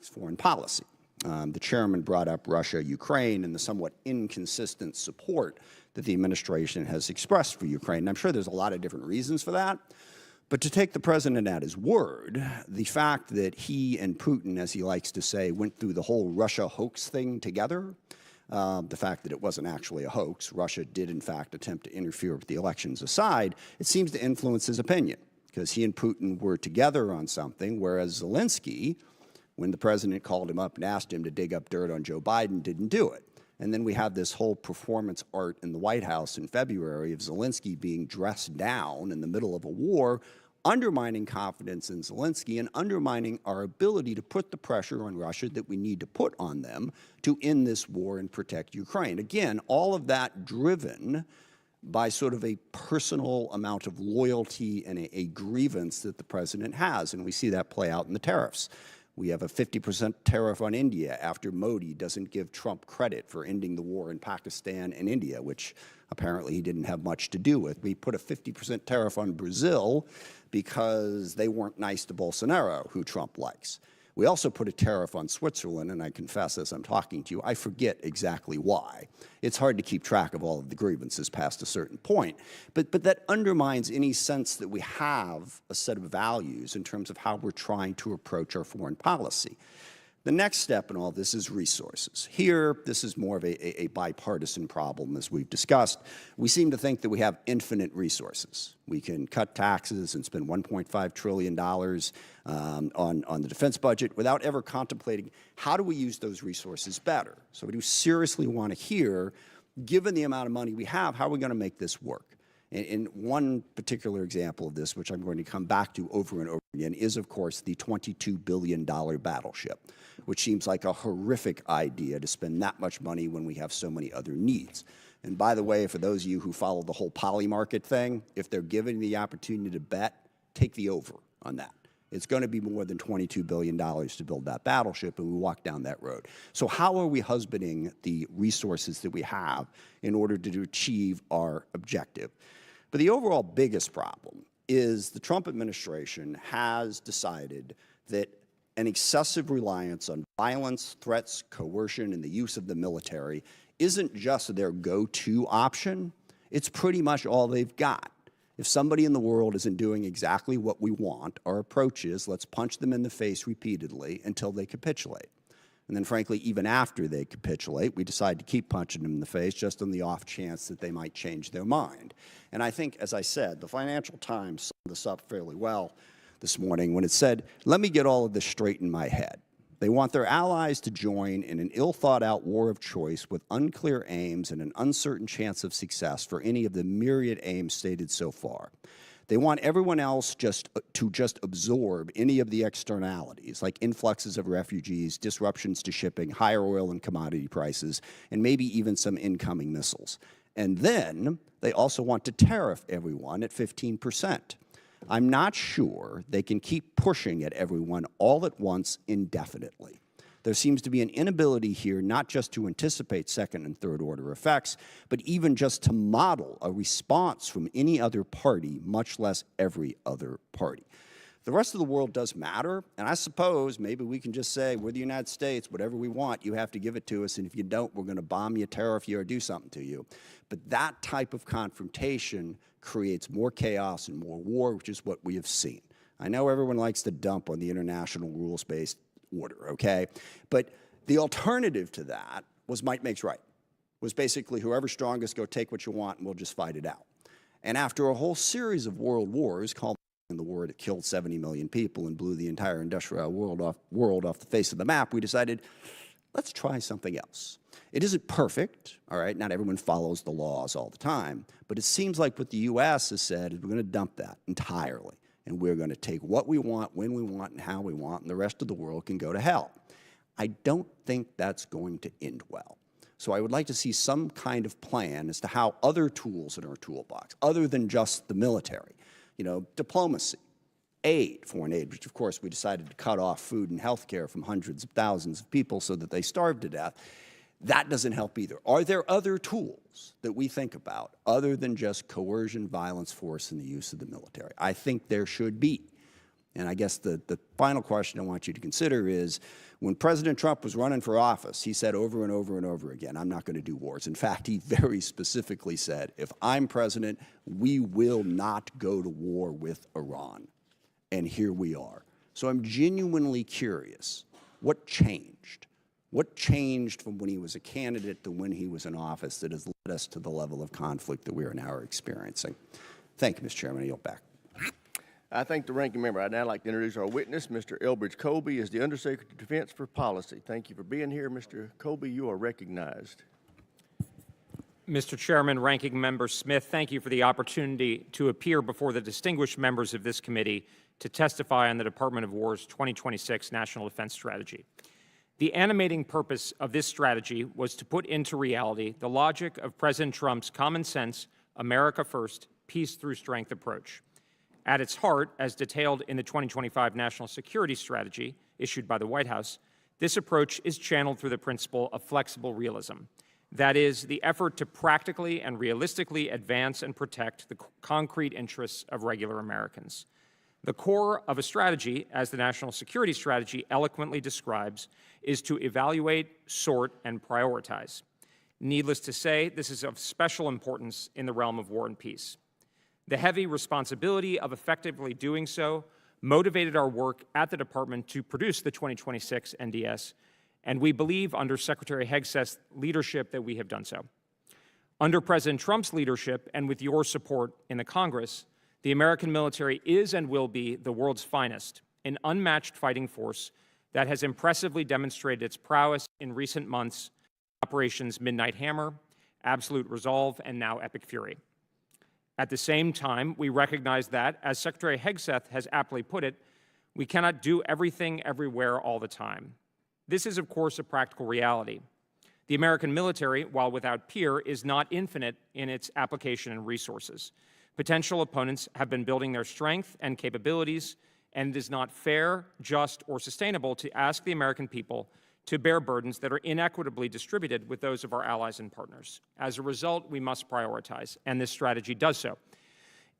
impacts foreign policy. The chairman brought up Russia, Ukraine, and the somewhat inconsistent support that the administration has expressed for Ukraine. And I'm sure there's a lot of different reasons for that. But to take the president at his word, the fact that he and Putin, as he likes to say, went through the whole Russia hoax thing together, the fact that it wasn't actually a hoax, Russia did in fact attempt to interfere with the elections aside, it seems to influence his opinion, because he and Putin were together on something, whereas Zelensky, when the president called him up and asked him to dig up dirt on Joe Biden, didn't do it. And then we have this whole performance art in the White House in February of Zelensky being dressed down in the middle of a war, undermining confidence in Zelensky and undermining our ability to put the pressure on Russia that we need to put on them to end this war and protect Ukraine. Again, all of that driven by sort of a personal amount of loyalty and a grievance that the president has, and we see that play out in the tariffs. We have a 50% tariff on India after Modi doesn't give Trump credit for ending the war in Pakistan and India, which apparently he didn't have much to do with. We put a 50% tariff on Brazil because they weren't nice to Bolsonaro, who Trump likes. We also put a tariff on Switzerland, and I confess as I'm talking to you, I forget exactly why. It's hard to keep track of all of the grievances past a certain point. But that undermines any sense that we have a set of values in terms of how we're trying to approach our foreign policy. The next step in all this is resources. Here, this is more of a bipartisan problem, as we've discussed. We seem to think that we have infinite resources. We can cut taxes and spend $1.5 trillion on the defense budget without ever contemplating how do we use those resources better. So we do seriously want to hear, given the amount of money we have, how are we going to make this work? And one particular example of this, which I'm going to come back to over and over again, is, of course, the $22 billion battleship, which seems like a horrific idea to spend that much money when we have so many other needs. And by the way, for those of you who follow the whole poly market thing, if they're given the opportunity to bet, take the over on that. It's going to be more than $22 billion to build that battleship, and we walk down that road. So how are we husbanding the resources that we have in order to achieve our objective? But the overall biggest problem is the Trump administration has decided that an excessive reliance on violence, threats, coercion, and the use of the military isn't just their go-to option. It's pretty much all they've got. If somebody in the world isn't doing exactly what we want, our approach is let's punch them in the face repeatedly until they capitulate. And then, frankly, even after they capitulate, we decide to keep punching them in the face just on the off chance that they might change their mind. And I think, as I said, the Financial Times summed this up fairly well this morning when it said, let me get all of this straight in my head. They want their allies to join in an ill-thought-out war of choice with unclear aims and an uncertain chance of success for any of the myriad aims stated so far. They want everyone else to absorb any of the externalities, like influxes of refugees, disruptions to shipping, higher oil and commodity prices, and maybe even some incoming missiles. And then they also want to tariff everyone at 15%. I'm not sure they can keep pushing at everyone all at once indefinitely. There seems to be an inability here not just to anticipate second and third order effects, but even just to model a response from any other party, much less every other party. The rest of the world does matter, and I suppose maybe we can just say, we're the United States, whatever we want, you have to give it to us, and if you don't, we're going to bomb you, tariff you, or do something to you. But that type of confrontation creates more chaos and more war, which is what we have seen. I know everyone likes to dump on the international rules-based order, okay? But the alternative to that was might makes right, was basically whoever's strongest, go take what you want and we'll just fight it out. And after a whole series of world wars, called the war that killed 70 million people and blew the entire industrial world off the face of the map, we decided, let's try something else. It isn't perfect, all right? Not everyone follows the laws all the time, but it seems like what the U.S. has said is we're going to dump that entirely. And we're going to take what we want, when we want, and how we want, and the rest of the world can go to hell. I don't think that's going to end well. So I would like to see some kind of plan as to how other tools in our toolbox, other than just the military, diplomacy, aid, foreign aid, which of course we decided to cut off food and health care from hundreds of thousands of people so that they starved to death. That doesn't help either. Are there other tools that we think about other than just coercion, violence, force, and the use of the military? I think there should be. And I guess the final question I want you to consider is, when President Trump was running for office, he said over and over and over again, I'm not going to do wars. In fact, he very specifically said, if I'm president, we will not go to war with Iran. And here we are. So I'm genuinely curious, what changed? What changed from when he was a candidate to when he was in office that has led us to the level of conflict that we are now experiencing? Thank you, Mr. Chairman. I yield back. I thank the ranking member. I'd now like to introduce our witness, Mr. Elbridge Colby, is the Undersecretary of Defense for Policy. Thank you for being here, Mr. Colby. You are recognized. Mr. Chairman, Ranking Member Smith, thank you for the opportunity to appear before the distinguished members of this committee to testify on the Department of War's 2026 National Defense Strategy. The animating purpose of this strategy was to put into reality the logic of President Trump's common sense, America first, peace through strength approach. At its heart, as detailed in the 2025 National Security Strategy issued by the White House, this approach is channeled through the principle of flexible realism. That is, the effort to practically and realistically advance and protect the concrete interests of regular Americans. The core of a strategy, as the National Security Strategy eloquently describes, is to evaluate, sort, and prioritize. Needless to say, this is of special importance in the realm of war and peace. The heavy responsibility of effectively doing so motivated our work at the Department to produce the 2026 NDS, and we believe under Secretary Hegseth's leadership that we have done so. Under President Trump's leadership, and with your support in the Congress, the American military is and will be the world's finest, an unmatched fighting force that has impressively demonstrated its prowess in recent months, Operations Midnight Hammer, Absolute Resolve, and now Epic Fury. At the same time, we recognize that, as Secretary Hegseth has aptly put it, we cannot do everything everywhere all the time. This is, of course, a practical reality. The American military, while without peer, is not infinite in its application and resources. Potential opponents have been building their strength and capabilities, and it is not fair, just, or sustainable to ask the American people to bear burdens that are inequitably distributed with those of our allies and partners. As a result, we must prioritize, and this strategy does so.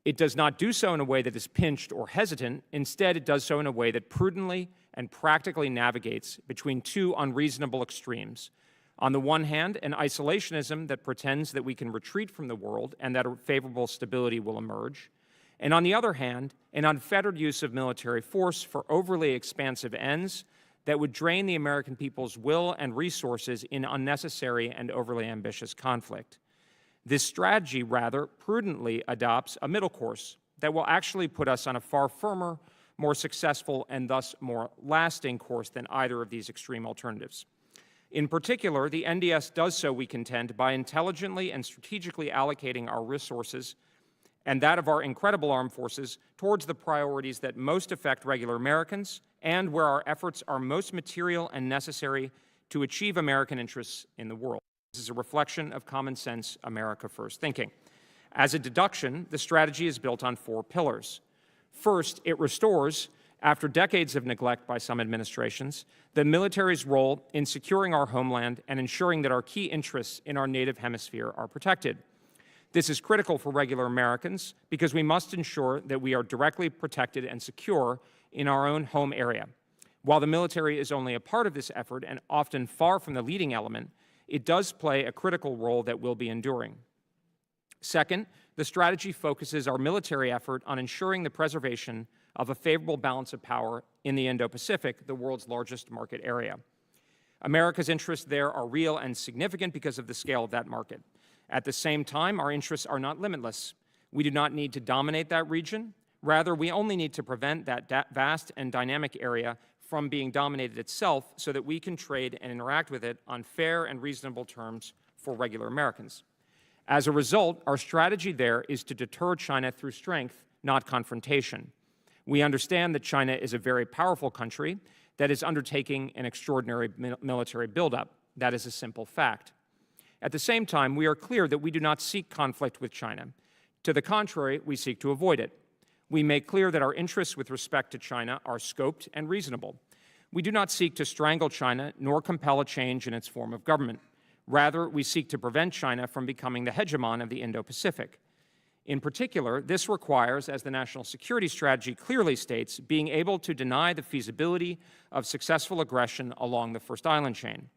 It does not do so in a way that is pinched or hesitant. Instead, it does so in a way that prudently and practically navigates between two unreasonable extremes. On the one hand, an isolationism that pretends that we can retreat from the world and that a favorable stability will emerge. And on the other hand, an unfettered use of military force for overly expansive ends that would drain the American people's will and resources in unnecessary and overly ambitious conflict. This strategy, rather, prudently adopts a middle course that will actually put us on a far firmer, more successful, and thus more lasting course than either of these extreme alternatives. In particular, the NDS does so, we contend, by intelligently and strategically allocating our resources and that of our incredible armed forces towards the priorities that most affect regular Americans and where our efforts are most material and necessary to achieve American interests in the world. This is a reflection of common sense, America first thinking. As a deduction, the strategy is built on 4 pillars. First, it restores, after decades of neglect by some administrations, the military's role in securing our homeland and ensuring that our key interests in our native hemisphere are protected. This is critical for regular Americans because we must ensure that we are directly protected and secure in our own home area. While the military is only a part of this effort and often far from the leading element, it does play a critical role that will be enduring. Second, the strategy focuses our military effort on ensuring the preservation of a favorable balance of power in the Indo-Pacific, the world's largest market area. America's interests there are real and significant because of the scale of that market. At the same time, our interests are not limitless. We do not need to dominate that region. Rather, we only need to prevent that vast and dynamic area from being dominated itself so that we can trade and interact with it on fair and reasonable terms for regular Americans. As a result, our strategy there is to deter China through strength, not confrontation. We understand that China is a very powerful country that is undertaking an extraordinary military buildup. That is a simple fact. At the same time, we are clear that we do not seek conflict with China. To the contrary, we seek to avoid it. We make clear that our interests with respect to China are scoped and reasonable. We do not seek to strangle China nor compel a change in its form of government. Rather, we seek to prevent China from becoming the hegemon of the Indo-Pacific. In particular, this requires, as the National Security Strategy clearly states, being able to deny the feasibility of successful aggression along the first island chain.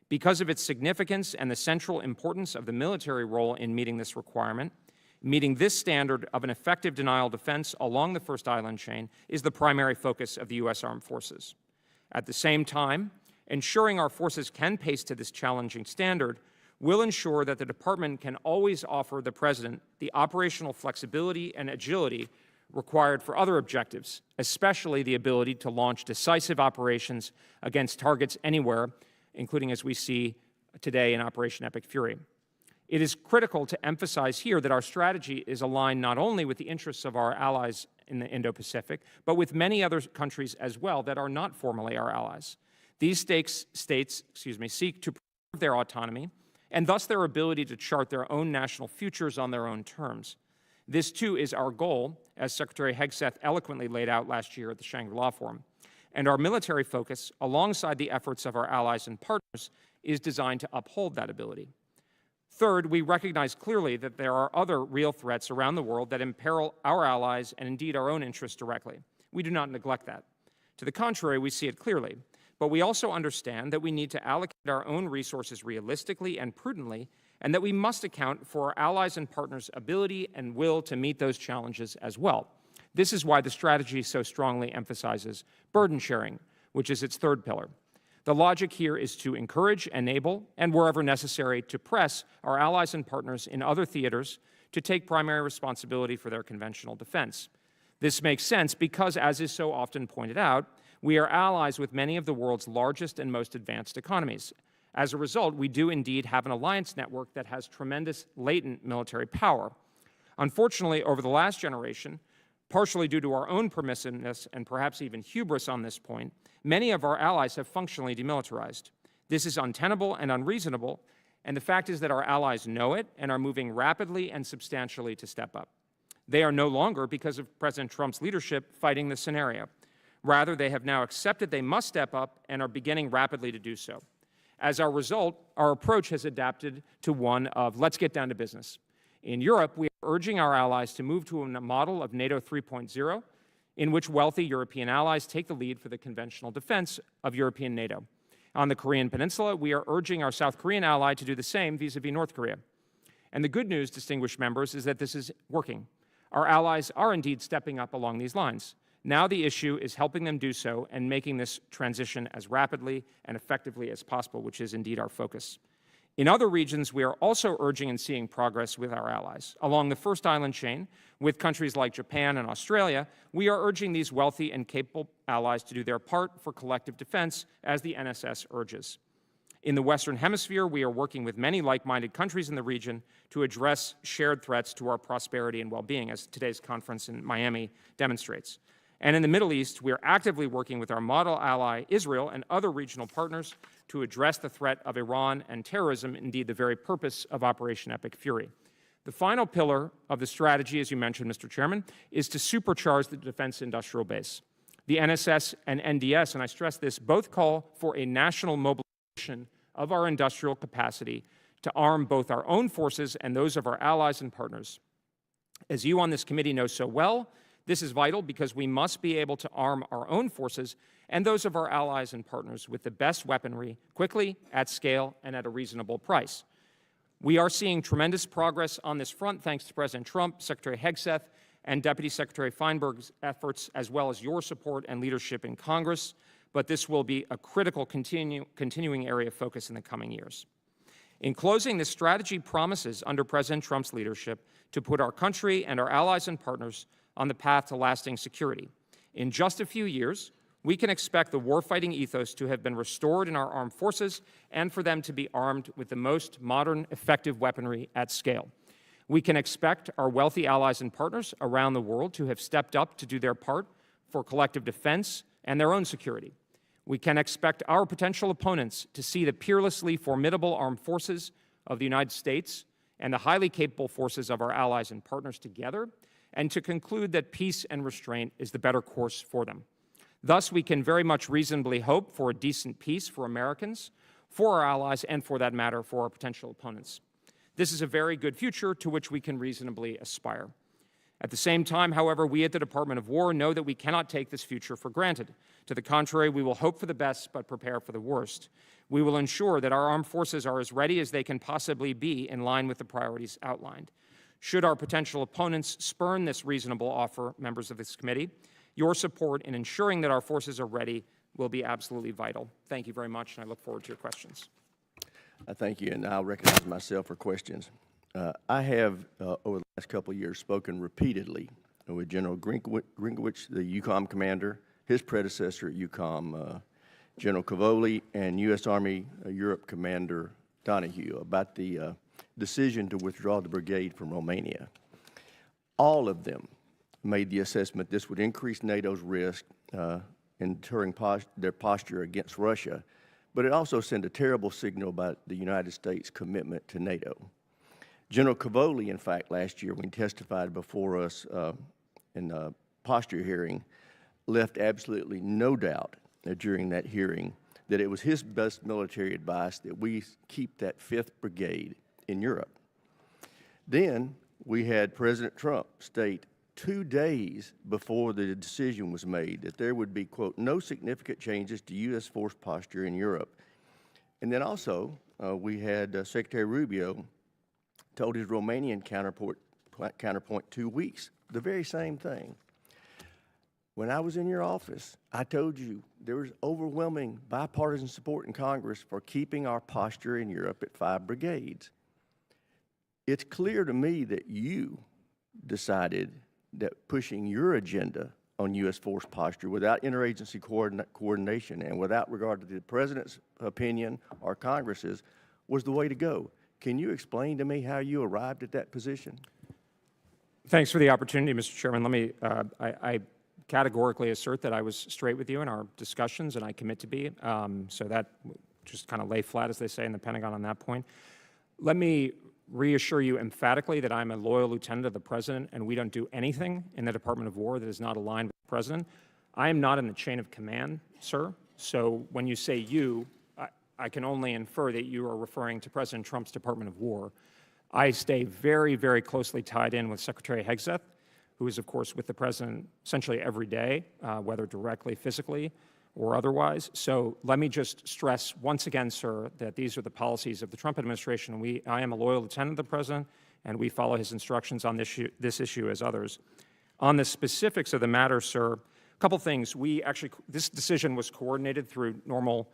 Because of its significance and the central importance of the military role in meeting this requirement, meeting this standard of an effective denial defense along the first island chain is the primary focus of the U.S. Armed Forces. At the same time, ensuring our forces can pace to this challenging standard will ensure that the Department can always offer the President the operational flexibility and agility required for other objectives, especially the ability to launch decisive operations against targets anywhere, including as we see today in Operation Epic Fury. It is critical to emphasize here that our strategy is aligned not only with the interests of our allies in the Indo-Pacific, but with many other countries as well that are not formally our allies. These states seek to preserve their autonomy and thus their ability to chart their own national futures on their own terms. This, too, is our goal, as Secretary Hegseth eloquently laid out last year at the Shangri-La Forum. And our military focus, alongside the efforts of our allies and partners, is designed to uphold that ability. Third, we recognize clearly that there are other real threats around the world that imperil our allies and indeed our own interests directly. We do not neglect that. To the contrary, we see it clearly. But we also understand that we need to allocate our own resources realistically and prudently, and that we must account for our allies and partners' ability and will to meet those challenges as well. This is why the strategy so strongly emphasizes burden sharing, which is its third pillar. The logic here is to encourage, enable, and wherever necessary, to press our allies and partners in other theaters to take primary responsibility for their conventional defense. This makes sense because, as is so often pointed out, we are allies with many of the world's largest and most advanced economies. As a result, we do indeed have an alliance network that has tremendous latent military power. Unfortunately, over the last generation, partially due to our own permissiveness and perhaps even hubris on this point, many of our allies have functionally demilitarized. This is untenable and unreasonable, and the fact is that our allies know it and are moving rapidly and substantially to step up. They are no longer, because of President Trump's leadership, fighting the scenario. Rather, they have now accepted they must step up and are beginning rapidly to do so. As a result, our approach has adapted to one of let's get down to business. In Europe, we are urging our allies to move to a model of NATO 3.0, in which wealthy European allies take the lead for the conventional defense of European NATO. On the Korean Peninsula, we are urging our South Korean ally to do the same vis-a-vis North Korea. And the good news, distinguished members, is that this is working. Our allies are indeed stepping up along these lines. Now the issue is helping them do so and making this transition as rapidly and effectively as possible, which is indeed our focus. In other regions, we are also urging and seeing progress with our allies. Along the first island chain, with countries like Japan and Australia, we are urging these wealthy and capable allies to do their part for collective defense, as the NSS urges. In the Western Hemisphere, we are working with many like-minded countries in the region to address shared threats to our prosperity and well-being, as today's conference in Miami demonstrates. And in the Middle East, we are actively working with our model ally, Israel, and other regional partners to address the threat of Iran and terrorism, indeed the very purpose of Operation Epic Fury. The final pillar of the strategy, as you mentioned, Mr. Chairman, is to supercharge the defense industrial base. The NSS and NDS, and I stress this, both call for a national mobilization of our industrial capacity to arm both our own forces and those of our allies and partners. As you on this committee know so well, this is vital because we must be able to arm our own forces and those of our allies and partners with the best weaponry, quickly, at scale, and at a reasonable price. We are seeing tremendous progress on this front thanks to President Trump, Secretary Hegseth, and Deputy Secretary Feinberg's efforts, as well as your support and leadership in Congress, but this will be a critical continuing area of focus in the coming years. In closing, this strategy promises, under President Trump's leadership, to put our country and our allies and partners on the path to lasting security. In just a few years, we can expect the warfighting ethos to have been restored in our armed forces and for them to be armed with the most modern, effective weaponry at scale. We can expect our wealthy allies and partners around the world to have stepped up to do their part for collective defense and their own security. We can expect our potential opponents to see the peerlessly formidable armed forces of the United States and the highly capable forces of our allies and partners together, and to conclude that peace and restraint is the better course for them. Thus, we can very much reasonably hope for a decent peace for Americans, for our allies, and for that matter, for our potential opponents. This is a very good future to which we can reasonably aspire. At the same time, however, we at the Department of War know that we cannot take this future for granted. To the contrary, we will hope for the best but prepare for the worst. We will ensure that our armed forces are as ready as they can possibly be in line with the priorities outlined. Should our potential opponents spurn this reasonable offer, members of this committee, your support in ensuring that our forces are ready will be absolutely vital. Thank you very much, and I look forward to your questions. Thank you, and I'll recognize myself for questions. I have, over the last couple of years, spoken repeatedly with General Grinkowicz, the EUCOM commander, his predecessor at EUCOM, General Cavoli, and U.S. Army Europe Commander Donahue about the decision to withdraw the brigade from Romania. All of them made the assessment this would increase NATO's risk in deterring their posture against Russia, but it also sent a terrible signal about the United States' commitment to NATO. General Cavoli, in fact, last year when he testified before us in the posture hearing, left absolutely no doubt during that hearing that it was his best military advice that we keep that 5th Brigade in Europe. Then we had President Trump state 2 days before the decision was made that there would be, quote, no significant changes to U.S. force posture in Europe. And then also we had Secretary Rubio told his Romanian counterpoint 2 weeks, the very same thing. When I was in your office, I told you there was overwhelming bipartisan support in Congress for keeping our posture in Europe at 5 brigades. It's clear to me that you decided that pushing your agenda on U.S. force posture without interagency coordination and without regard to the President's opinion or Congress's was the way to go. Can you explain to me how you arrived at that position? Thanks for the opportunity, Mr. Chairman. Let me, I categorically assert that I was straight with you in our discussions, and I commit to be. So that just kind of lay flat, as they say in the Pentagon on that point. Let me reassure you emphatically that I'm a loyal lieutenant of the President, and we don't do anything in the Department of War that is not aligned with the President. I am not in the chain of command, sir. So when you say you, I can only infer that you are referring to President Trump's Department of War. I stay very, very closely tied in with Secretary Hegseth, who is, of course, with the President essentially every day, whether directly, physically, or otherwise. So let me just stress once again, sir, that these are the policies of the Trump administration. I am a loyal lieutenant of the President, and we follow his instructions on this issue as others. On the specifics of the matter, sir, a couple things. This decision was coordinated through normal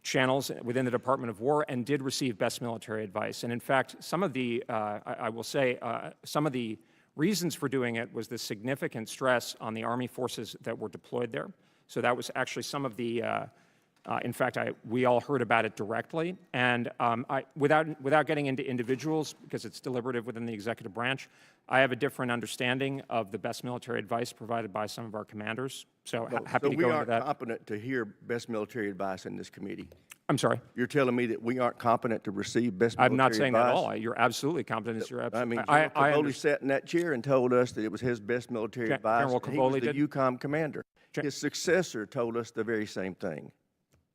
channels within the Department of War and did receive best military advice. And in fact, some of the, I will say, some of the reasons for doing it was the significant stress on the Army forces that were deployed there. So that was actually some of the, in fact, we all heard about it directly. And without getting into individuals, because it's deliberative within the executive branch, I have a different understanding of the best military advice provided by some of our commanders. So happy to go into that. So we aren't competent to hear best military advice in this committee? I'm sorry? You're telling me that we aren't competent to receive best military advice? I'm not saying that at all. You're absolutely competent. I mean, General Cavoli sat in that chair and told us that it was his best military advice. General Cavoli did. He was the EUCOM commander. His successor told us the very same thing.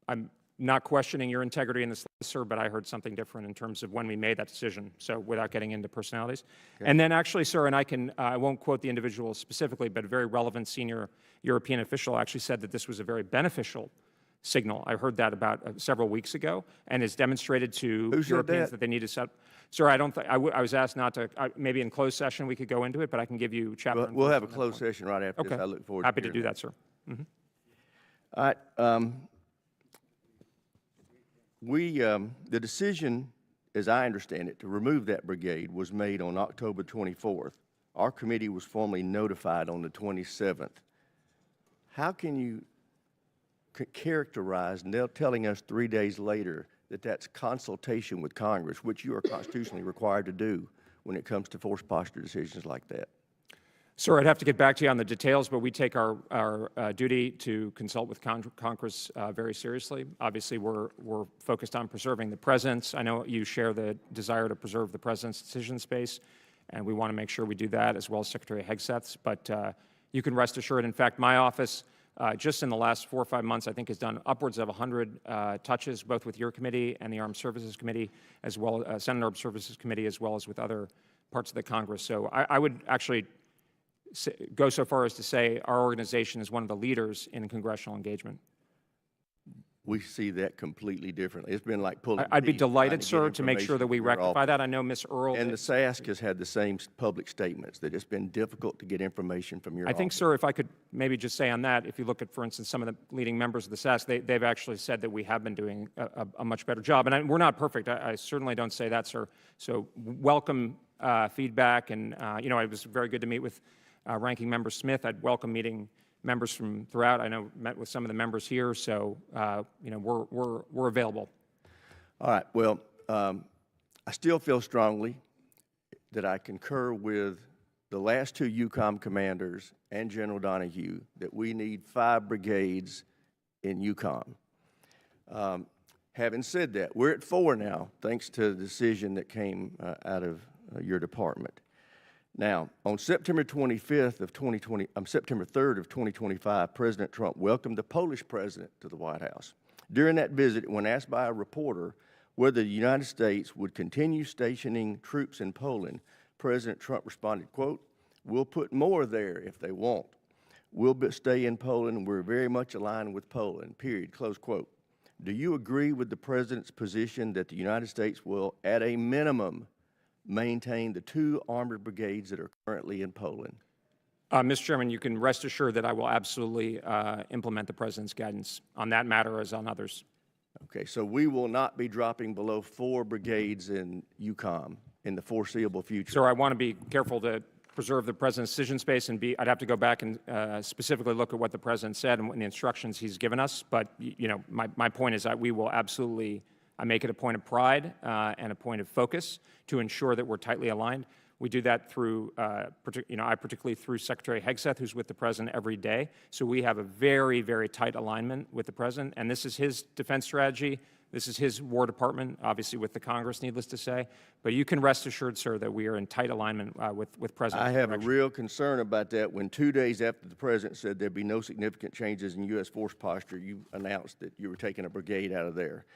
I'm not questioning your integrity in this, sir, but I heard something different in terms of when we made that decision, so without getting into personalities. Okay. And then actually, sir, and I won't quote the individual specifically, but a very relevant senior European official actually said that this was a very beneficial signal. I heard that about several weeks ago, and has demonstrated to Europeans that they need to set. Sir, I don't think, I was asked not to, maybe in closed session we could go into it, but I can give you chapter. We'll have a closed session right after this. I look forward to happy to do that, sir. Mm-hmm. All right. The decision, as I understand it, to remove that brigade was made on October 24th. Our committee was formally notified on the 27th. How can you characterize telling us 3 days later that that's consultation with Congress, which you are constitutionally required to do when it comes to force posture decisions like that? Sir, I'd have to get back to you on the details, but we take our duty to consult with Congress very seriously. Obviously, we're focused on preserving the President's. I know you share the desire to preserve the President's decision space, and we want to make sure we do that, as well as Secretary Hegseth's. But you can rest assured, in fact, my office just in the last 4 or 5 months, I think has done upwards of 100 touches, both with your committee and the Armed Services Committee, as well as Senate Armed Services Committee, as well as with other parts of the Congress. So I would actually go so far as to say our organization is one of the leaders in congressional engagement. We see that completely differently. It's been like pulling I'd be teeth trying delighted, to sir, get to make sure that information we from your rectify office. that. I know Ms. Earl. And the SASC has had the same public statements, that it's been difficult to get information from your I office. think, sir, if I could maybe just say on that, if you look at, for instance, some of the leading members of the SASC, they've actually said that we have been doing a much better job. And we're not perfect. I certainly don't say that, sir. So welcome feedback. And, you know, it was very good to meet with Ranking Member Smith. I'd welcome meeting members from throughout. I know met with some of the members here. So, you know, we're available. All right. Well, I still feel strongly that I concur with the last two EUCOM commanders and General Donahue that we need 5 brigades in EUCOM. Having said that, we're at 4 now, thanks to the decision that came out of your department. Now, on September 25th of 2020, September 3rd of 2025, President Trump welcomed the Polish president to the White House. During that visit, when asked by a reporter whether the United States would continue stationing troops in Poland, President Trump responded, quote, "We'll put more there if they want. We'll stay in Poland. We're very much aligned with Poland, period," close quote. Do you agree with the president's position that the United States will, at a minimum, maintain the 2 armored brigades that are currently in Poland? Mr. Chairman, you can rest assured that I will absolutely implement the President's guidance on that matter as on others. Okay, so we will not be dropping below 4 brigades in EUCOM in the foreseeable future. Sir, I want to be careful to preserve the President's decision space, and I'd have to go back and specifically look at what the President said and the instructions he's given us. But, you know, my point is that we will absolutely, I make it a point of pride and a point of focus to ensure that we're tightly aligned. We do that through, you know, I particularly through Secretary Hegseth, who's with the President every day. So we have a very, very tight alignment with the President, and this is his defense strategy. This is his War Department, obviously with the Congress, needless to say. But you can rest assured, sir, that we are in tight alignment with President. I have a real concern about that. When 2 days after the President said there'd be no significant changes in U.S. force posture, you announced that you were taking a brigade out of there.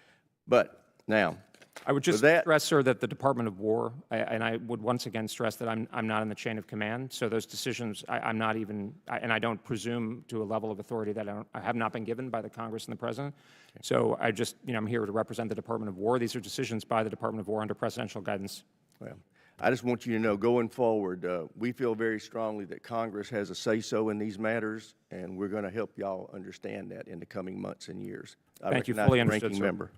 But now, I would just stress, sir, that the Department of War, and I would once again stress that I'm not in the chain of command. So those decisions, I'm not even, and I don't presume to a level of authority that I have not been given by the Congress and the President. Okay. So I just, you know, I'm here to represent the Department of War. These are decisions by the Department of War under presidential guidance. Well, I just want you to know, going forward, we feel very strongly that Congress has a say-so in these matters, and we're going to help y'all understand that in the coming months and years. Thank you. Fully understood, Ranking sir. Member.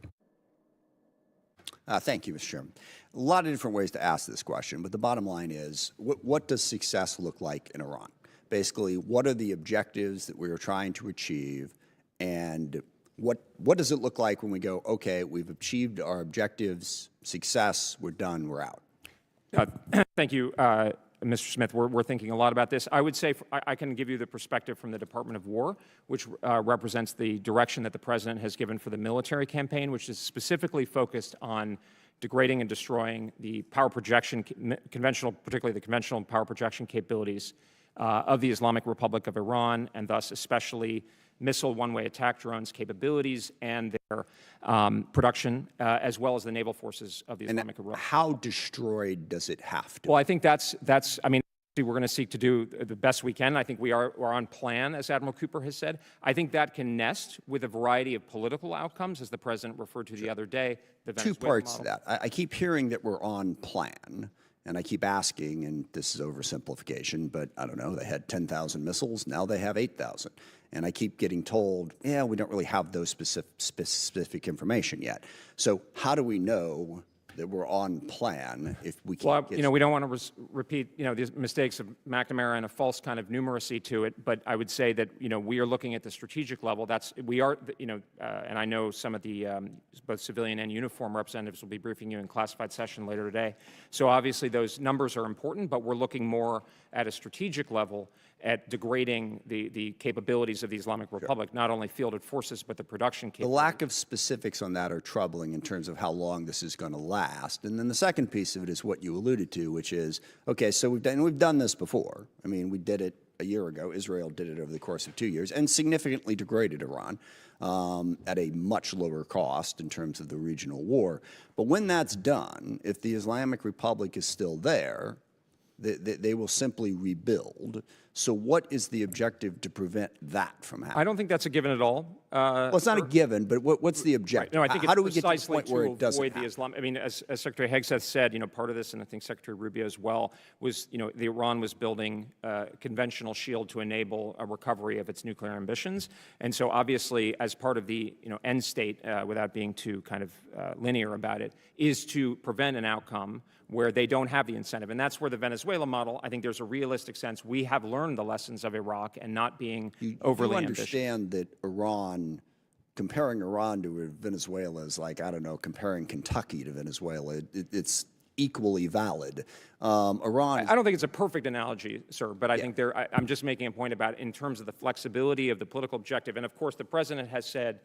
Thank you, Mr. Chairman. A lot of different ways to ask this question, but the bottom line is, what does success look like in Iran? Basically, what are the objectives that we are trying to achieve, and what does it look like when we go, okay, we've achieved our objectives, success, we're done, we're out? Thank you, Mr. Smith. We're thinking a lot about this. I would say I can give you the perspective from the Department of War, which represents the direction that the President has given for the military campaign, which is specifically focused on degrading and destroying the power projection, particularly the conventional power projection capabilities of the Islamic Republic of Iran, and thus especially missile one-way attack drones capabilities and their production, as well as the naval forces of the Islamic Republic. How destroyed does it have to? Well, I think that's I mean, we're going to seek to do the best we can. I think we're on plan, as Admiral Cooper has said. I think that can nest with a variety of political outcomes, as the President referred to the other day. The Venezuela Two parts model. to that. I keep hearing that we're on plan, and I keep asking, and this is oversimplification, but I don't know, they had 10,000 missiles, now they have 8,000. And I keep getting told, yeah, we don't really have those specific information yet. So how do we know that we're on plan if we can't Well, get... you know, we don't want to repeat, you know, the mistakes of McNamara and a false kind of numeracy to it, but I would say that, you know, we are looking at the strategic level. We are, you know, and I know some of the both civilian and uniform representatives will be briefing you in classified session later today. So obviously those numbers are important, but we're looking more at a strategic level at degrading the capabilities of the Islamic Republic, not only fielded forces, but the production capabilities. The lack of specifics on that are troubling in terms of how long this is going to last. And then the second piece of it is what you alluded to, which is, okay, so we've done this before. I mean, we did it a year ago. Israel did it over the course of 2 years and significantly degraded Iran at a much lower cost in terms of the regional war. But when that's done, if the Islamic Republic is still there, they will simply rebuild. So what is the objective to prevent that from happening? I don't think that's a given at all. Well, it's not a given, but what's the objective? No, I think How it's do we get to the precisely point where to it doesn't avoid the happen? Islam. I mean, as Secretary Hegseth said, part of this, and I think Secretary Rubio as well, was, the Iran was building a conventional shield to enable a recovery of its nuclear ambitions. And so obviously, as part of the, end state, without being too kind of linear about it, is to prevent an outcome where they don't have the incentive. And that's where the Venezuela model, I think there's a realistic sense. We have learned the lessons of Iraq and not being overly ambitious. You understand that comparing Iran to Venezuela is like, I don't know, comparing Kentucky to Venezuela. It's equally valid. Iran. I don't think it's a perfect analogy, sir, but I think I'm just making a point about in terms of the flexibility of the political objective. And of course, the president has said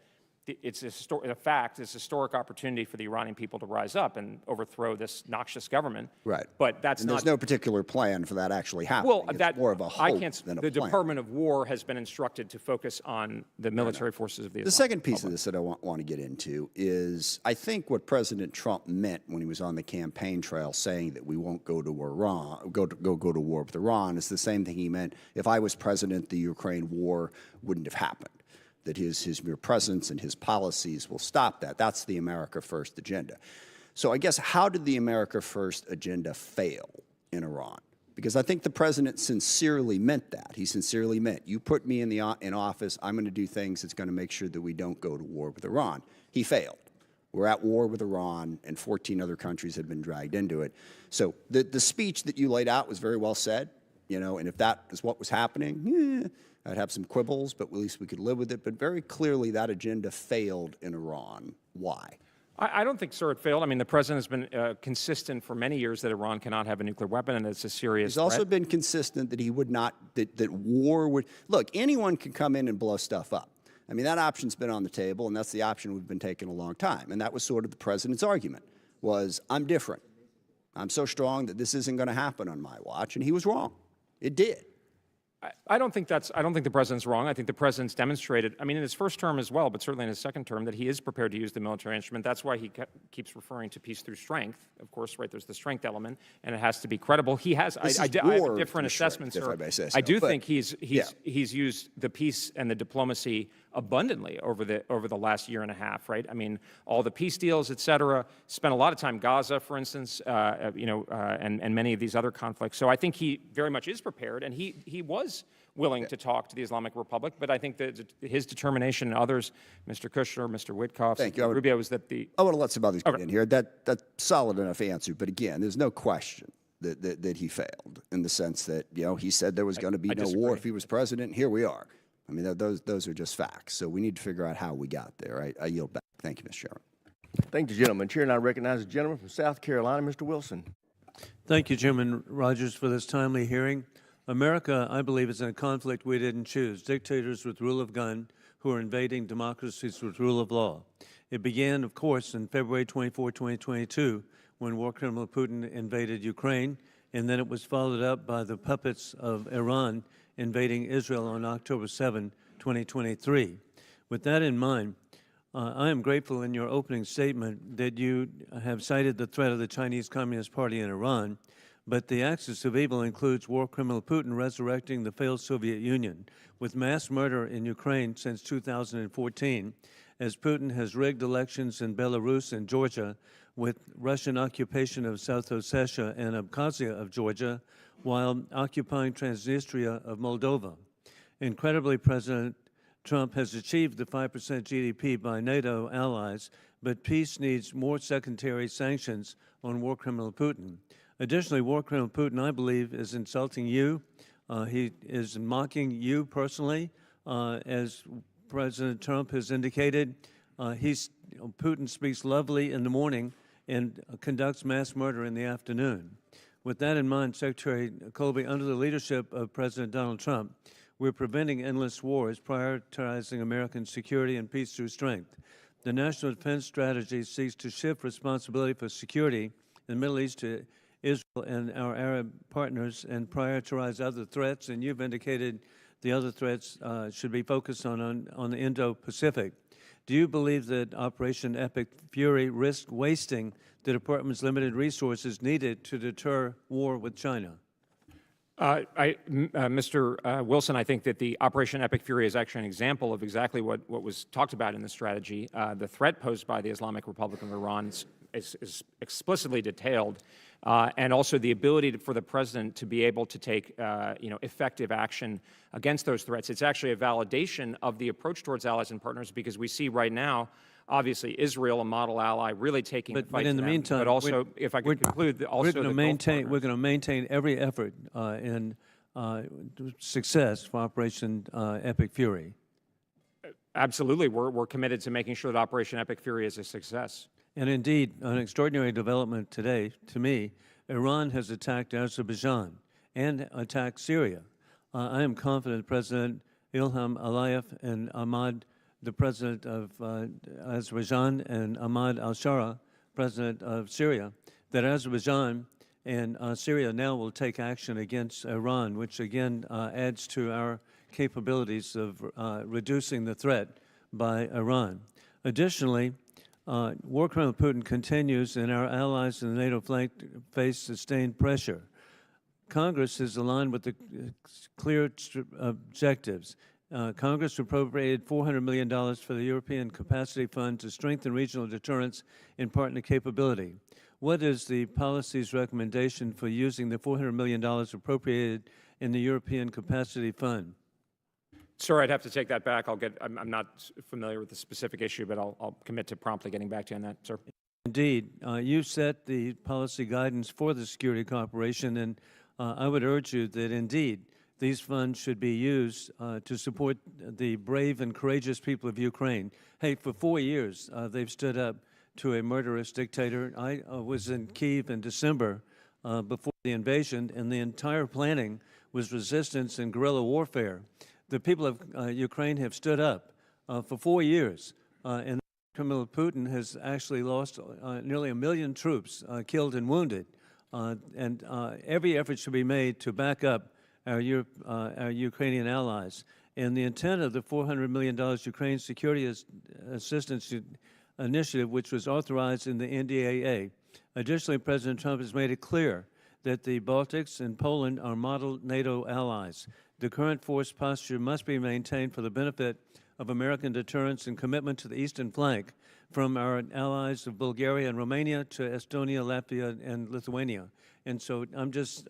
it's a fact, it's a historic opportunity for the Iranian people to rise up and overthrow this noxious government. Right. But that's and not. there's no particular plan for that actually happening. Well, it's more of a hope than a the plan. Department of War has been instructed to focus on the military forces of the The Islamic second piece Republic. of this that I want to get into is I think what President Trump meant when he was on the campaign trail saying that we won't go to Iran, go to war with Iran, is the same thing he meant if I was president, the Ukraine war wouldn't have happened. That his mere presence and his policies will stop that. That's the America First agenda. So I guess how did the America First agenda fail in Iran? Because I think the president sincerely meant that. He sincerely meant, you put me in office, I'm going to do things that's going to make sure that we don't go to war with Iran. He failed. We're at war with Iran, and 14 other countries have been dragged into it. So the speech that you laid out was very well said, and if that is what was happening, I'd have some quibbles, but at least we could live with it. But very clearly, that agenda failed in Iran. Why? I don't think, sir, it failed. I mean, the president has been consistent for many years that Iran cannot have a nuclear weapon, and it's a serious He's also threat. been consistent that he would not, that war would, look, anyone can come in and blow stuff up. I mean, that option's been on the table, and that's the option we've been taking a long time. And that was sort of the president's argument, was I'm different. I'm so strong that this isn't going to happen on my watch. And he was wrong. It did. I don't think the president's wrong. I think the president's demonstrated, I mean, in his first term as well, but certainly in his second term, that he is prepared to use the military instrument. That's why he keeps referring to peace through strength. Of course, right, there's the strength element, and it has to be credible. He has, I have a different assessment, sir. I do think he's used the peace and the diplomacy abundantly over the last year and a half, right? I mean, all the peace deals, et cetera, spent a lot of time Gaza, for instance, and many of these other conflicts. So I think he very much is prepared, and he was willing to talk to the Islamic Republic, but I think that his determination and others, Mr. Kushner, Mr. Witkoff, Mr. Rubio, was that the... I want to let some others get in here. That's solid enough answer, but again, there's no question that he failed in the sense that, he said there was going to be no war if he was president. Here we are. I mean, those are just facts. So we need to figure out how we got there. I yield back. Thank you, Mr. Chairman. Thank you, gentlemen. Chair, and I recognize the gentleman from South Carolina, Mr. Wilson. Thank you, Chairman Rogers, for this timely hearing. America, I believe, is in a conflict we didn't choose. Dictators with rule of gun who are invading democracies with rule of law. It began, of course, in February 24, 2022, when war criminal Putin invaded Ukraine, and then it was followed up by the puppets of Iran invading Israel on October 7, 2023. With that in mind, I am grateful in your opening statement that you have cited the threat of the Chinese Communist Party in Iran, but the axis of evil includes war criminal Putin resurrecting the failed Soviet Union with mass murder in Ukraine since 2014, as Putin has rigged elections in Belarus and Georgia with Russian occupation of South Ossetia and Abkhazia of Georgia, while occupying Transnistria of Moldova. Incredibly, President Trump has achieved the 5% GDP by NATO allies, but peace needs more secondary sanctions on war criminal Putin. Additionally, war criminal Putin, I believe, is insulting you. He is mocking you personally, as President Trump has indicated. Putin speaks lovely in the morning and conducts mass murder in the afternoon. With that in mind, Secretary Colby, under the leadership of President Donald Trump, we're preventing endless wars, prioritizing American security and peace through strength. The National Defense Strategy seeks to shift responsibility for security in the Middle East to Israel and our Arab partners and prioritize other threats. And you've indicated the other threats should be focused on the Indo-Pacific. Do you believe that Operation Epic Fury risks wasting the Department's limited resources needed to deter war with China? Mr. Wilson, I think that the Operation Epic Fury is actually an example of exactly what was talked about in the strategy. The threat posed by the Islamic Republic of Iran is explicitly detailed, and also the ability for the president to be able to take effective action against those threats. It's actually a validation of the approach towards allies and partners, because we see right now, obviously, Israel, a model ally, really taking the fight but in to the them. meantime, but also, if I could conclude, we're going to maintain every effort in success for Operation Epic Fury. Absolutely, we're committed to making sure that Operation Epic Fury is a success. And indeed, an extraordinary development today, to me, Iran has attacked Azerbaijan and attacked Syria. I am confident President Ilham Aliyev and Ahmad, the president of Azerbaijan, and Ahmad al-Shara, president of Syria, that Azerbaijan and Syria now will take action against Iran, which again adds to our capabilities of reducing the threat by Iran. Additionally, war criminal Putin continues, and our allies in the NATO flank face sustained pressure. Congress is aligned with the clear objectives. Congress appropriated $400 million for the European Capacity Fund to strengthen regional deterrence and partner capability. What is the policy's recommendation for using the $400 million appropriated in the European Capacity Fund? Sir, I'd have to take that back. I'm not familiar with the specific issue, but I'll commit to promptly getting back to you on that, sir. Indeed. You set the policy guidance for the security cooperation, and I would urge you that indeed these funds should be used to support the brave and courageous people of Ukraine. Hey, for 4 years, they've stood up to a murderous dictator. I was in Kyiv in December before the invasion, and the entire planning was resistance and guerrilla warfare. The people of Ukraine have stood up for 4 years, and criminal Putin has actually lost nearly 1 million troops killed and wounded. And every effort should be made to back up our Ukrainian allies. And the intent of the $400 million Ukraine Security Assistance Initiative, which was authorized in the NDAA. Additionally, President Trump has made it clear that the Baltics and Poland are model NATO allies. The current force posture must be maintained for the benefit of American deterrence and commitment to the eastern flank, from our allies of Bulgaria and Romania to Estonia, Latvia, and Lithuania. And so I'm just,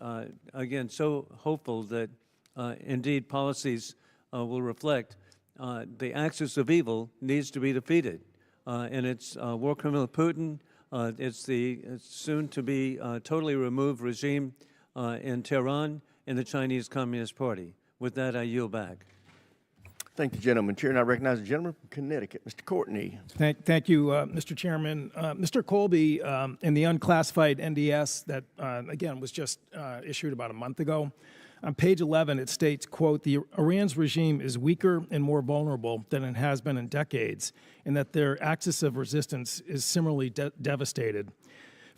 again, so hopeful that indeed policies will reflect the axis of evil needs to be defeated. And it's war criminal Putin, it's the soon-to-be totally removed regime in Tehran, and the Chinese Communist Party. With that, I yield back. Thank you, gentleman. Chair, and I recognize the gentleman from Connecticut, Mr. Courtney. Thank you, Mr. Chairman. Mr. Colby, in the unclassified NDS that, again, was just issued about a month ago, on page 11, it states, quote, "The Iran's regime is weaker and more vulnerable than it has been in decades, and that their axis of resistance is similarly devastated."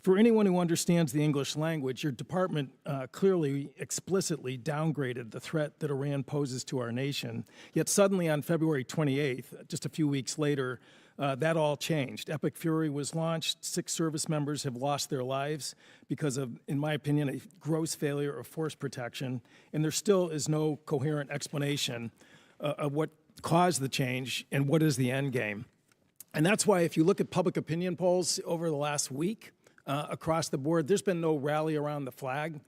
For anyone who understands the English language, your department clearly, explicitly downgraded the threat that Iran poses to our nation. Yet suddenly on February 28th, just a few weeks later, that all changed. Epic Fury was launched. 6 service members have lost their lives because of, in my opinion, a gross failure of force protection. And there still is no coherent explanation of what caused the change and what is the end game. And that's why if you look at public opinion polls over the last week, across the board, there's been no rally around the flag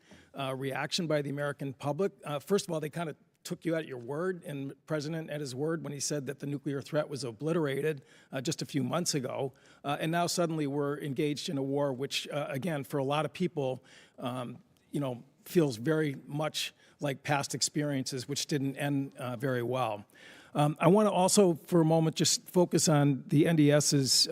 reaction by the American public. First of all, they kind of took you at your word, and the president at his word when he said that the nuclear threat was obliterated just a few months ago. And now suddenly we're engaged in a war which, again, for a lot of people, feels very much like past experiences, which didn't end very well. I want to also, for a moment, just focus on the NDS's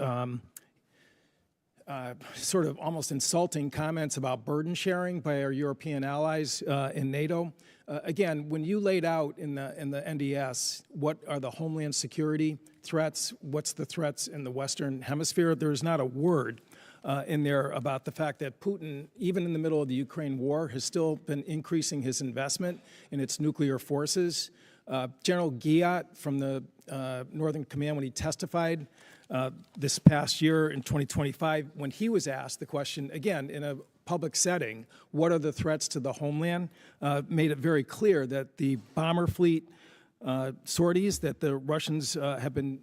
sort of almost insulting comments about burden sharing by our European allies in NATO. Again, when you laid out in the NDS what are the homeland security threats, what's the threats in the Western Hemisphere, there's not a word in there about the fact that Putin, even in the middle of the Ukraine war, has still been increasing his investment in its nuclear forces. General Giat from the Northern Command, when he testified this past year in 2025, when he was asked the question, again, in a public setting, what are the threats to the homeland, made it very clear that the bomber fleet sorties that the Russians have been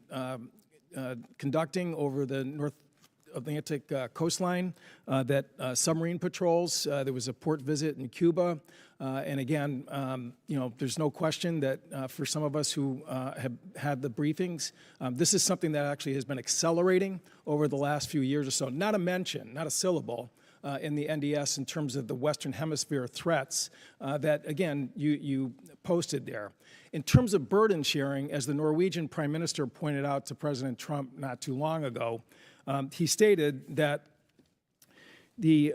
conducting over the North Atlantic coastline, that submarine patrols, there was a port visit in Cuba, and again, there's no question that for some of us who have had the briefings, this is something that actually has been accelerating over the last few years or so. Not a mention, not a syllable in the NDS in terms of the Western Hemisphere threats that, again, you posted there. In terms of burden sharing, as the Norwegian Prime Minister pointed out to President Trump not too long ago, he stated that the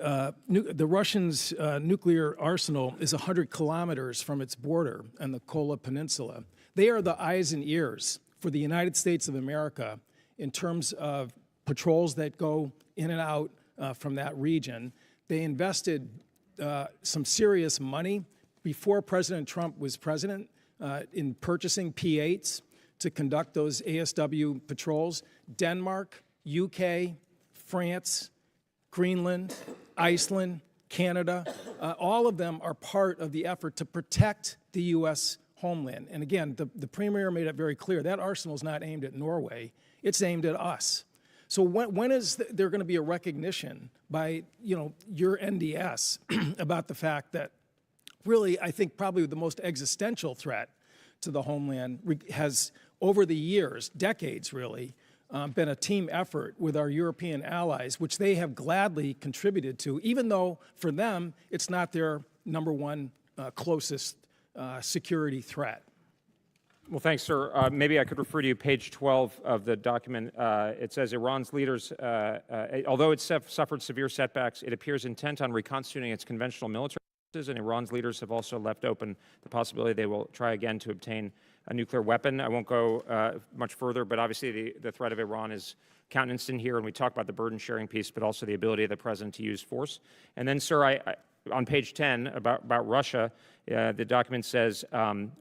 Russians' nuclear arsenal is 100 kilometers from its border on the Kola Peninsula. They are the eyes and ears for the United States of America in terms of patrols that go in and out from that region. They invested some serious money before President Trump was president in purchasing P-8s to conduct those ASW patrols. Denmark, UK, France, Greenland, Iceland, Canada, all of them are part of the effort to protect the U.S. homeland. And again, the Premier made it very clear, that arsenal is not aimed at Norway, it's aimed at us. So when is there going to be a recognition by your NDS about the fact that really, I think probably the most existential threat to the homeland has, over the years, decades really, been a team effort with our European allies, which they have gladly contributed to, even though for them it's not their number one closest security threat. Well, thanks, sir. Maybe I could refer to you, page 12 of the document. It says Iran's leaders, although it suffered severe setbacks, it appears intent on reconstituting its conventional military forces, and Iran's leaders have also left open the possibility they will try again to obtain a nuclear weapon. I won't go much further, but obviously the threat of Iran is countenanced in here, and we talk about the burden sharing piece, but also the ability of the president to use force. And then, sir, on page 10 about Russia, the document says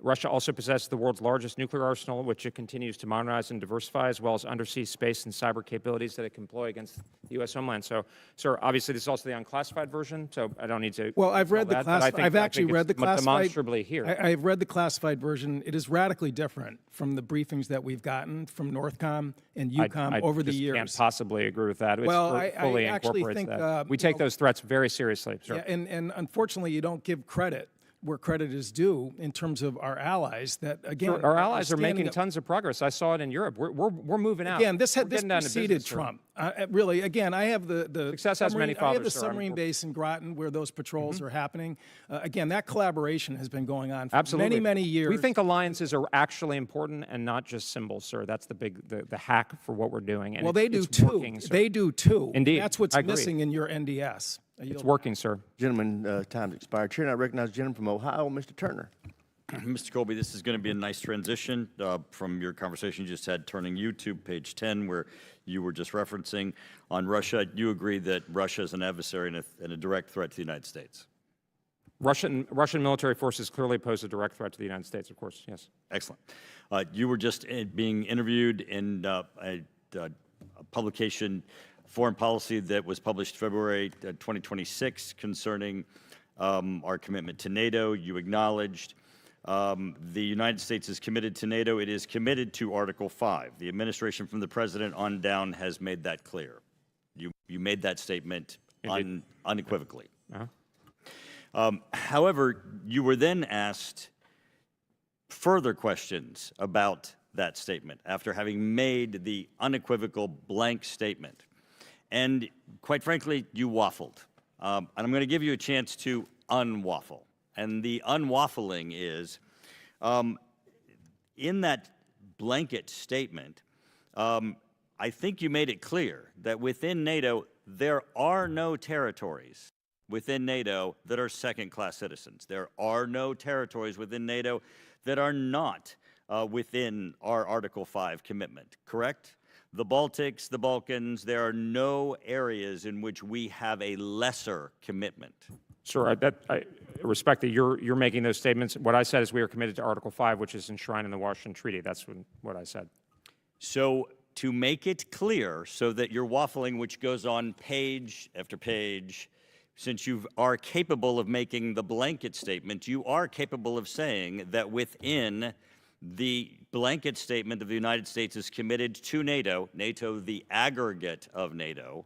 Russia also possesses the world's largest nuclear arsenal, which it continues to modernize and diversify, as well as undersea space and cyber capabilities that it can employ against the U.S. homeland. So, sir, obviously this is also the unclassified version, so I don't need to. Well, I've read the classified. I've actually read the classified. Demonstrably here. I've read the classified version. It is radically different from the briefings that we've gotten from Northcom and EUCOM over the years. I can't possibly agree with that. Well, I I actually think that. We take those threats very seriously, sir. Yeah, and unfortunately, you don't give credit where credit is due in terms of our allies. That again, sure, our allies are making tons of progress. I saw it in Europe. We're moving out. Again, this preceded Trump. Really, again, I have the success has many fathers. I have the submarine base in Groton where those patrols are happening. Again, that collaboration has been going on for many years. We think alliances are actually important and not just symbols, sir. That's the hack for what we're doing. And well, they do too. Working, they do too. Indeed, that's what's missing in your NDS. It's working, sir. Gentlemen, time's expired. Chair, and I recognize the gentleman from Ohio, Mr. Turner. Mr. Colby, this is going to be a nice transition from your conversation you just had, turning you to page 10, where you were just referencing on Russia. You agree that Russia is an adversary and a direct threat to the United States? Russian military forces clearly pose a direct threat to the United States, of course, yes. Excellent. You were just being interviewed in a publication, Foreign Policy, that was published February 2026 concerning our commitment to NATO. You acknowledged the United States is committed to NATO. It is committed to Article 5. The administration from the president on down has made that clear. You made that statement unequivocally. However, you were then asked further questions about that statement after having made the unequivocal blank statement. And quite frankly, you waffled. And I'm going to give you a chance to unwaffle. And the unwaffling is, in that blanket statement, I think you made it clear that within NATO, there are no territories within NATO that are second-class citizens. There are no territories within NATO that are not within our Article 5 commitment, correct? the Baltics, the Balkans, there are no areas in which we have a lesser commitment. Sir, I respect that you're making those statements. What I said is we are committed to Article 5, which is enshrined in the Washington Treaty. That's what I said. So to make it clear so that you're waffling, which goes on page after page, since you are capable of making the blanket statement, you are capable of saying that within the blanket statement of the United States is committed to NATO, NATO the aggregate of NATO,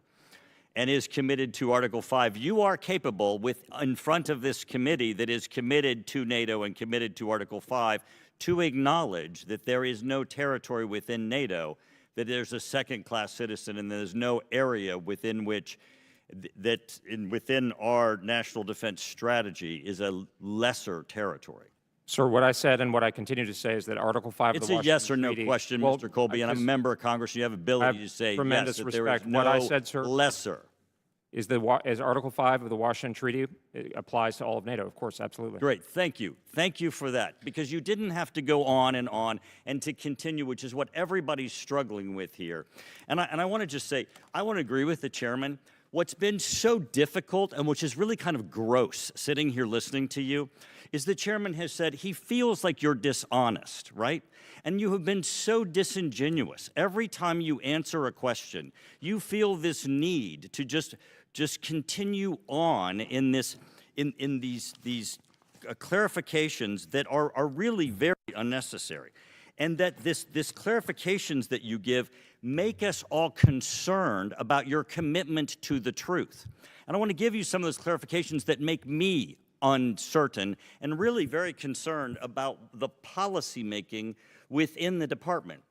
and is committed to Article 5, you are capable in front of this committee that is committed to NATO and committed to Article 5 to acknowledge that there is no territory within NATO, that there's a second-class citizen, and there's no area within which within our national defense strategy is a lesser territory. Sir, what I said and what I continue to say is that Article 5 of the It's a Washington yes or no Treaty, question, well, Mr. Colby, and I'm a member of Congress. You have ability to say yes, tremendous that there is respect. no What I said, sir, lesser. is Article 5 of the Washington Treaty, it applies to all of NATO, of course, absolutely. Great, thank you. Thank you for that, because you didn't have to go on and to continue, which is what everybody's struggling with here. And I want to just say, I want to agree with the chairman. What's been so difficult, and which is really kind of gross sitting here listening to you, is the chairman has said he feels like you're dishonest, right? And you have been so disingenuous. Every time you answer a question, you feel this need to just continue on in these clarifications that are really very unnecessary. And that this clarifications that you give make us all concerned about your commitment to the truth. And I want to give you some of those clarifications that make me uncertain and really very concerned about the policy making within the department.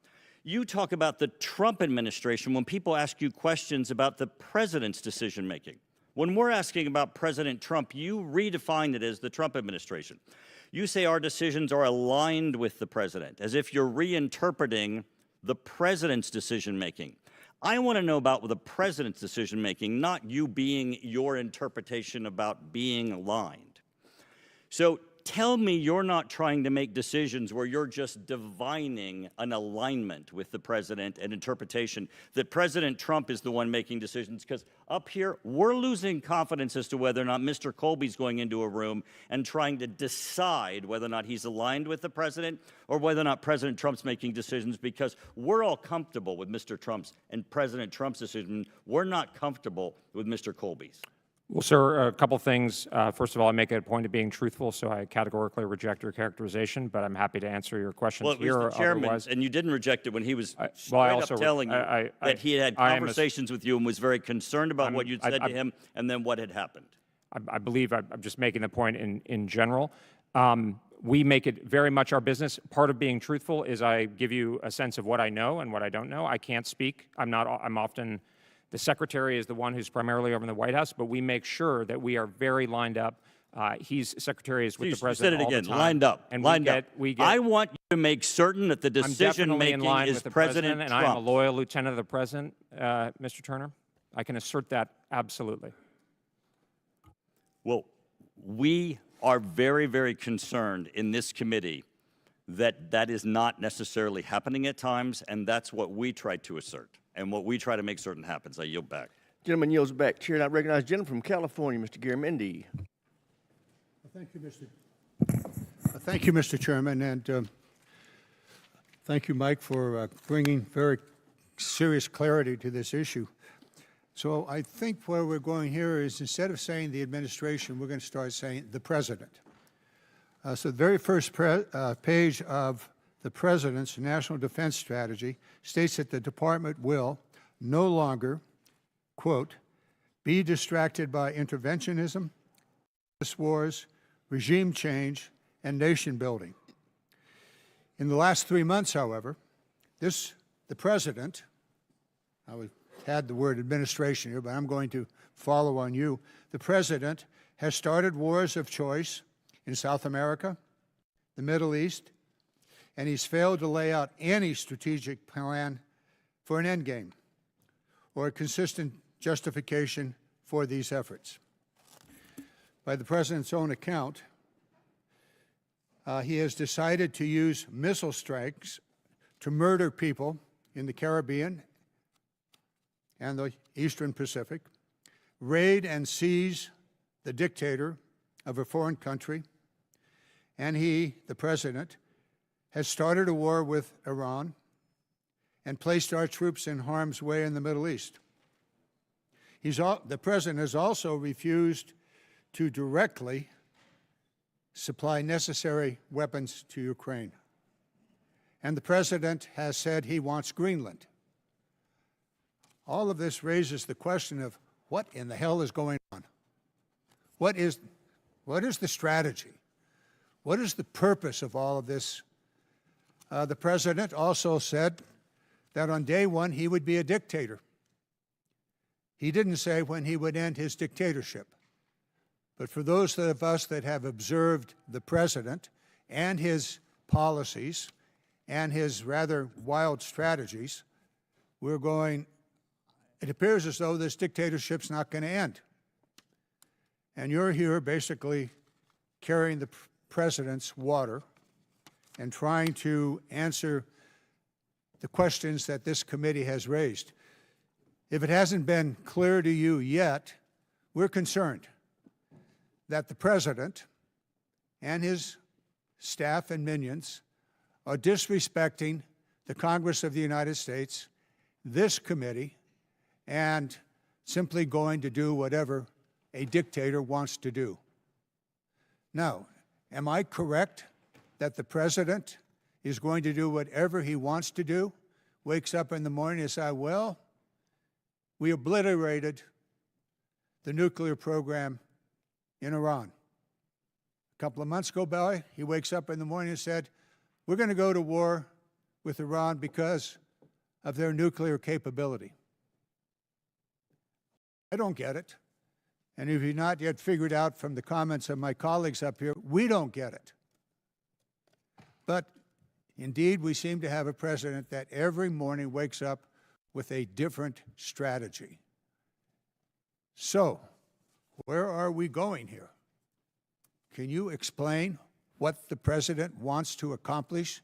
You talk about the Trump administration when people ask you questions about the president's decision making. When we're asking about President Trump, you redefine it as the Trump administration. You say our decisions are aligned with the president, as if you're reinterpreting the president's decision-making. I want to know about the president's decision-making, not you being your interpretation about being aligned. So tell me you're not trying to make decisions where you're just divining an alignment with the president and interpretation that President Trump is the one making decisions, because up here, we're losing confidence as to whether or not Mr. Colby's going into a room and trying to decide whether or not he's aligned with the president or whether or not President Trump's making decisions, because we're all comfortable with Mr. Trump's and President Trump's decision. We're not comfortable with Mr. Colby's. Well, sir, a couple things. First of all, I make it a point of being truthful, so I categorically reject your characterization, but I'm happy to answer your questions well, it was here the or chairman, otherwise. and you didn't reject it when he was telling you that he had conversations with you and was very concerned about what you'd said to him and then what had happened. I believe I'm just making the point in general. We make it very much our business. Part of being truthful is I give you a sense of what I know and what I don't know. I can't speak. I'm often... The secretary is the one who's primarily over in the White House, but we make sure that we are very lined up. Secretary is with the president all the time. You said it again, lined up, and lined up. We get, I want you to make certain that the decision-making is President Trump. And I am a loyal lieutenant of the president, Mr. Turner. I can assert that absolutely. Well, we are very, very concerned in this committee that that is not necessarily happening at times, and that's what we try to assert. And what we try to make certain happens. I yield back. Gentleman yields back. Chair, I recognize the gentleman from California, Mr. Garamendi. Thank you, Mr. Chairman, and thank you, Mike, for bringing very serious clarity to this issue. So I think where we're going here is, instead of saying the administration, we're going to start saying the president. So the very first page of the President's National Defense Strategy states that the Department will no longer, quote, be distracted by interventionism, wars, regime change, and nation building. In the last 3 months, however, the President, I had the word administration here, but I'm going to follow on you. The President has started wars of choice in South America, the Middle East, and he's failed to lay out any strategic plan for an endgame or a consistent justification for these efforts. By the President's own account, he has decided to use missile strikes to murder people in the Caribbean and the Eastern Pacific, raid and seize the dictator of a foreign country, and he, the president, has started a war with Iran and placed our troops in harm's way in the Middle East. The president has also refused to directly supply necessary weapons to Ukraine. And the president has said he wants Greenland. All of this raises the question of what in the hell is going on? What is the strategy? What is the purpose of all of this? The president also said that on day one he would be a dictator. He didn't say when he would end his dictatorship. But for those of us that have observed the president and his policies and his rather wild strategies, we're going, it appears as though this dictatorship's not going to end. And you're here basically carrying the president's water and trying to answer the questions that this committee has raised. If it hasn't been clear to you yet, we're concerned that the president and his staff and minions are disrespecting the Congress of the United States, this committee, and simply going to do whatever a dictator wants to do. Now, am I correct that the president is going to do whatever he wants to do, wakes up in the morning and says, well, we obliterated the nuclear program in Iran. A couple of months go by, he wakes up in the morning and said, we're going to go to war with Iran because of their nuclear capability. I don't get it. And if you've not yet figured out from the comments of my colleagues up here, we don't get it. But indeed, we seem to have a president that every morning wakes up with a different strategy. So, where are we going here? Can you explain what the president wants to accomplish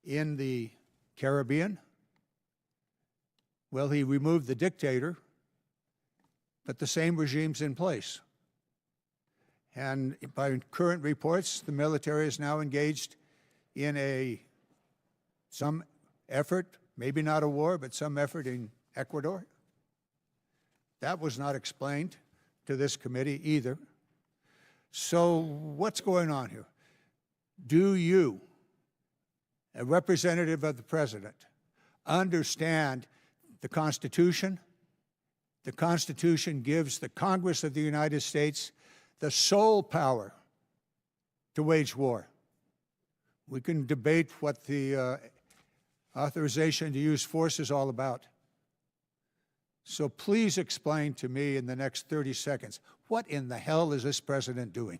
in the Caribbean? Well, he removed the dictator, but the same regime's in place. And by current reports, the military is now engaged in some effort, maybe not a war, but some effort in Ecuador. That was not explained to this committee either. So what's going on here? Do you, a representative of the president, understand the Constitution? The Constitution gives the Congress of the United States the sole power to wage war. We can debate what the authorization to use force is all about. So please explain to me in the next 30 seconds, what in the hell is this president doing?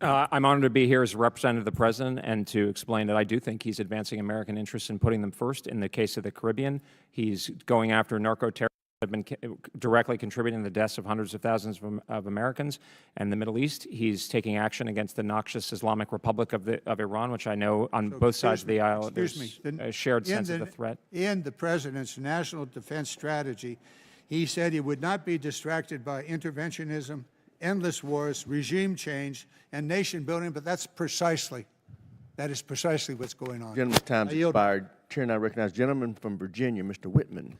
I'm honored to be here as a representative of the president and to explain that I do think he's advancing American interests and putting them first. In the case of the Caribbean, he's going after narco-terrorists that have been directly contributing to the deaths of hundreds of thousands of Americans. And in the Middle East, he's taking action against the noxious Islamic Republic of Iran, which I know on both sides of the aisle there's a shared sense of the threat. In the president's national defense strategy, he said he would not be distracted by interventionism, endless wars, regime change, and nation building, but that is precisely what's going on. Gentleman's time's expired. Chair now recognizes gentleman from Virginia, Mr. Whitman.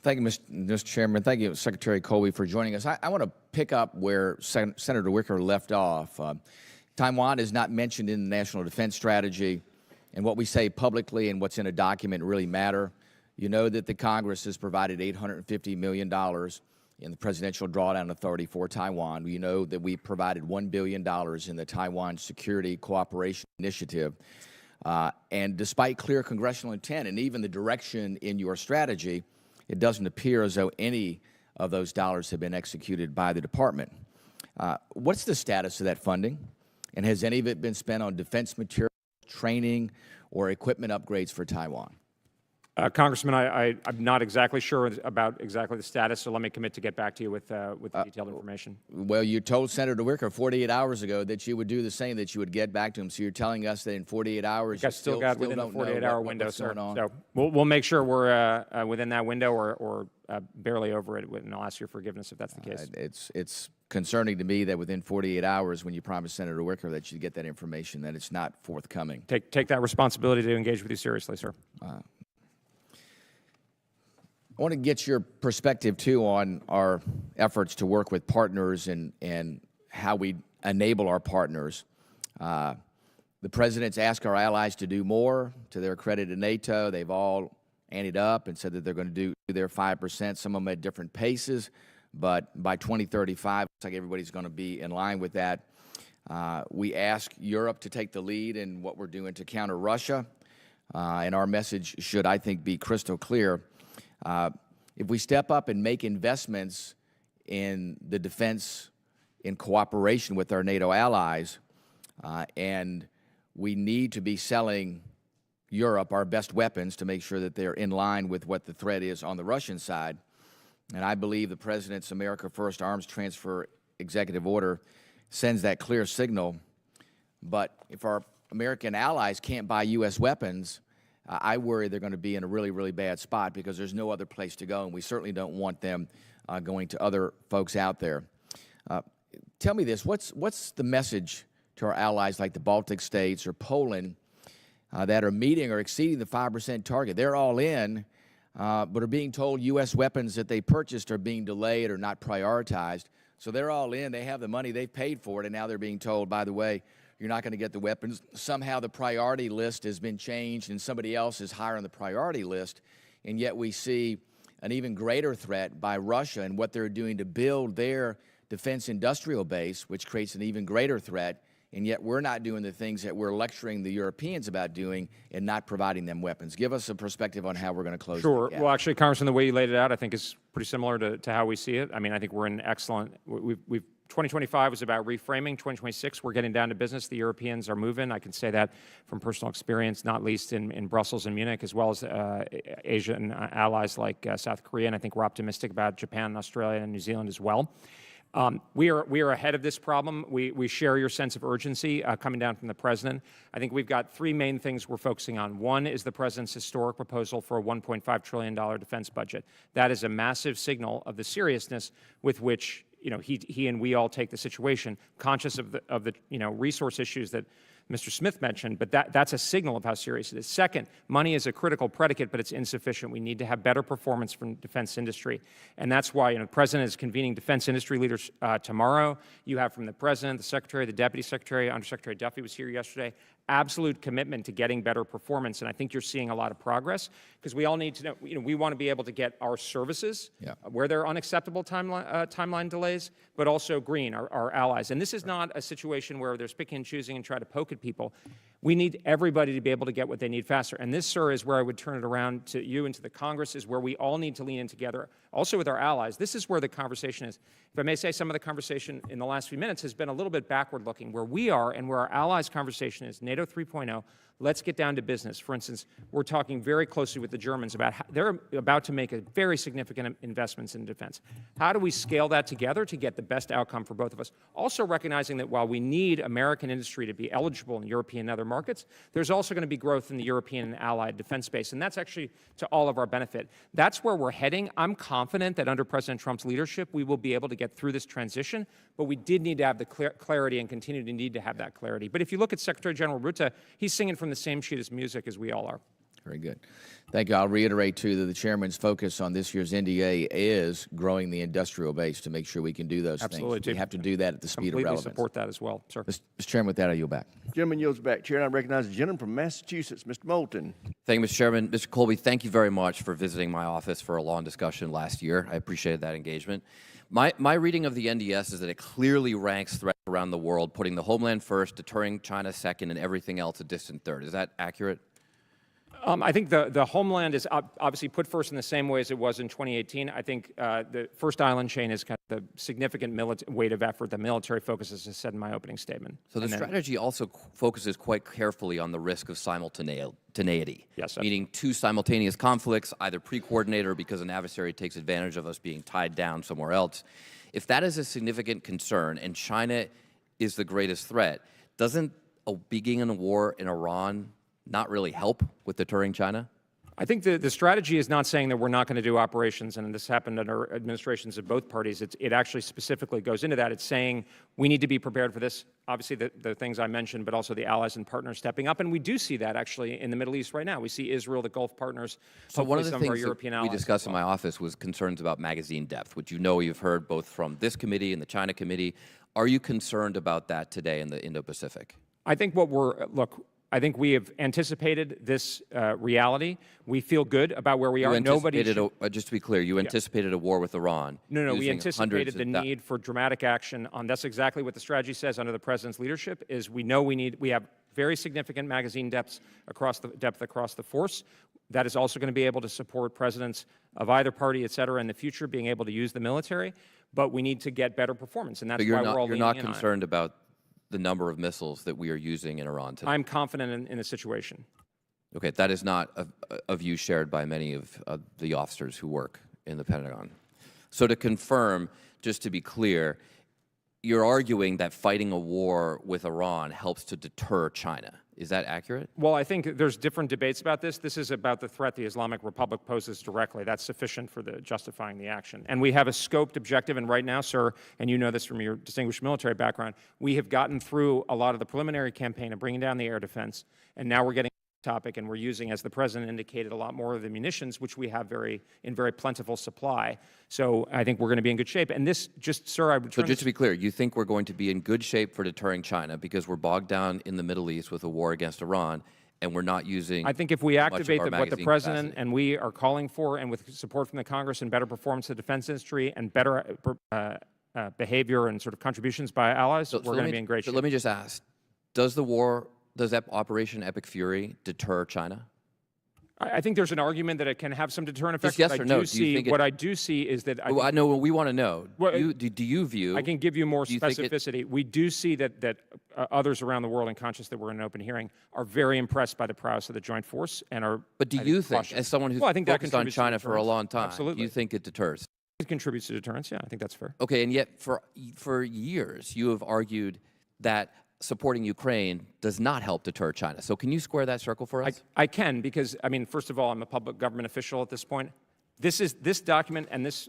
Thank you, Mr. Chairman. Thank you, Secretary Colby, for joining us. I want to pick up where Senator Wicker left off. Taiwan is not mentioned in the National Defense Strategy, and what we say publicly and what's in a document really matter. You know that the Congress has provided $850 million in the Presidential Drawdown Authority for Taiwan. You know that we provided $1 billion in the Taiwan Security Cooperation Initiative. And despite clear congressional intent and even the direction in your strategy, it doesn't appear as though any of those dollars have been executed by the department. What's the status of that funding? And has any of it been spent on defense material, training, or equipment upgrades for Taiwan? Congressman, I'm not exactly sure about exactly the status, so let me commit to get back to you with the detailed information. Well, you told Senator Wicker 48 hours ago that you would do the same, that you would get back to him. So you're telling us that in 48 hours, I you still got within the don't know 48-hour window, what's sir. going on? So we'll make sure we're within that window or barely over it, and I'll ask your forgiveness if that's the case. It's concerning to me that within 48 hours, when you promised Senator Wicker that you'd get that information, that it's not forthcoming. Take that responsibility to engage with you seriously, sir. I want to get your perspective, too, on our efforts to work with partners and how we enable our partners. The President's asked our allies to do more. To their credit in NATO, they've all anteed up and said that they're going to do their 5%, some of them at different paces. But by 2035, looks like everybody's going to be in line with that. We ask Europe to take the lead in what we're doing to counter Russia. And our message should, I think, be crystal clear. If we step up and make investments in the defense in cooperation with our NATO allies, and we need to be selling Europe our best weapons to make sure that they're in line with what the threat is on the Russian side. And I believe the President's America First arms transfer executive order sends that clear signal. But if our American allies can't buy U.S. weapons, I worry they're going to be in a really, really bad spot because there's no other place to go, and we certainly don't want them going to other folks out there. Tell me this, what's the message to our allies like the Baltic states or Poland that are meeting or exceeding the 5% target? They're all in, but are being told U.S. weapons that they purchased are being delayed or not prioritized. So they're all in, they have the money, they've paid for it, and now they're being told, by the way, you're not going to get the weapons. Somehow the priority list has been changed and somebody else is higher on the priority list, and yet we see an even greater threat by Russia and what they're doing to build their defense industrial base, which creates an even greater threat, and yet we're not doing the things that we're lecturing the Europeans about doing and not providing them weapons. Give us a perspective on how we're going to close Sure. that gap. Well, actually, Congressman, the way you laid it out, I think is pretty similar to how we see it. I mean, I think we're in excellent, 2025 was about reframing. 2026, we're getting down to business. The Europeans are moving. I can say that from personal experience, not least in Brussels and Munich, as well as Asian allies like South Korea. And I think we're optimistic about Japan, Australia, and New Zealand as well. We are ahead of this problem. We share your sense of urgency coming down from the President. I think we've got three main things we're focusing on. One is the President's historic proposal for a $1.5 trillion defense budget. That is a massive signal of the seriousness with which he and we all take the situation, conscious of the resource issues that Mr. Smith mentioned, but that's a signal of how serious it is. Second, money is a critical predicate, but it's insufficient. We need to have better performance from defense industry, and that's why the President is convening defense industry leaders tomorrow. You have from the President, the Secretary, the Deputy Secretary, Undersecretary Duffy was here yesterday, absolute commitment to getting better performance, and I think you're seeing a lot of progress because we all need to know, we want to be able to get our services where there are unacceptable timeline delays, but also green, our allies. And this is not a situation where they're picking and choosing and try to poke at people. We need everybody to be able to get what they need faster. And this, sir, is where I would turn it around to you and to the Congress, is where we all need to lean in together, also with our allies. This is where the conversation is. If I may say, some of the conversation in the last few minutes has been a little bit backward-looking. Where we are and where our allies' conversation is NATO 3.0, let's get down to business. For instance, we're talking very closely with the Germans about how they're about to make a very significant investments in defense. How do we scale that together to get the best outcome for both of us? Also recognizing that while we need American industry to be eligible in European and other markets, there's also going to be growth in the European and allied defense space, and that's actually to all of our benefit. That's where we're heading. I'm confident that under President Trump's leadership, we will be able to get through this transition, but we did need to have the clarity and continue to need to have that clarity. But if you look at Secretary General Rutte, he's singing from the same sheet of music as we all are. Very good. Thank you. I'll reiterate, too, that the Chairman's focus on this year's NDA is growing the industrial base to make sure we can do those Absolutely, things. We have to do that at the speed of relevance. Completely support that as well, sir. Mr. Chairman, with that, I yield back. Gentleman yields back. Chair, and I recognize the gentleman from Massachusetts, Mr. Moulton. Thank you, Mr. Chairman. Mr. Colby, thank you very much for visiting my office for a long discussion last year. I appreciated that engagement. My reading of the NDS is that it clearly ranks threats around the world, putting the homeland first, deterring China second, and everything else a distant third. Is that accurate? I think the homeland is obviously put first in the same way as it was in 2018. I think the first island chain is kind of the significant weight of effort the military focuses, as I said in my opening statement. So the strategy also focuses quite carefully on the risk of simultaneity. Yes, meaning two simultaneous conflicts, either pre-coordinated or because an adversary takes advantage of us being tied down somewhere else. If that is a significant concern and China is the greatest threat, doesn't beginning a war in Iran not really help with deterring China? I think the strategy is not saying that we're not going to do operations, and this happened under administrations of both parties. It actually specifically goes into that. It's saying we need to be prepared for this. Obviously, the things I mentioned, but also the allies and partners stepping up, and we do see that actually in the Middle East right now. We see Israel, the Gulf partners, so one of the some things of our European that allies. We discussed in my office was concerns about magazine depth, which you've heard both from this committee and the China committee. Are you concerned about that today in the Indo-Pacific? I think I think we have anticipated this reality. We feel good about where we are. Nobody should, just to be clear, you anticipated a war with Iran. No, we anticipated the need for dramatic action on. That's exactly what the strategy says under the president's leadership. Is we know we have very significant magazine depth across the force. That is also going to be able to support presidents of either party, et cetera, in the future, being able to use the military. But we need to get better performance, and that's why we're all leaning in on it. You're not concerned about the number of missiles that we are using in Iran today? I'm confident in the situation. Okay, that is not a view shared by many of the officers who work in the Pentagon. So to confirm, just to be clear, you're arguing that fighting a war with Iran helps to deter China. Is that accurate? Well, I think there's different debates about this. This is about the threat the Islamic Republic poses directly. That's sufficient for justifying the action. And we have a scoped objective, and right now, sir, and you know this from your distinguished military background, we have gotten through a lot of the preliminary campaign of bringing down the air defense, and now we're getting topic, and we're using, as the president indicated, a lot more of the munitions, which we have in very plentiful supply. So I think we're going to be in good shape. And this, sir, I would. So just to be clear, you think we're going to be in good shape for deterring China because we're bogged down in the Middle East with a war against Iran, and we're not using. I think if we activate what the president capacity. And we are calling for, and with support from the Congress and better performance of the defense industry and better behavior and sort of contributions by allies, we're going to be in great shape. So let me just ask: Does that Operation Epic Fury deter China? I think there's an argument that it can have some deterrent effect. Just yes or no? What I do see is that I know we want to know. Do you view? I can give you more specificity. We do see that others around the world, and conscious that we're in an open hearing, are very impressed by the prowess of the joint force and are. But do you think, as someone who's focused on China for a long time, absolutely, you think it deters? It contributes to deterrence. Yeah, I think that's fair. Okay, and yet for years you have argued that supporting Ukraine does not help deter China. So can you square that circle for us? I can, because, I mean, first of all, I'm a public government official at this point. This document and this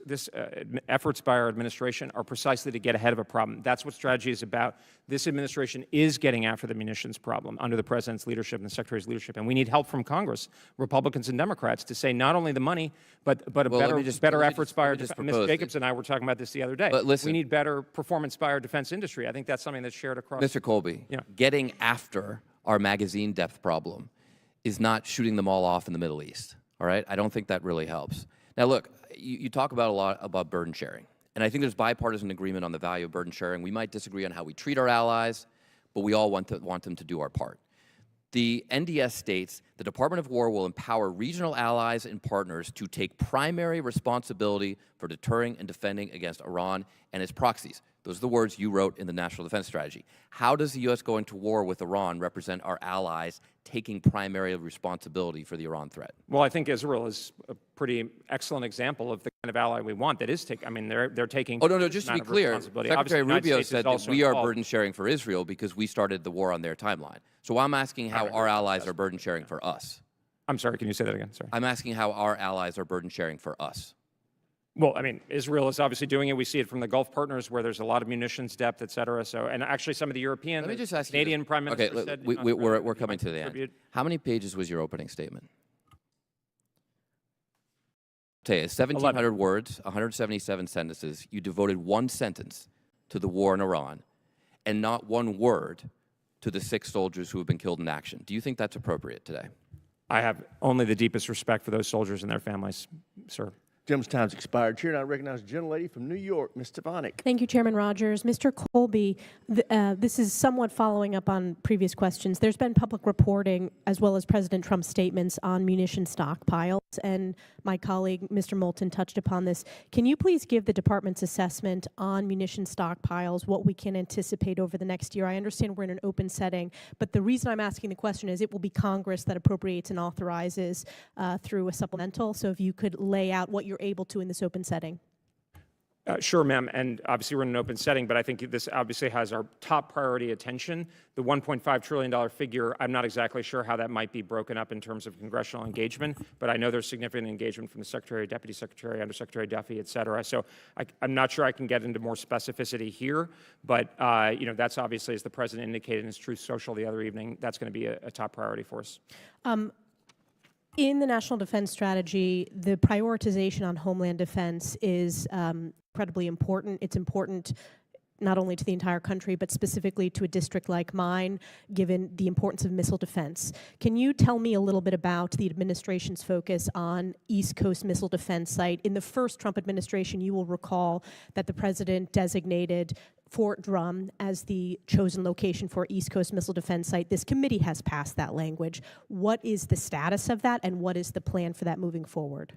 efforts by our administration are precisely to get ahead of a problem. That's what strategy is about. This administration is getting after the munitions problem under the president's leadership and the secretary's leadership, and we need help from Congress, Republicans and Democrats, to say not only the money, but better efforts by our defense. Ms. Jacobs and I were talking about this the other day. But listen, we need better performance by our defense industry. I think that's something that's shared across. Mr. Colby, getting after our magazine depth problem is not shooting them all off in the Middle East. All right, I don't think that really helps. Now, look, you talk about a lot about burden sharing, and I think there's bipartisan agreement on the value of burden sharing. We might disagree on how we treat our allies, but we all want them to do our part. The NDS states the Department of War will empower regional allies and partners to take primary responsibility for deterring and defending against Iran and its proxies. Those are the words you wrote in the National Defense Strategy. How does the U.S. going to war with Iran represent our allies taking primary responsibility for the Iran threat? Well, I think Israel is a pretty excellent example of the kind of ally we want. That is taking. I mean, they're taking. Oh no, just to be clear, Secretary Rubio said that we are burden sharing for Israel because we started the war on their timeline. So I'm asking how our allies are burden sharing for us. I'm sorry. Can you say that again? Sorry. I'm asking how our allies are burden sharing for us. Well, I mean, Israel is obviously doing it. We see it from the Gulf partners, where there's a lot of munitions depth, et cetera. So, and actually, some of the European, Let me just ask Canadian Prime Minister said. Okay, we're coming to the end. How many pages was your opening statement? Okay, it's 1,700 words, 177 sentences. You devoted one sentence to the war in Iran, and not one word to the 6 soldiers who have been killed in action. Do you think that's appropriate today? I have only the deepest respect for those soldiers and their families, sir. Gentleman's time's expired. Chair, and I recognize the gentlelady from New York, Ms. Stefanik. Thank you, Chairman Rogers. Mr. Colby, this is somewhat following up on previous questions. There's been public reporting, as well as President Trump's statements on munition stockpiles, and my colleague, Mr. Moulton, touched upon this. Can you please give the department's assessment on munition stockpiles, what we can anticipate over the next year? I understand we're in an open setting, but the reason I'm asking the question is it will be Congress that appropriates and authorizes through a supplemental, so if you could lay out what you're able to in this open setting. Sure, ma'am, and obviously we're in an open setting, but I think this obviously has our top priority attention. The $1.5 trillion figure, I'm not exactly sure how that might be broken up in terms of congressional engagement, but I know there's significant engagement from the Secretary, Deputy Secretary, Undersecretary Duffy, et cetera. So I'm not sure I can get into more specificity here, but that's obviously, as the President indicated in his Truth Social the other evening, that's going to be a top priority for us. In the National Defense Strategy, the prioritization on homeland defense is incredibly important. It's important not only to the entire country, but specifically to a district like mine, given the importance of missile defense. Can you tell me a little bit about the administration's focus on East Coast Missile Defense Site? In the first Trump administration, you will recall that the President designated Fort Drum as the chosen location for East Coast Missile Defense Site. This committee has passed that language. What is the status of that, and what is the plan for that moving forward?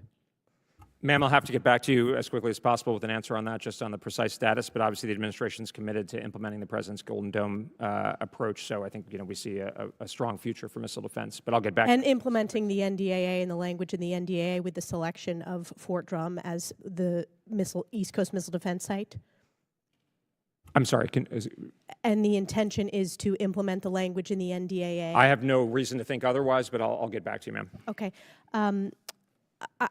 Ma'am, I'll have to get back to you as quickly as possible with an answer on that, just on the precise status, but obviously the administration is committed to implementing the President's Golden Dome approach, so I think we see a strong future for missile defense, but I'll get back to you. And implementing the NDAA and the language in the NDAA with the selection of Fort Drum as the East Coast Missile Defense Site? I'm sorry. And the intention is to implement the language in the NDAA? I have no reason to think otherwise, but I'll get back to you, ma'am. Okay.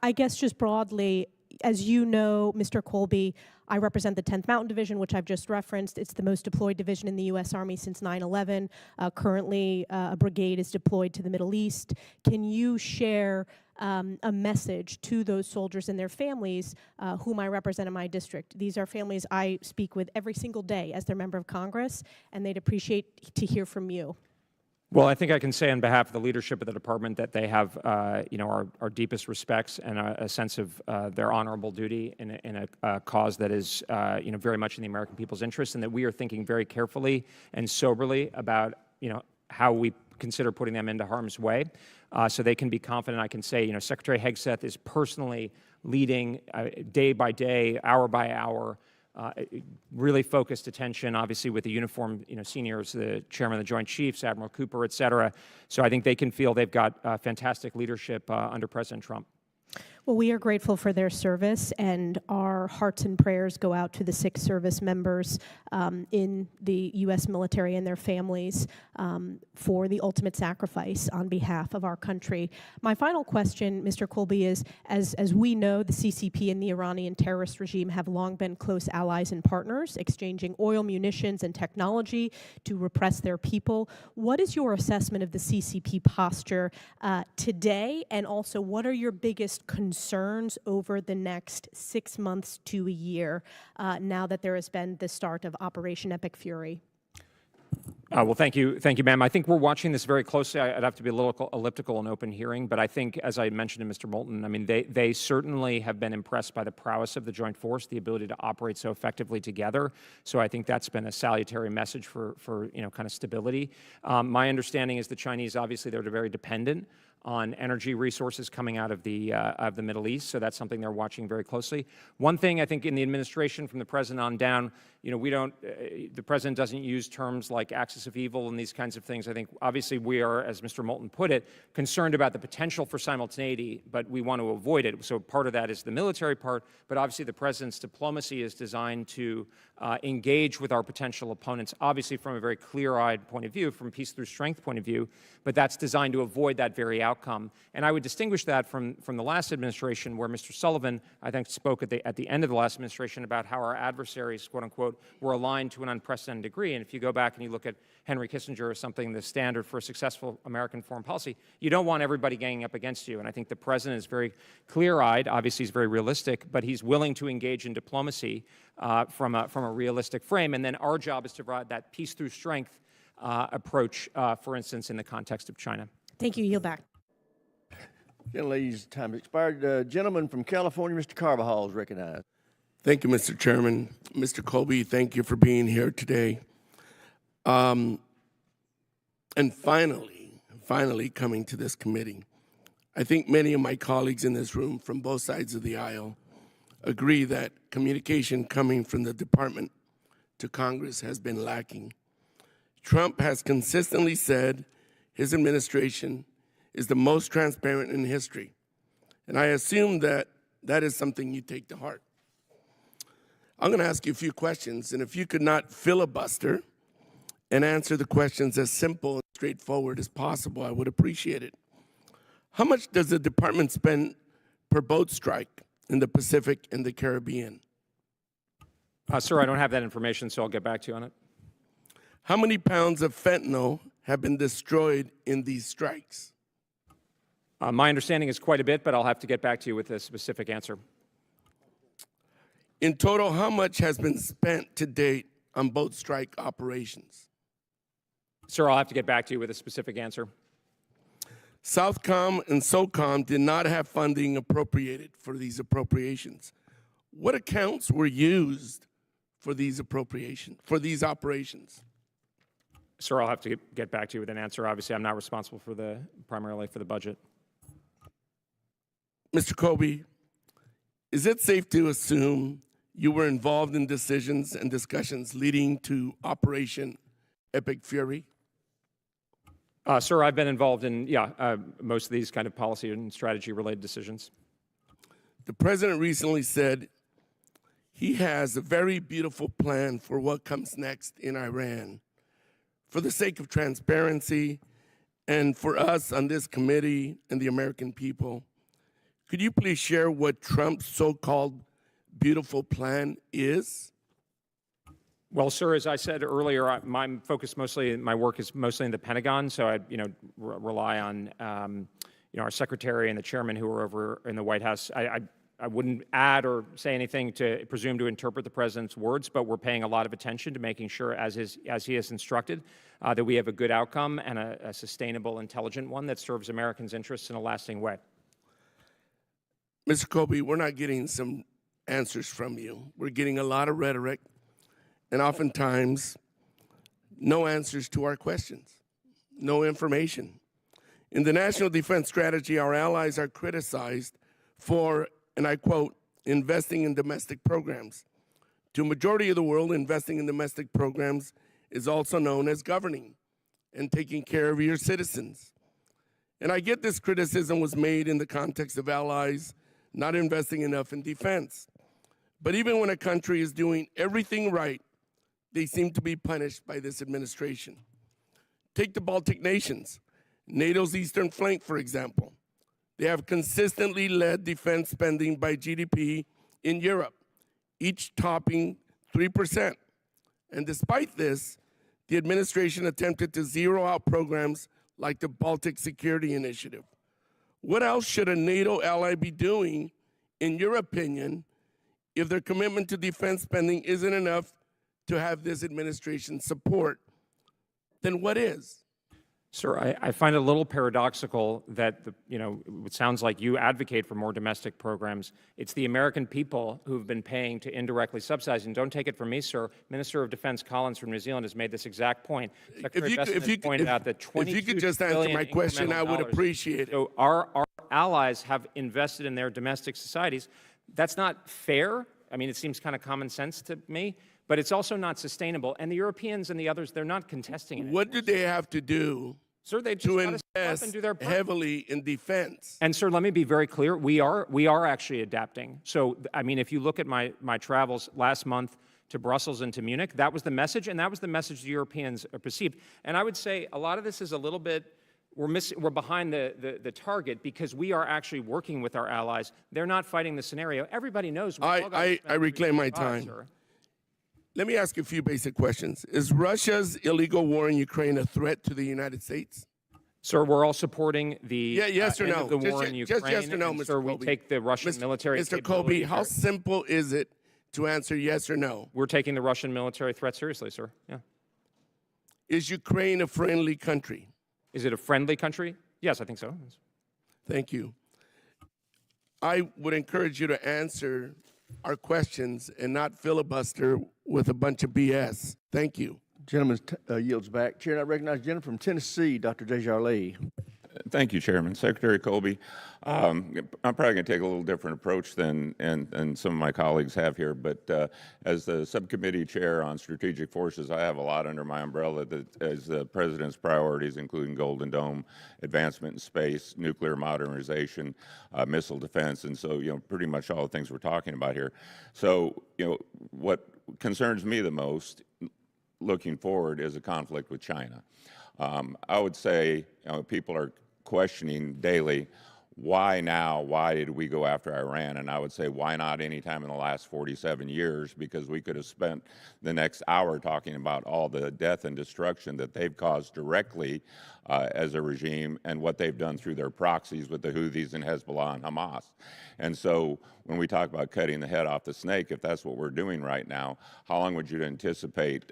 I guess just broadly, as you know, Mr. Colby, I represent the 10th Mountain Division, which I've just referenced. It's the most deployed division in the U.S. Army since 9/11. Currently, a brigade is deployed to the Middle East. Can you share a message to those soldiers and their families whom I represent in my district? These are families I speak with every single day as their member of Congress, and they'd appreciate to hear from you. Well, I think I can say on behalf of the leadership of the department that they have, our deepest respects and a sense of their honorable duty in a cause that is, very much in the American people's interest, and that we are thinking very carefully and soberly about, how we consider putting them into harm's way, so they can be confident. I can say, Secretary Hegseth is personally leading day by day, hour by hour, really focused attention, obviously, with the uniformed, seniors, the chairman of the Joint Chiefs, Admiral Cooper, et cetera. So I think they can feel they've got fantastic leadership under President Trump. Well, we are grateful for their service, and our hearts and prayers go out to the 6 service members in the U.S. military and their families for the ultimate sacrifice on behalf of our country. My final question, Mr. Colby, is, as we know, the CCP and the Iranian terrorist regime have long been close allies and partners, exchanging oil, munitions, and technology to repress their people. What is your assessment of the CCP posture today, and also what are your biggest concerns over the next 6 months to a year now that there has been the start of Operation Epic Fury? Well, thank you, ma'am. I think we're watching this very closely. I'd have to be a little elliptical in open hearing, but I think, as I mentioned to Mr. Moulton, I mean, they certainly have been impressed by the prowess of the joint force, the ability to operate so effectively together. So I think that's been a salutary message for kind of stability. My understanding is the Chinese, obviously, they're very dependent on energy resources coming out of the Middle East, so that's something they're watching very closely. One thing I think in the administration, from the president on down, the president doesn't use terms like axis of evil and these kinds of things. I think obviously we are, as Mr. Moulton put it, concerned about the potential for simultaneity, but we want to avoid it. So part of that is the military part, but obviously the president's diplomacy is designed to engage with our potential opponents, obviously from a very clear-eyed point of view, from a peace through strength point of view, but that's designed to avoid that very outcome. And I would distinguish that from the last administration, where Mr. Sullivan, I think, spoke at the end of the last administration about how our adversaries, quote unquote, were aligned to an unprecedented degree. And if you go back and you look at Henry Kissinger as something, the standard for a successful American foreign policy, you don't want everybody ganging up against you. And I think the president is very clear-eyed. Obviously, he's very realistic, but he's willing to engage in diplomacy from a realistic frame. And then our job is to provide that peace through strength approach, for instance, in the context of China. Thank you. Yield back. Ladies, time has expired. Gentleman from California, Mr. Carvajal is recognized. Thank you, Mr. Chairman. Mr. Colby, thank you for being here today. And finally coming to this committee. I think many of my colleagues in this room from both sides of the aisle agree that communication coming from the department to Congress has been lacking. Trump has consistently said his administration is the most transparent in history. And I assume that that is something you take to heart. I'm going to ask you a few questions, and if you could not filibuster and answer the questions as simple and straightforward as possible, I would appreciate it. How much does the department spend per boat strike in the Pacific and the Caribbean? Sir, I don't have that information, so I'll get back to you on it. How many pounds of fentanyl have been destroyed in these strikes? My understanding is quite a bit, but I'll have to get back to you with a specific answer. In total, how much has been spent to date on boat strike operations? Sir, I'll have to get back to you with a specific answer. Southcom and SOCOM did not have funding appropriated for these appropriations. What accounts were used for these operations? Sir, I'll have to get back to you with an answer. Obviously, I'm not responsible for primarily for the budget. Mr. Colby, is it safe to assume you were involved in decisions and discussions leading to Operation Epic Fury? Sir, I've been involved in, most of these kind of policy and strategy-related decisions. The president recently said he has a very beautiful plan for what comes next in Iran. For the sake of transparency and for us on this committee and the American people, could you please share what Trump's so-called beautiful plan is? Well, sir, as I said earlier, my work is mostly in the Pentagon, so I, rely on, our secretary and the chairman who are over in the White House. I wouldn't add or say anything to presume to interpret the president's words, but we're paying a lot of attention to making sure, as he has instructed, that we have a good outcome and a sustainable, intelligent one that serves Americans' interests in a lasting way. Mr. Colby, we're not getting some answers from you. We're getting a lot of rhetoric and oftentimes no answers to our questions, no information. In the National Defense Strategy, our allies are criticized for, and I quote, investing in domestic programs. To a majority of the world, investing in domestic programs is also known as governing and taking care of your citizens. And I get this criticism was made in the context of allies not investing enough in defense. But even when a country is doing everything right, they seem to be punished by this administration. Take the Baltic nations, NATO's eastern flank, for example. They have consistently led defense spending by GDP in Europe, each topping 3%. And despite this, the administration attempted to zero out programs like the Baltic Security Initiative. What else should a NATO ally be doing, in your opinion, if their commitment to defense spending isn't enough to have this administration's support? Then what is? Sir, I find it a little paradoxical that, it sounds like you advocate for more domestic programs. It's the American people who've been paying to indirectly subsidize. And don't take it from me, sir. Minister of Defense Collins from New Zealand has made this exact point. Secretary Bessent has pointed out that $22 if you could just answer my question, I would appreciate it. So our allies have invested in their domestic societies. That's not fair. I mean, it seems kind of common sense to me. But it's also not sustainable. And the Europeans and the others, they're not contesting it. What do they have to do sir, they just to gotta step up and do their invest part. heavily in defense? And sir, let me be very clear. We are actually adapting. So, I mean, if you look at my travels last month to Brussels and to Munich, that was the message, and that was the message the Europeans perceived. And I would say a lot of this is a little bit, we're behind the target because we are actually working with our allies. They're not fighting the scenario. Everybody knows. I reclaim my time. Sir. Let me ask you a few basic questions. Is Russia's illegal war in Ukraine a threat to the United States? Sir, we're all supporting the yes or end no? of the war in Ukraine. Just yes or no, and Mr. sir, we Colby. take the Russian military Mr. Colby, how capability simple is it to answer yes or no? We're taking the Russian military threat seriously, sir. Yeah. Is Ukraine a friendly country? Is it a friendly country? Yes, I think so. Thank you. I would encourage you to answer our questions and not filibuster with a bunch of BS. Thank you. Gentleman yields back. Chair, I recognize the gentleman from Tennessee, Dr. Desjardins. Thank you, Chairman. Secretary Colby, I'm probably going to take a little different approach than some of my colleagues have here, but as the subcommittee chair on strategic forces, I have a lot under my umbrella that as the President's priorities, including Golden Dome, advancement in space, nuclear modernization, missile defense, and so, pretty much all the things we're talking about here. So, what concerns me the most looking forward is a conflict with China. I would say people are questioning daily, why now? Why did we go after Iran? And I would say, why not any time in the last 47 years? Because we could have spent the next hour talking about all the death and destruction that they've caused directly as a regime and what they've done through their proxies with the Houthis and Hezbollah and Hamas. And so when we talk about cutting the head off the snake, if that's what we're doing right now, how long would you anticipate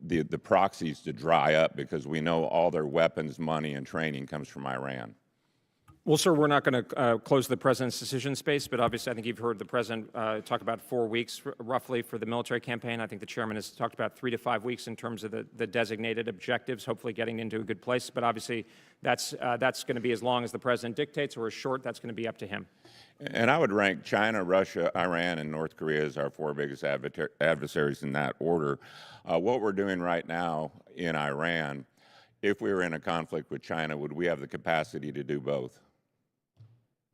the proxies to dry up, because we know all their weapons, money, and training comes from Iran? Well, sir, we're not going to close the president's decision space, but obviously I think you've heard the president talk about 4 weeks roughly for the military campaign. I think the chairman has talked about 3 to 5 weeks in terms of the designated objectives, hopefully getting into a good place. But obviously that's going to be as long as the president dictates, or as short, that's going to be up to him. And I would rank China, Russia, Iran, and North Korea as our 4 biggest adversaries in that order. What we're doing right now in Iran, if we were in a conflict with China, would we have the capacity to do both?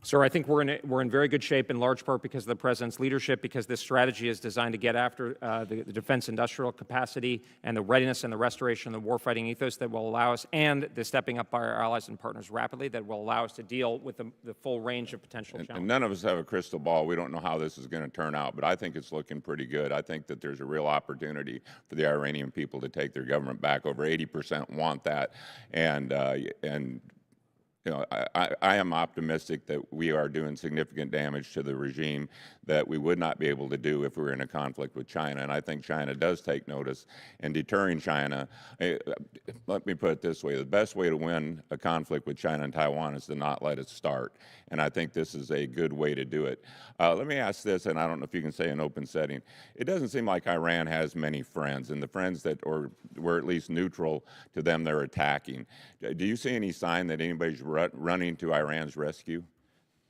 Sir, I think we're in very good shape, in large part because of the president's leadership, because this strategy is designed to get after the defense industrial capacity and the readiness and the restoration of the warfighting ethos that will allow us, and the stepping up by our allies and partners rapidly, that will allow us to deal with the full range of potential challenges. And none of us have a crystal ball. We don't know how this is going to turn out, but I think it's looking pretty good. I think that there's a real opportunity for the Iranian people to take their government back. Over 80% want that, and I am optimistic that we are doing significant damage to the regime that we would not be able to do if we were in a conflict with China. And I think China does take notice. And deterring China, let me put it this way, the best way to win a conflict with China and Taiwan is to not let it start. And I think this is a good way to do it. Let me ask this, and I don't know if you can say in open setting. It doesn't seem like Iran has many friends, and the friends that were at least neutral to them they're attacking. Do you see any sign that anybody's running to Iran's rescue?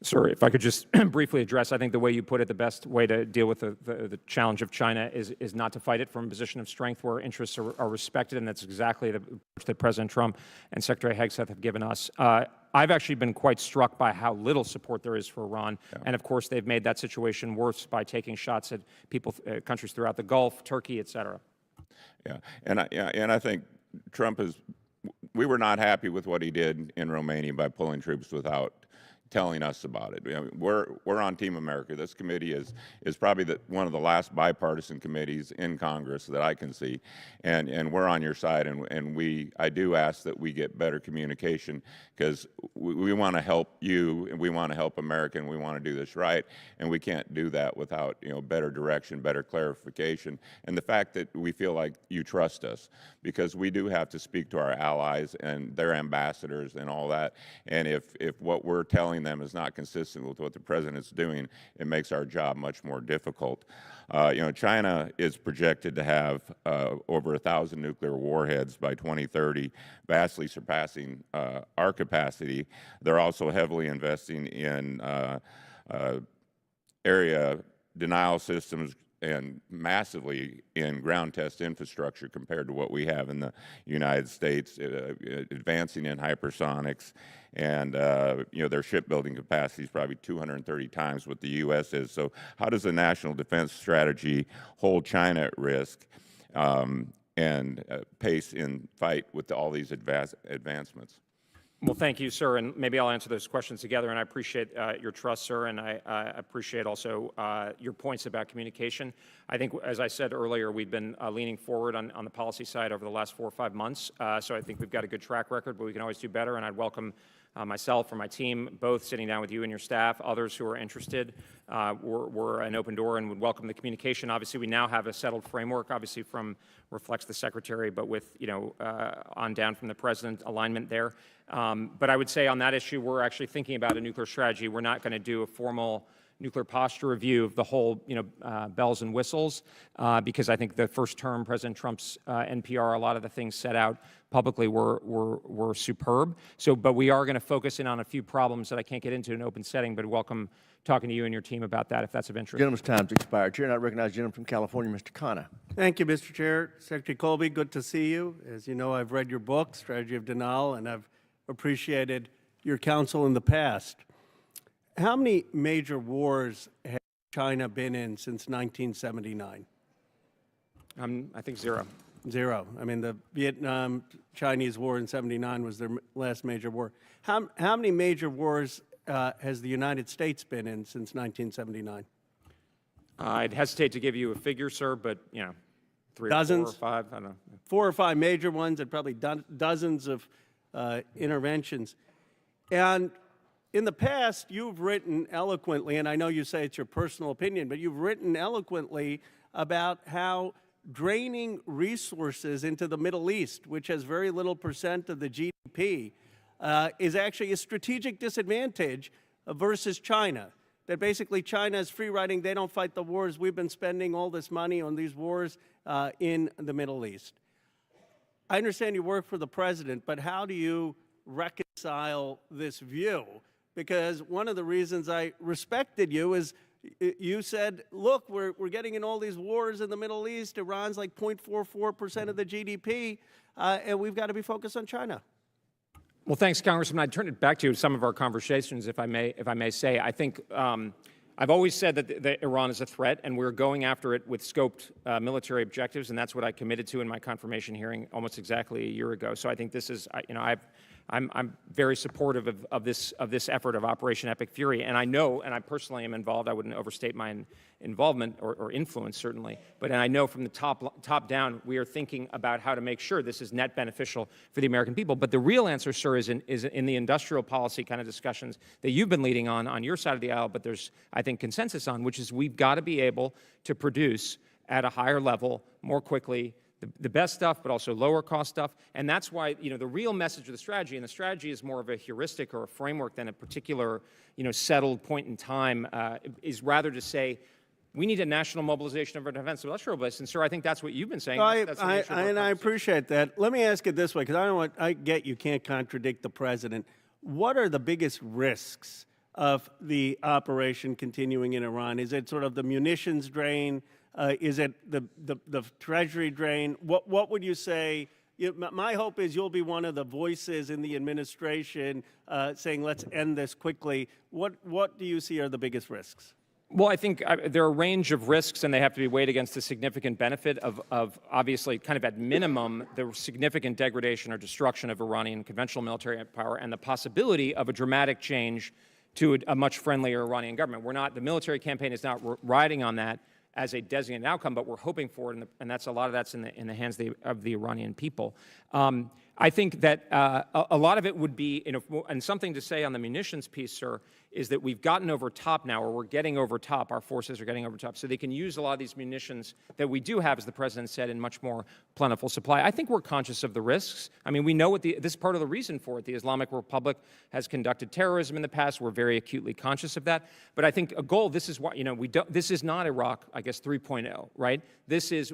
Sir, if I could just briefly address, I think the way you put it, the best way to deal with the challenge of China is not to fight it from a position of strength where interests are respected, and that's exactly the approach that President Trump and Secretary Hegseth have given us. I've actually been quite struck by how little support there is for Iran, and of course they've made that situation worse by taking shots at countries throughout the Gulf, Turkey, et cetera. Yeah, and I think Trump we were not happy with what he did in Romania by pulling troops without telling us about it. We're on Team America. This committee is probably one of the last bipartisan committees in Congress that I can see, and we're on your side. And I do ask that we get better communication, because we want to help you, and we want to help America, and we want to do this right, and we can't do that without better direction, better clarification, and the fact that we feel like you trust us, because we do have to speak to our allies and their ambassadors and all that. And if what we're telling them is not consistent with what the president's doing, it makes our job much more difficult. China is projected to have over 1,000 nuclear warheads by 2030, vastly surpassing our capacity. They're also heavily investing in area denial systems and massively in ground test infrastructure compared to what we have in the United States, advancing in hypersonics, and their shipbuilding capacity is probably 230 times what the U.S. is. So how does the national defense strategy hold China at risk and pace in fight with all these advancements? Well, thank you, sir, and maybe I'll answer those questions together, and I appreciate your trust, sir, and I appreciate also your points about communication. I think, as I said earlier, we've been leaning forward on the policy side over the last 4 or 5 months, so I think we've got a good track record, but we can always do better, and I'd welcome myself or my team, both sitting down with you and your staff, others who are interested, we're an open door and would welcome the communication. Obviously, we now have a settled framework, obviously reflects the Secretary, but with, on down from the President, alignment there. But I would say on that issue, we're actually thinking about a nuclear strategy. We're not going to do a formal nuclear posture review of the whole, bells and whistles, because I think the first term, President Trump's NPR, a lot of the things set out publicly were superb. But we are going to focus in on a few problems that I can't get into in an open setting, but welcome talking to you and your team about that if that's of interest. Gentleman's time's expired. Chair, I recognize the gentleman from California, Mr. Khanna. Thank you, Mr. Chair. Secretary Colby, good to see you. As you know, I've read your book, Strategy of Denial, and I've appreciated your counsel in the past. How many major wars has China been in since 1979? I think zero. Zero. I mean, the Vietnam-Chinese War in '79 was their last major war. How many major wars has the United States been in since 1979? I'd hesitate to give you a figure, sir, but, three Dozens? or four or five, I don't know. 4 or 5 major ones and probably dozens of interventions. And in the past, you've written eloquently, and I know you say it's your personal opinion, but you've written eloquently about how draining resources into the Middle East, which has very little % of the GDP, is actually a strategic disadvantage versus China. That basically China is free riding, they don't fight the wars. We've been spending all this money on these wars in the Middle East. I understand you work for the president, but how do you reconcile this view? Because one of the reasons I respected you is you said, look, we're getting in all these wars in the Middle East. Iran's like 0.44% of the GDP, and we've got to be focused on China. Well, thanks, Congressman. I'd turn it back to some of our conversations, if I may say. I think I've always said that Iran is a threat, and we're going after it with scoped military objectives, and that's what I committed to in my confirmation hearing almost exactly a year ago. So I think this is, I'm very supportive of this effort of Operation Epic Fury, and I know, and I personally am involved. I wouldn't overstate my involvement or influence, certainly, but I know from the top down, we are thinking about how to make sure this is net beneficial for the American people. But the real answer, sir, is in the industrial policy kind of discussions that you've been leading on your side of the aisle, but there's, I think, consensus on, which is we've got to be able to produce at a higher level more quickly the best stuff, but also lower cost stuff. And that's why, the real message of the strategy, and the strategy is more of a heuristic or a framework than a particular, settled point in time, is rather to say, we need a national mobilization of our defense industrial base. And, sir, I think that's what you've been saying. I appreciate that. Let me ask it this way, because I get you can't contradict the president. What are the biggest risks of the operation continuing in Iran? Is it sort of the munitions drain? Is it the treasury drain? What would you say? My hope is you'll be one of the voices in the administration saying, let's end this quickly. What do you see are the biggest risks? Well, I think there are a range of risks, and they have to be weighed against the significant benefit of obviously, kind of at minimum, the significant degradation or destruction of Iranian conventional military power and the possibility of a dramatic change to a much friendlier Iranian government. The military campaign is not riding on that as a designated outcome, but we're hoping for it, and that's a lot of that's in the hands of the Iranian people. I think that a lot of it would be, and something to say on the munitions piece, sir, is that we've gotten over top now, or we're getting over top, our forces are getting over top, so they can use a lot of these munitions that we do have, as the President said, in much more plentiful supply. I think we're conscious of the risks. I mean, we know what this is part of the reason for it. The Islamic Republic has conducted terrorism in the past. We're very acutely conscious of that. But I think a goal, this is why, this is not Iraq, I guess, 3.0, right?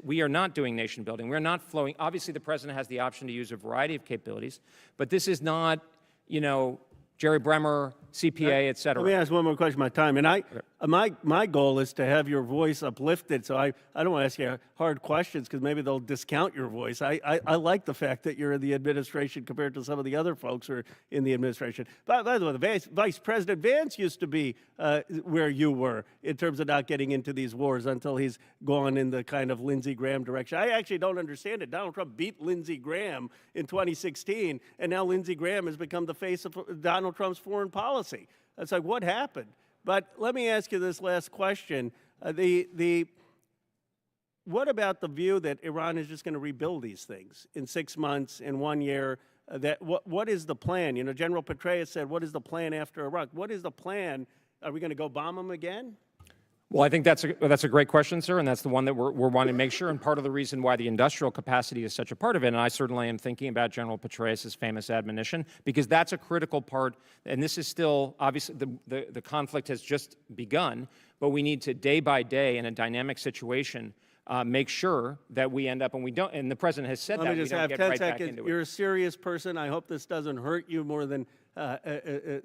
We are not doing nation building. We're not flowing. Obviously, the President has the option to use a variety of capabilities, but this is not, Jerry Bremer, CPA, et cetera. Let me ask one more question, my time. And my goal is to have your voice uplifted, so I don't want to ask you hard questions because maybe they'll discount your voice. I like the fact that you're in the administration compared to some of the other folks who are in the administration. By the way, Vice President Vance used to be where you were in terms of not getting into these wars until he's gone in the kind of Lindsey Graham direction. I actually don't understand it. Donald Trump beat Lindsey Graham in 2016, and now Lindsey Graham has become the face of Donald Trump's foreign policy. It's like, what happened? But let me ask you this last question. What about the view that Iran is just going to rebuild these things in 6 months, in 1 year? what is the plan? You know, General Petraeus said, what is the plan after Iraq? What is the plan? Are we going to go bomb them again? Well, I think that's a great question, sir, and that's the one that we're wanting to make sure, and part of the reason why the industrial capacity is such a part of it, and I certainly am thinking about General Petraeus' famous admonition, because that's a critical part, and this is still, obviously, the conflict has just begun, but we need to, day by day, in a dynamic situation, make sure that we end up, and we don't, and the President has said Let that, me we just don't have get 10 right back seconds. into You're it. a serious person. I hope this doesn't hurt you more than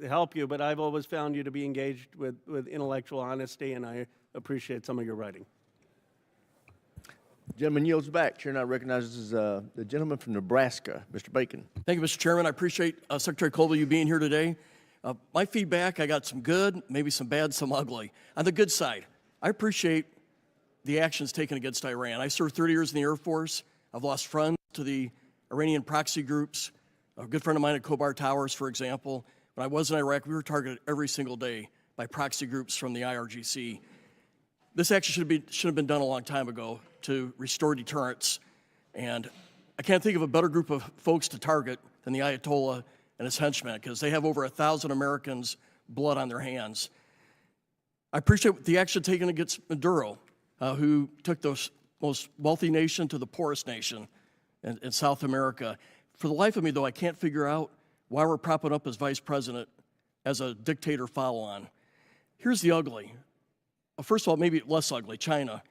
help you, but I've always found you to be engaged with intellectual honesty, and I appreciate some of your writing. Gentleman yields back. Chair now recognizes the gentleman from Nebraska, Mr. Bacon. Thank you, Mr. Chairman. I appreciate Secretary Colby you being here today. My feedback, I got some good, maybe some bad, some ugly. On the good side, I appreciate the actions taken against Iran. I served 30 years in the Air Force. I've lost friends to the Iranian proxy groups. A good friend of mine at Khobar Towers, for example. When I was in Iraq, we were targeted every single day by proxy groups from the IRGC. This action should have been done a long time ago to restore deterrence. And I can't think of a better group of folks to target than the Ayatollah and his henchmen, because they have over 1,000 Americans' blood on their hands. I appreciate the action taken against Maduro, who took the most wealthy nation to the poorest nation in South America. For the life of me, though, I can't figure out why we're propping up his vice president as a dictator follow-on. Here's the ugly. First of all, maybe less ugly, China.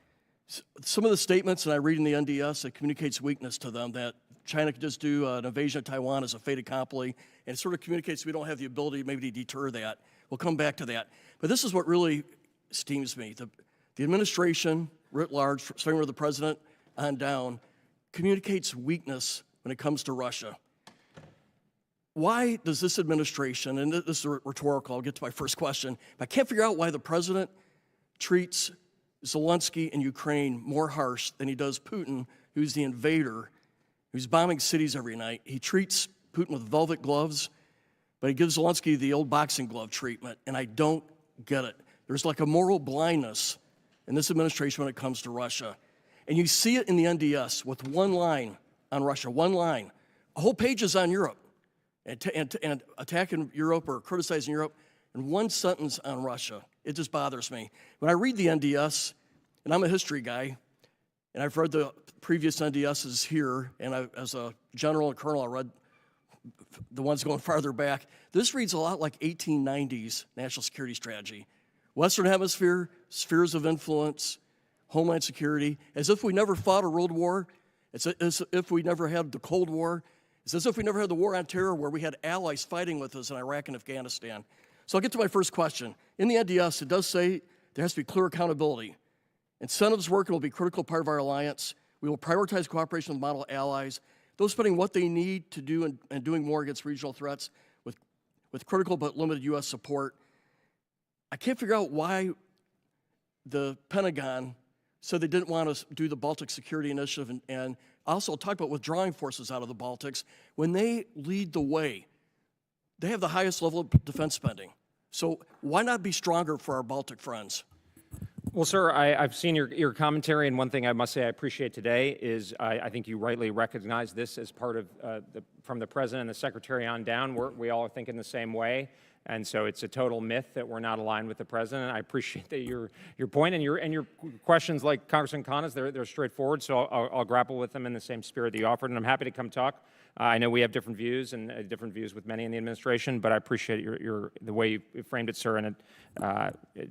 Some of the statements that I read in the NDS, it communicates weakness to them, that China could just do an invasion of Taiwan as a fait accompli, and it sort of communicates we don't have the ability maybe to deter that. We'll come back to that. But this is what really steams me. The administration, writ large, starting with the president on down, communicates weakness when it comes to Russia. Why does this administration, and this is rhetorical, I'll get to my first question, but I can't figure out why the president treats Zelensky and Ukraine more harsh than he does Putin, who's the invader, who's bombing cities every night. He treats Putin with velvet gloves, but he gives Zelensky the old boxing glove treatment, and I don't get it. There's like a moral blindness in this administration when it comes to Russia. And you see it in the NDS with one line on Russia, one line. A whole page is on Europe, and attacking Europe or criticizing Europe, and one sentence on Russia. It just bothers me. When I read the NDS, and I'm a history guy, and I've read the previous NDSs here, and as a general and colonel, I read the ones going farther back. This reads a lot like 1890s national security strategy. Western Hemisphere, spheres of influence, homeland security, as if we never fought a world war, as if we never had the Cold War, it's as if we never had the war on terror where we had allies fighting with us in Iraq and Afghanistan. So I'll get to my first question. In the NDS, it does say there has to be clear accountability. Incentives work will be a critical part of our alliance. We will prioritize cooperation with model allies, those spending what they need to do and doing more against regional threats with critical but limited U.S. support. I can't figure out why the Pentagon said they didn't want to do the Baltic Security Initiative and also talk about withdrawing forces out of the Baltics when they lead the way. They have the highest level of defense spending. So why not be stronger for our Baltic friends? Well, sir, I've seen your commentary, and one thing I must say I appreciate today is I think you rightly recognize this as part of from the President and the Secretary on down. We all are thinking the same way, and so it's a total myth that we're not aligned with the President. I appreciate that your point and your questions, like Congressman Khanna's, they're straightforward. So I'll grapple with them in the same spirit that you offered, and I'm happy to come talk. I know we have different views and different views with many in the administration, but I appreciate the way you framed it, sir, and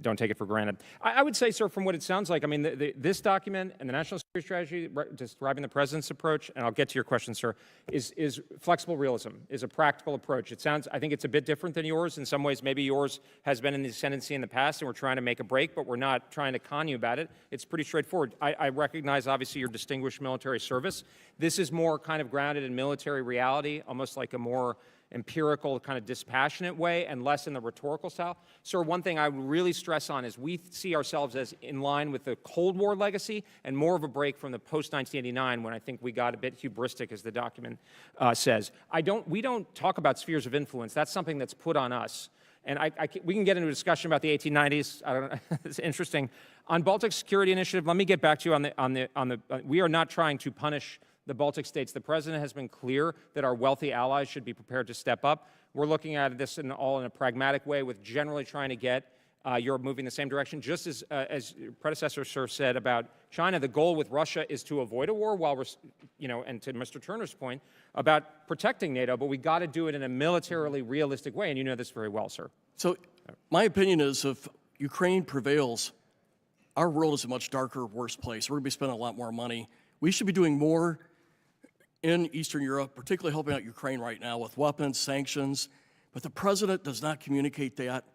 don't take it for granted. I would say, sir, from what it sounds like, I mean, this document and the National Security Strategy describing the President's approach, and I'll get to your question, sir, is flexible realism, is a practical approach. I think it's a bit different than yours. In some ways, maybe yours has been in the ascendancy in the past, and we're trying to make a break, but we're not trying to con you about it. It's pretty straightforward. I recognize, obviously, your distinguished military service. This is more kind of grounded in military reality, almost like a more empirical, kind of dispassionate way, and less in the rhetorical style. Sir, one thing I would really stress on is we see ourselves as in line with the Cold War legacy and more of a break from the post-1989 when I think we got a bit hubristic, as the document says. We don't talk about spheres of influence. That's something that's put on us. And we can get into a discussion about the 1890s. I don't know. It's interesting. On Baltic Security Initiative, let me get back to you on the. We are not trying to punish the Baltic states. The President has been clear that our wealthy allies should be prepared to step up. We're looking at this all in a pragmatic way, with generally trying to get Europe moving the same direction. Just as your predecessor, sir, said about China, the goal with Russia is to avoid a war while we're, and to Mr. Turner's point about protecting NATO, but we got to do it in a militarily realistic way, and you know this very well, sir. So my opinion is if Ukraine prevails, our world is a much darker, worse place. We're going to be spending a lot more money. We should be doing more in Eastern Europe, particularly helping out Ukraine right now with weapons, sanctions, but the President does not communicate that,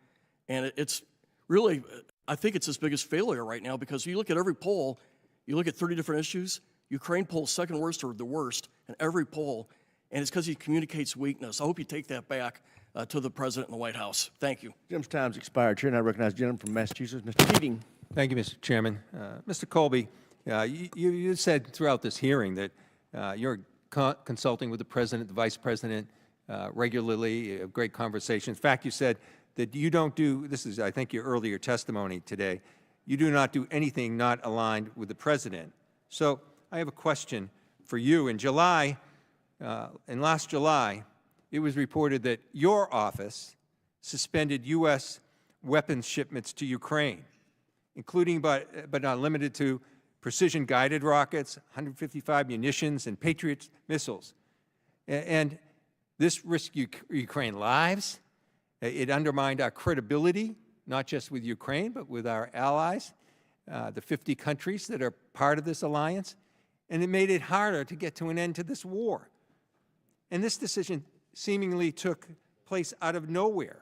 and it's really, I think it's his biggest failure right now, because you look at every poll, you look at 30 different issues, Ukraine polls second worst or the worst in every poll, and it's because he communicates weakness. I hope you take that back to the President and the White House. Thank you. Jim's time's expired. Chair, and I recognize the gentleman from Massachusetts, Mr. Keating. Thank you, Mr. Chairman. Mr. Colby, you said throughout this hearing that you're consulting with the President, the Vice President regularly, a great conversation. In fact, you said that you don't do, this is, I think, your earlier testimony today, you do not do anything not aligned with the President. So I have a question for you. In last July, it was reported that your office suspended U.S. weapons shipments to Ukraine, including but not limited to precision-guided rockets, 155 munitions, and Patriot missiles. And this risked Ukraine lives. It undermined our credibility, not just with Ukraine, but with our allies, the 50 countries that are part of this alliance. And it made it harder to get to an end to this war. And this decision seemingly took place out of nowhere.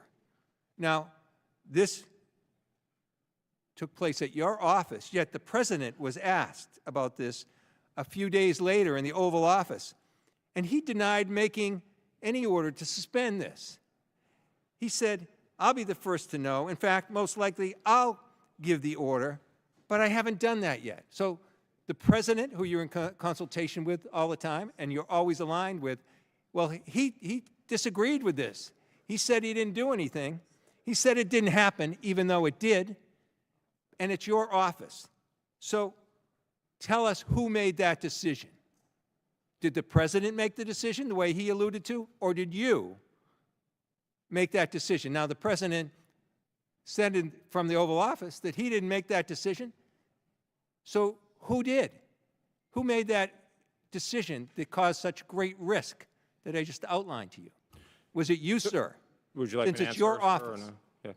Now, this took place at your office, yet the President was asked about this a few days later in the Oval Office, and he denied making any order to suspend this. He said, I'll be the first to know. In fact, most likely I'll give the order, but I haven't done that yet. So the President, who you're in consultation with all the time and you're always aligned with, well, he disagreed with this. He said he didn't do anything. He said it didn't happen, even though it did. And it's your office. So tell us who made that decision. Did the President make the decision the way he alluded to, or did you make that decision? Now, the President said from the Oval Office that he didn't make that decision. So who did? Who made that decision that caused such great risk that I just outlined to you? Was it you, sir? Would you like Since me to it's answer, your sir, office. or no?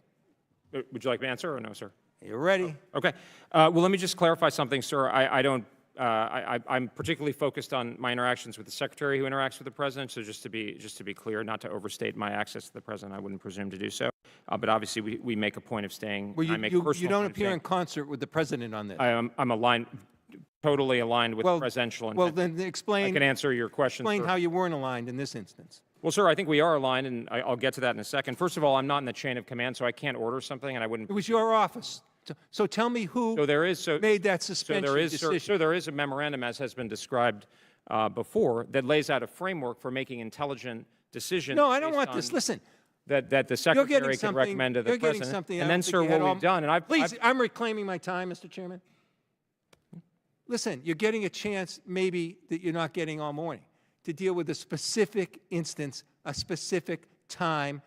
Yeah. Would you like me to answer or no, sir? Are you ready? Okay. Well, let me just clarify something, sir. I'm particularly focused on my interactions with the Secretary who interacts with the President. So just to be clear, not to overstate my access to the President, I wouldn't presume to do so. But obviously, we make a point of staying. Well, I make you personal don't point of appear staying- in concert with the President on this. I'm aligned, totally aligned with presidential intent. Well, then explain. I can answer your question. Explain how you weren't aligned in this instance. Well, sir, I think we are aligned, and I'll get to that in a second. First of all, I'm not in the chain of command, so I can't order something, and I wouldn't. It was your office. So tell me who made that suspension decision. So there is a memorandum, as has been described before, that lays out a framework for making intelligent decisions. No, I don't want this. Listen. That the Secretary can recommend to the President. Something and then, sir, what we've done, and I'm reclaiming my time, Mr. Chairman. Listen, you're getting a chance, maybe, that you're not getting all morning, to deal with a specific instance, a specific time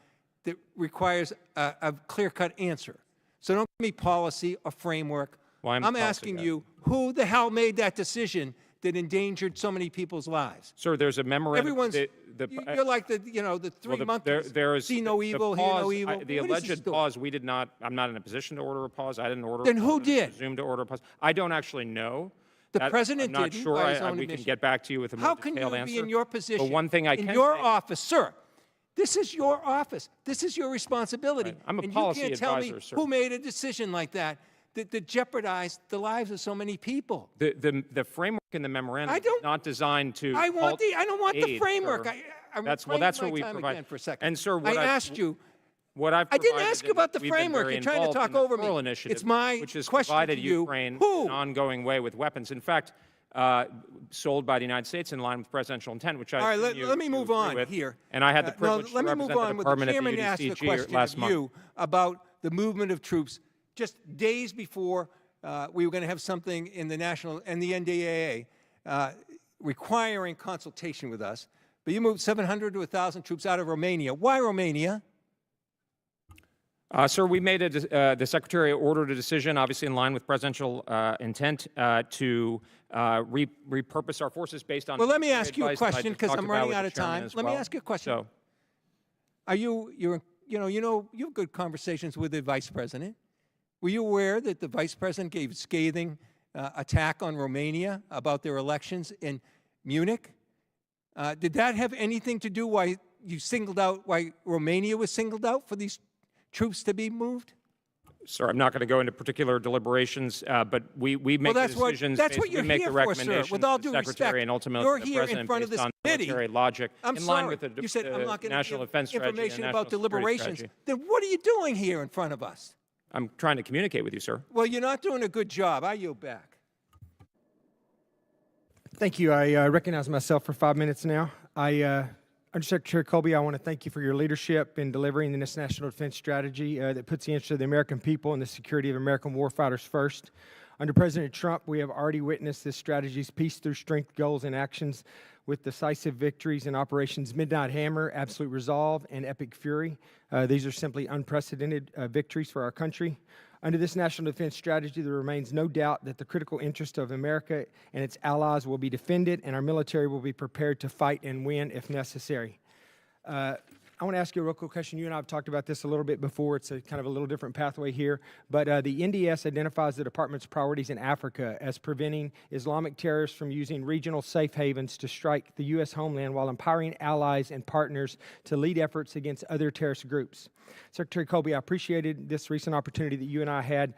that requires a clear-cut answer. So don't give me policy or framework. Well, I'm asking you, who the hell made that decision that endangered so many people's lives? Sir, there's a memorandum. Everyone's, you're like the 3 months. See no evil, hear no evil. The alleged pause, we did not, I'm not in a position to order a pause. I didn't order Then a pause. who did? Presume to order a pause. I don't actually know. The President I'm not didn't, sure. by his own We can admission. get back to you with a more How can detailed you answer. be in your position? But one thing I can in your say, office, sir. This is your office. This is your responsibility. I'm a and policy you can't tell advisor, me sir. who made a decision like that jeopardized the lives of so many people. The framework in the memorandum is not designed to. I don't want the framework. That's what we provide. Again for a second. And sir, I asked you. What I've I didn't provided ask you about the we've been framework. very You're trying to involved talk in the over Pearl me. Initiative, It's my which has question provided to you. Ukraine Who? in an ongoing way with weapons. In fact, sold by the United States in line with presidential intent, which I All right, assume let me you move agree on with. here. And I had the privilege to let me represent move on the with Department the chairman of the asked the UDCG question last of month. you about the movement of troops just days before we were going to have something in the NDAA. requiring consultation with us, but you moved 700 to 1,000 troops out of Romania. Why Romania? Sir, we made the Secretary ordered a decision, obviously in line with presidential intent, to repurpose our forces based on. Well, let me ask you a advice that I question just because talked I'm about running with out the of chairman time. as Let me well. ask you a question. So, Are you have good conversations with the Vice President? Were you aware that the Vice President gave scathing attack on Romania about their elections in Munich? Did that have anything to do why Romania was singled out for these troops to be moved? sir, I'm not going to go into particular deliberations, but we make the decisions. That's what you're we make here the for, recommendations sir. With all to due the Secretary respect, and ultimately you're the here President in front of based this on committee. military logic I'm in sorry. line with the, You said I'm not going to National give Defense Strategy and information National about Security deliberations. Strategy. Then what are you doing here in front of us? I'm trying to communicate with you, sir. Well, you're not doing a good job. I yield back. Thank you. I recognize myself for 5 minutes now. Undersecretary Colby, I want to thank you for your leadership in delivering this national defense strategy that puts the interests of the American people and the security of American warfighters first. Under President Trump, we have already witnessed this strategy's peace through strength goals and actions with decisive victories in Operations Midnight Hammer, Absolute Resolve, and Epic Fury. These are simply unprecedented victories for our country. Under this national defense strategy, there remains no doubt that the critical interest of America and its allies will be defended, and our military will be prepared to fight and win if necessary. I want to ask you a real quick question. You and I have talked about this a little bit before. It's a kind of a little different pathway here. But the NDS identifies the department's priorities in Africa as preventing Islamic terrorists from using regional safe havens to strike the U.S. homeland while empowering allies and partners to lead efforts against other terrorist groups. Secretary Colby, I appreciated this recent opportunity that you and I had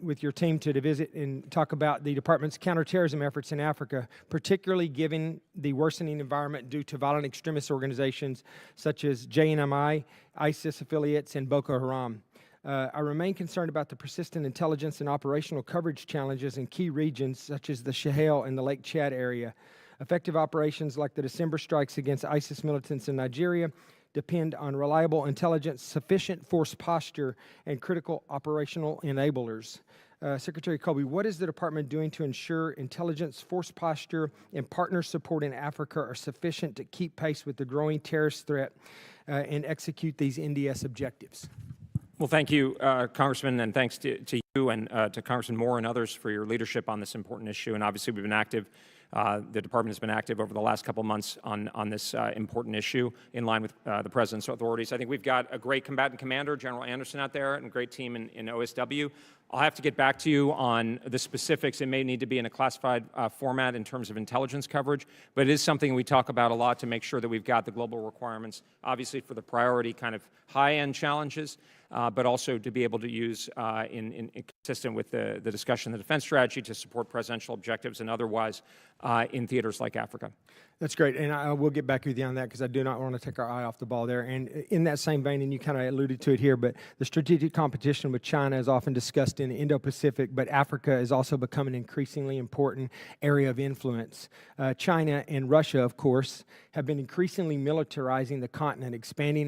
with your team to visit and talk about the department's counterterrorism efforts in Africa, particularly given the worsening environment due to violent extremist organizations such as JNMI, ISIS affiliates, and Boko Haram. I remain concerned about the persistent intelligence and operational coverage challenges in key regions such as the Sahel and the Lake Chad area. Effective operations like the December strikes against ISIS militants in Nigeria depend on reliable intelligence, sufficient force posture, and critical operational enablers. Secretary Colby, what is the department doing to ensure intelligence, force posture, and partner support in Africa are sufficient to keep pace with the growing terrorist threat and execute these NDS objectives? Well, thank you, Congressman, and thanks to you and to Congressman Moore and others for your leadership on this important issue. And obviously, we've been active. The department has been active over the last couple months on this important issue in line with the President's authorities. I think we've got a great combatant commander, General Anderson, out there, and a great team in OSW. I'll have to get back to you on the specifics. It may need to be in a classified format in terms of intelligence coverage, but it is something we talk about a lot to make sure that we've got the global requirements, obviously for the priority kind of high-end challenges, but also to be able to use consistent with the discussion of the defense strategy to support presidential objectives and otherwise in theaters like Africa. That's great, and I will get back with you on that because I do not want to take our eye off the ball there. And in that same vein, and you kind of alluded to it here, but the strategic competition with China is often discussed in the Indo-Pacific, but Africa is also becoming an increasingly important area of influence. China and Russia, of course, have been increasingly militarizing the continent, expanding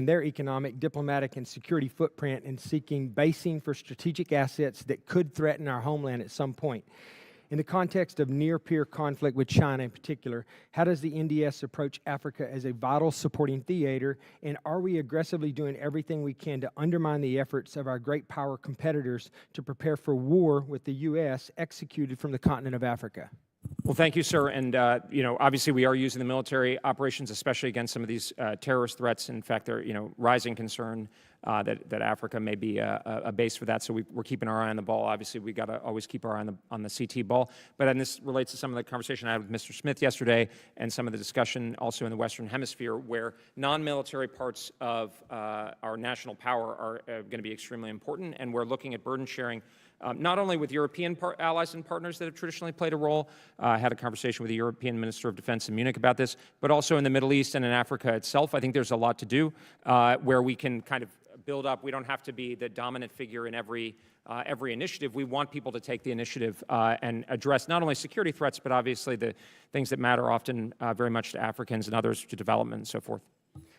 their economic, diplomatic, and security footprint, and seeking basing for strategic assets that could threaten our homeland at some point. In the context of near-peer conflict with China in particular, how does the NDS approach Africa as a vital supporting theater, and are we aggressively doing everything we can to undermine the efforts of our great power competitors to prepare for war with the U.S. executed from the continent of Africa? Well, thank you, sir. And, obviously we are using the military operations, especially against some of these terrorist threats. In fact, there are, rising concern that Africa may be a base for that. So we're keeping our eye on the ball. Obviously, we got to always keep our eye on the CT ball. But then this relates to some of the conversation I had with Mr. Smith yesterday and some of the discussion also in the Western Hemisphere where non-military parts of our national power are going to be extremely important. And we're looking at burden sharing not only with European allies and partners that have traditionally played a role. I had a conversation with the European Minister of Defense in Munich about this, but also in the Middle East and in Africa itself. I think there's a lot to do where we can kind of build up. We don't have to be the dominant figure in every initiative. We want people to take the initiative and address not only security threats, but obviously the things that matter often very much to Africans and others, to development and so forth.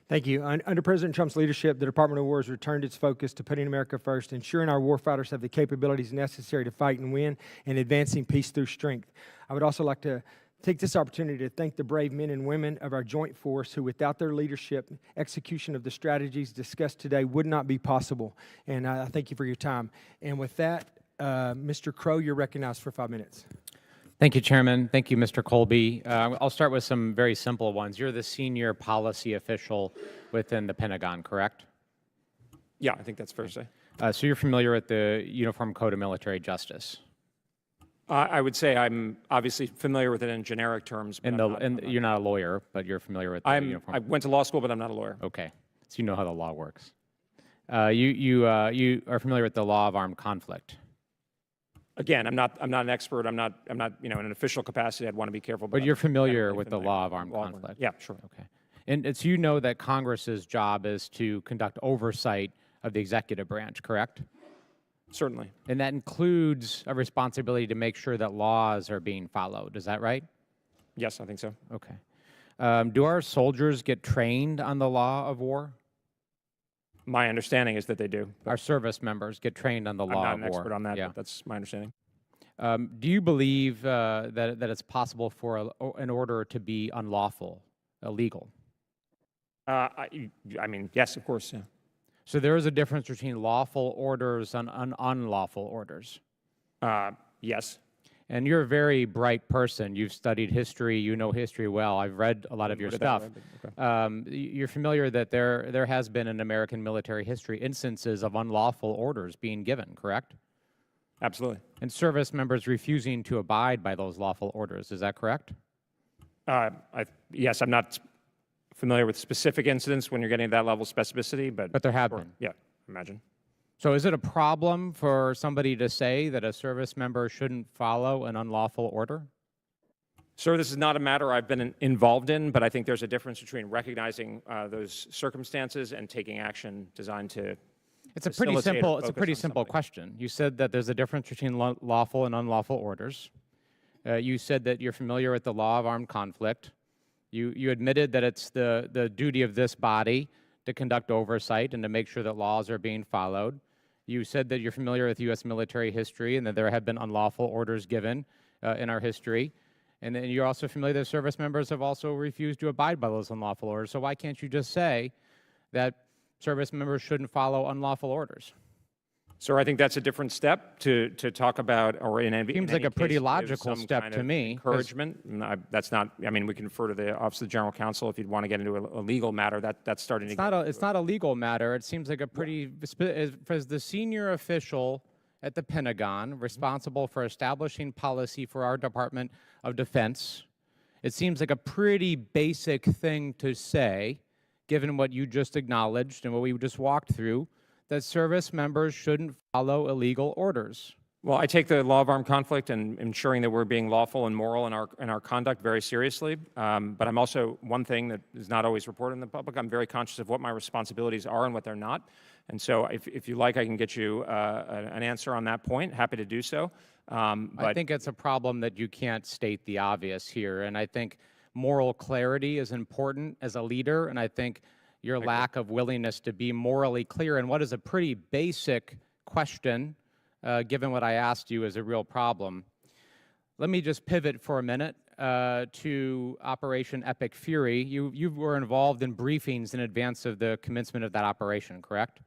Thank you. Under President Trump's leadership, the Department of War has returned its focus to putting America first, ensuring our warfighters have the capabilities necessary to fight and win, and advancing peace through strength. I would also like to take this opportunity to thank the brave men and women of our joint force who, without their leadership, execution of the strategies discussed today would not be possible. And I thank you for your time. And with that, Mr. Crow, you're recognized for 5 minutes. Thank you, Chairman. Thank you, Mr. Colby. I'll start with some very simple ones. You're the senior policy official within the Pentagon, correct? Yeah, I think that's fair to say. So you're familiar with the Uniform Code of Military Justice? I would say I'm obviously familiar with it in generic terms. But you're not a lawyer, but you're familiar with the uniform. I went to law school, but I'm not a lawyer. Okay, so you know how the law works. You are familiar with the law of armed conflict. Again, I'm not an expert. I'm not in an official capacity. I'd want to be careful. But you're familiar with the law of armed conflict. Yeah, sure. Okay, and it's you know that Congress's job is to conduct oversight of the executive branch, correct? Certainly. And that includes a responsibility to make sure that laws are being followed. Is that right? Yes, I think so. Okay. Do our soldiers get trained on the law of war? My understanding is that they do. Our service members get trained on the law of war. I'm not an expert on that, but that's my understanding. Do you believe that it's possible for an order to be unlawful, illegal? I mean, yes, of course. Yeah. So there is a difference between lawful orders and unlawful orders? Yes. And you're a very bright person. You've studied history. You know history well. I've read a lot of your stuff. You're familiar that there has been in American military history instances of unlawful orders being given, correct? Absolutely. And service members refusing to abide by those lawful orders. Is that correct? Yes, I'm not familiar with specific incidents when you're getting that level of specificity, but there have been. Yeah, imagine. So is it a problem for somebody to say that a service member shouldn't follow an unlawful order? Sir, this is not a matter I've been involved in, but I think there's a difference between recognizing those circumstances and taking action designed to It's a pretty simple question. You said that there's a difference between lawful and unlawful orders. You said that you're familiar with the law of armed conflict. You admitted that it's the duty of this body to conduct oversight and to make sure that laws are being followed. You said that you're familiar with U.S. military history and that there have been unlawful orders given in our history. And then you're also familiar that service members have also refused to abide by those unlawful orders. So why can't you just say that service members shouldn't follow unlawful orders? Sir, I think that's a different step to talk about, or seems like a pretty logical step to me. Encouragement. That's not. I mean, we can refer to the Office of the General Counsel if you'd want to get into a legal matter. That's starting to. It's not a legal matter. It seems like a pretty. As the senior official at the Pentagon, responsible for establishing policy for our Department of Defense, it seems like a pretty basic thing to say, given what you just acknowledged and what we just walked through, that service members shouldn't follow illegal orders. Well, I take the law of armed conflict and ensuring that we're being lawful and moral in our conduct very seriously. But I'm also, one thing that is not always reported in the public, I'm very conscious of what my responsibilities are and what they're not. And so if you like, I can get you an answer on that point. Happy to do so. I think it's a problem that you can't state the obvious here. And I think moral clarity is important as a leader. And I think your lack of willingness to be morally clear in what is a pretty basic question, given what I asked you, is a real problem. Let me just pivot for a minute to Operation Epic Fury. You were involved in briefings in advance of the commencement of that operation, correct?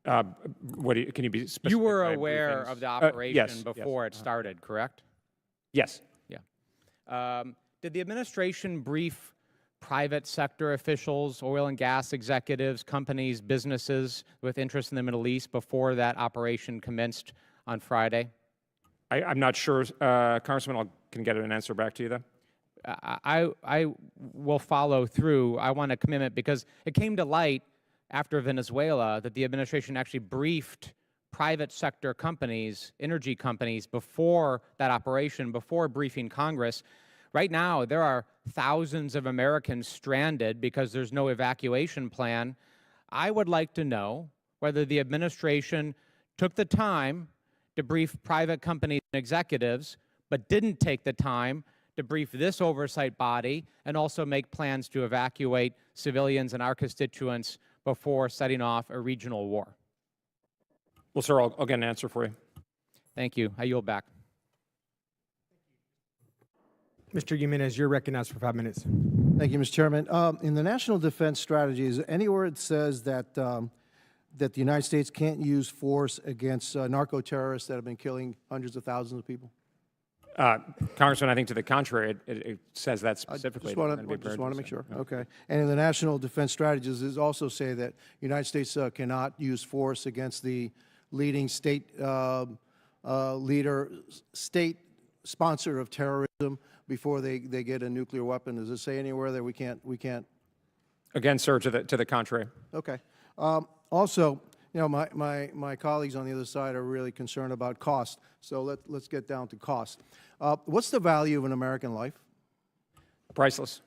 Can you be specific? You were aware of the operation before it started, correct? Yes. Yeah. Did the administration brief private sector officials, oil and gas executives, companies, businesses with interest in the Middle East before that operation commenced on Friday? I'm not sure, Congressman. I can get an answer back to you, though. I will follow through. I want a commitment because it came to light after Venezuela that the administration actually briefed private sector companies, energy companies, before that operation, before briefing Congress. Right now, there are thousands of Americans stranded because there's no evacuation plan. I would like to know whether the administration took the time to brief private companies and executives, but didn't take the time to brief this oversight body and also make plans to evacuate civilians and our constituents before setting off a regional war? Well, sir, I'll get an answer for you. Thank you. I yield back. Mr. Jimenez, you're recognized for 5 minutes. Thank you, Mr. Chairman. In the National Defense Strategy, is there anywhere it says that that the United States can't use force against narco-terrorists that have been killing hundreds of thousands of people? Congressman, I think to the contrary, it says that specifically. I just want to make sure. Okay. And in the National Defense Strategies, it also say that the United States cannot use force against the leading state state sponsor of terrorism before they get a nuclear weapon. Does it say anywhere that we can't? Again, sir, to the contrary. Okay. Also, you know, my colleagues on the other side are really concerned about cost. So let's get down to cost. What's the value of an American life? Priceless.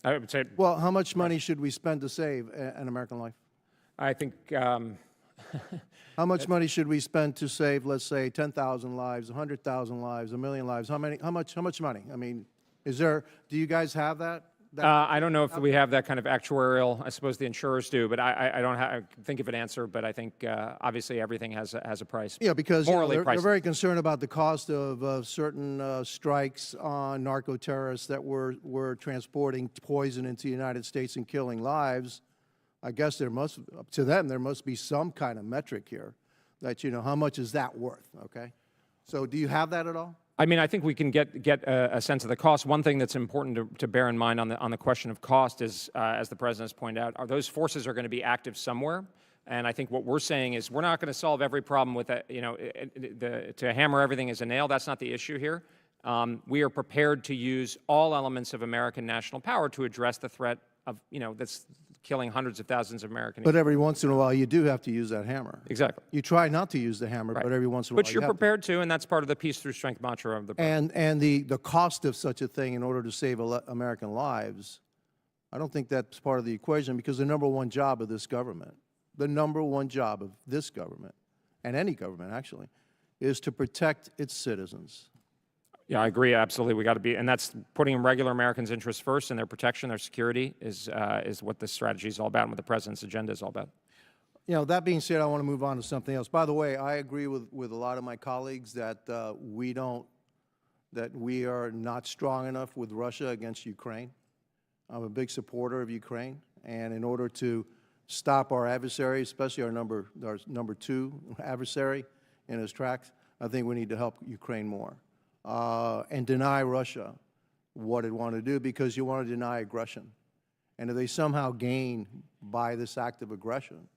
I would say. Well, how much money should we spend to save an American life? I think. How much money should we spend to save, let's say, 10,000 lives, 100,000 lives, 1 million lives? How much money? I mean, do you guys have that? I don't know if we have that kind of actuarial. I suppose the insurers do, but I don't think of an answer. But I think obviously everything has a price. Yeah, because morally they're very concerned about the cost of certain strikes on narco-terrorists that were transporting poison into the United States and killing lives. I guess there must be some kind of metric here that, you know, how much is that worth, okay? So do you have that at all? I mean, I think we can get a sense of the cost. One thing that's important to bear in mind on the question of cost is, as the President has pointed out, those forces are going to be active somewhere. And I think what we're saying is we're not going to solve every problem with that, you know, to hammer everything as a nail. That's not the issue here. We are prepared to use all elements of American national power to address the threat of, you know, that's killing hundreds of thousands of Americans. But every once in a while, you do have to use that hammer. Exactly. You try not to use the hammer, Right. but every once in a while But you're prepared to, and that's part of the peace through strength mantra of the President. And the cost of such a thing in order to save American lives, I don't think that's part of the equation, because the number one job of this government, and any government actually, is to protect its citizens. Yeah, I agree. Absolutely, we got to be, and that's putting regular Americans' interests first, and their protection, their security is what this strategy is all about, and what the President's agenda is all about. You know, that being said, I want to move on to something else. By the way, I agree with a lot of my colleagues that we are not strong enough with Russia against Ukraine. I'm a big supporter of Ukraine, and in order to stop our adversary, especially our number two adversary in his tracks, I think we need to help Ukraine more. And deny Russia what it wanted to do, because you want to deny aggression. And if they somehow gain by this act of aggression,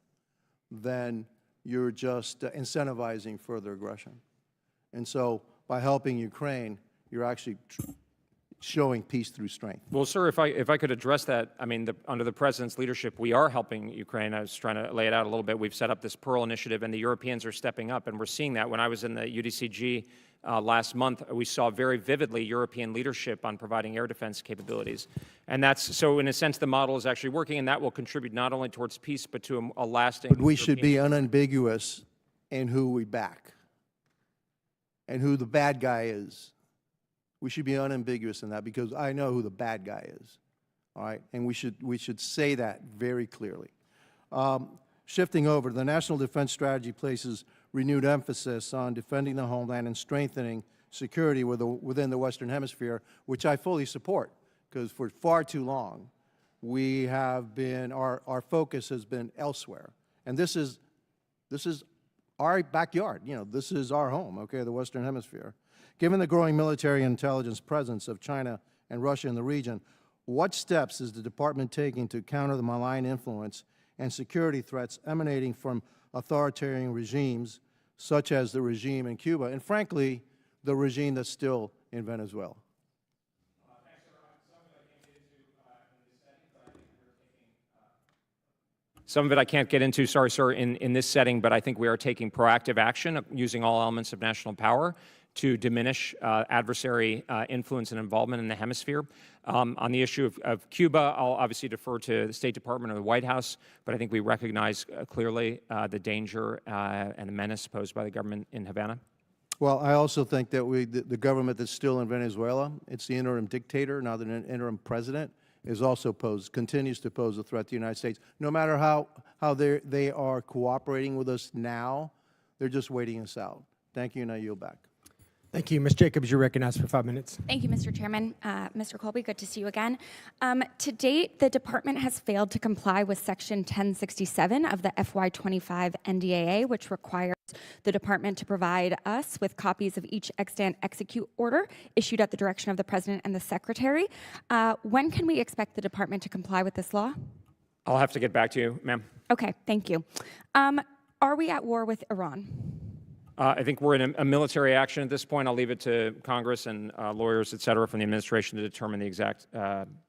then you're just incentivizing further aggression. And so by helping Ukraine, you're actually showing peace through strength. Well, sir, if I could address that, I mean, under the President's leadership, we are helping Ukraine. I was trying to lay it out a little bit. We've set up this Pearl initiative, and the Europeans are stepping up, and we're seeing that. When I was in the UDCG last month, we saw very vividly European leadership on providing air defense capabilities. And that's, so in a sense, the model is actually working, and that will contribute not only towards peace, but to a lasting... But we should be unambiguous in who we back and who the bad guy is. We should be unambiguous in that, because I know who the bad guy is, all right? And we should say that very clearly. Shifting over, the National Defense Strategy places renewed emphasis on defending the homeland and strengthening security within the Western Hemisphere, which I fully support, because for far too long, we have been, our focus has been elsewhere. And this is our backyard, you know, this is our home, okay, the Western Hemisphere. Given the growing military and intelligence presence of China and Russia in the region, what steps is the Department taking to counter the malign influence and security threats emanating from authoritarian regimes, such as the regime in Cuba, and frankly, the regime that's still in Venezuela? Some of it I can't get into, sorry, sir, in this setting, but I think we are taking proactive action using all elements of national power to diminish adversary influence and involvement in the hemisphere. On the issue of Cuba, I'll obviously defer to the State Department or the White House, but I think we recognize clearly the danger and the menace posed by the government in Havana. Well, I also think that the government that's still in Venezuela, it's the interim dictator, now the interim president, continues to pose a threat to the United States. No matter how they are cooperating with us now, they're just waiting us out. Thank you, and I yield back. Thank you. Ms. Jacobs, you're recognized for 5 minutes. Thank you, Mr. Chairman. Mr. Colby, good to see you again. To date, the department has failed to comply with Section 1067 of the FY25 NDAA, which requires the department to provide us with copies of each extant execute order issued at the direction of the President and the Secretary. When can we expect the department to comply with this law? I'll have to get back to you, ma'am. Okay, thank you. Are we at war with Iran? I think we're in a military action at this point. I'll leave it to Congress and lawyers, et cetera, from the administration to determine the exact.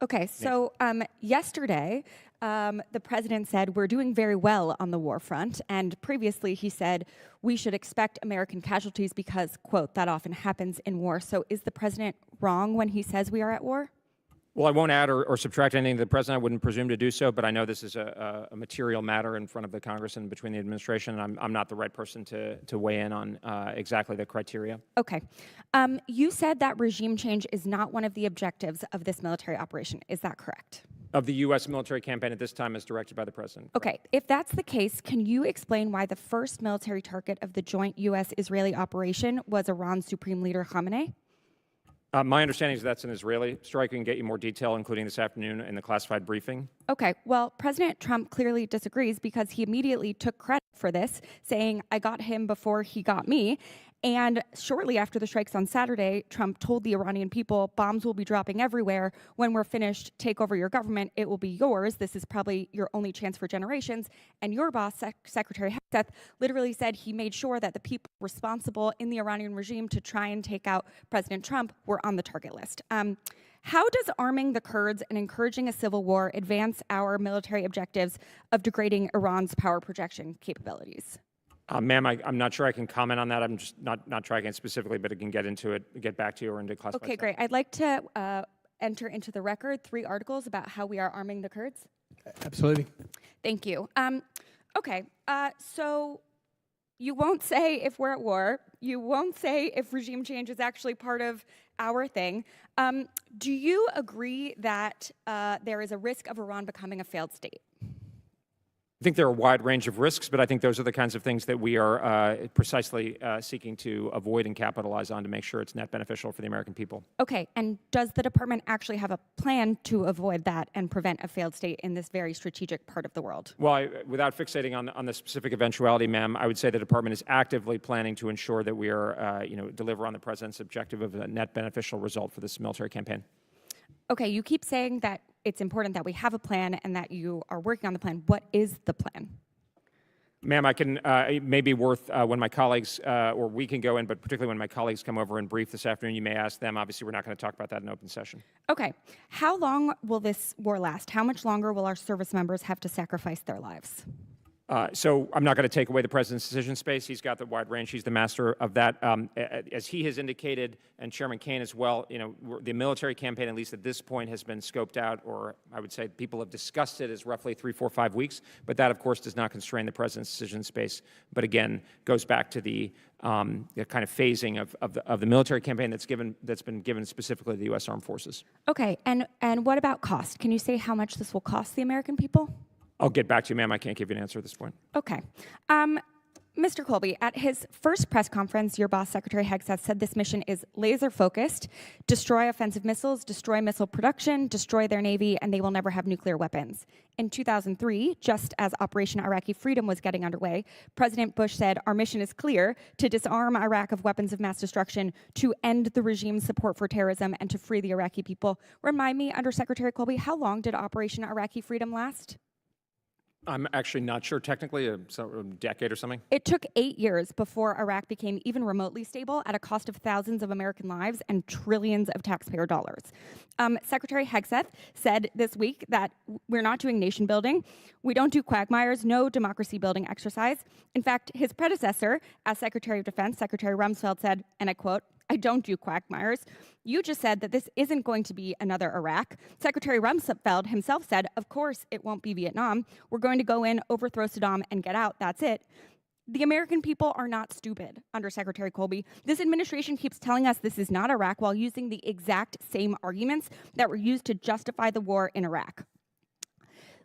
Okay, so yesterday, the president said we're doing very well on the war front, and previously he said we should expect American casualties because, quote, that often happens in war. So is the president wrong when he says we are at war? Well, I won't add or subtract anything to the president. I wouldn't presume to do so, but I know this is a material matter in front of the Congress and between the administration, and I'm not the right person to weigh in on exactly the criteria. Okay. You said that regime change is not one of the objectives of this military operation. Is that correct? Of the U.S. military campaign at this time as directed by the president. Okay. If that's the case, can you explain why the first military target of the joint U.S.-Israeli operation was Iran's Supreme Leader Khamenei? My understanding is that's an Israeli strike. We can get you more detail, including this afternoon in the classified briefing. Okay, well, President Trump clearly disagrees because he immediately took credit for this, saying, I got him before he got me. And shortly after the strikes on Saturday, Trump told the Iranian people, bombs will be dropping everywhere. When we're finished, take over your government. It will be yours. This is probably your only chance for generations. And your boss, Secretary Hegseth, literally said he made sure that the people responsible in the Iranian regime to try and take out President Trump were on the target list. How does arming the Kurds and encouraging a civil war advance our military objectives of degrading Iran's power projection capabilities? Ma'am, I'm not sure I can comment on that. I'm just not tracking it specifically, but I can get into it, get back to you or into classified. Okay, great. I'd like to enter into the record 3 articles about how we are arming the Kurds. Absolutely. Thank you. Okay, so you won't say if we're at war. You won't say if regime change is actually part of our thing. Do you agree that there is a risk of Iran becoming a failed state? I think there are a wide range of risks, but I think those are the kinds of things that we are precisely seeking to avoid and capitalize on to make sure it's net beneficial for the American people. Okay, and does the department actually have a plan to avoid that and prevent a failed state in this very strategic part of the world? Well, without fixating on the specific eventuality, ma'am, I would say the department is actively planning to ensure that we are, deliver on the president's objective of a net beneficial result for this military campaign. Okay, you keep saying that it's important that we have a plan and that you are working on the plan. What is the plan? Ma'am, I can, it may be worth when my colleagues, or we can go in, but particularly when my colleagues come over and brief this afternoon, you may ask them. Obviously, we're not going to talk about that in open session. Okay, how long will this war last? How much longer will our service members have to sacrifice their lives? So I'm not going to take away the president's decision space. He's got the wide range. He's the master of that. As he has indicated, and Chairman Kaine as well, the military campaign, at least at this point, has been scoped out, or I would say people have discussed it as roughly 3, 4, 5 weeks. But that, of course, does not constrain the president's decision space. But again, goes back to the kind of phasing of the military campaign that's been given specifically to the U.S. Armed Forces. Okay, and what about cost? Can you say how much this will cost the American people? I'll get back to you, ma'am. I can't give you an answer at this point. Okay. Mr. Colby, at his first press conference, your boss, Secretary Hegseth, said this mission is laser-focused, destroy offensive missiles, destroy missile production, destroy their Navy, and they will never have nuclear weapons. In 2003, just as Operation Iraqi Freedom was getting underway, President Bush said, our mission is clear, to disarm Iraq of weapons of mass destruction, to end the regime's support for terrorism, and to free the Iraqi people. Remind me, Under Secretary Colby, how long did Operation Iraqi Freedom last? I'm actually not sure technically, a decade or something. It took 8 years before Iraq became even remotely stable at a cost of thousands of American lives and trillions of taxpayer dollars. Secretary Hegseth said this week that we're not doing nation building. We don't do quagmires, no democracy building exercise. In fact, his predecessor as Secretary of Defense, Secretary Rumsfeld, said, and I quote, I don't do quagmires. You just said that this isn't going to be another Iraq. Secretary Rumsfeld himself said, of course it won't be Vietnam. We're going to go in, overthrow Saddam, and get out. That's it. The American people are not stupid, Undersecretary Colby. This administration keeps telling us this is not Iraq while using the exact same arguments that were used to justify the war in Iraq.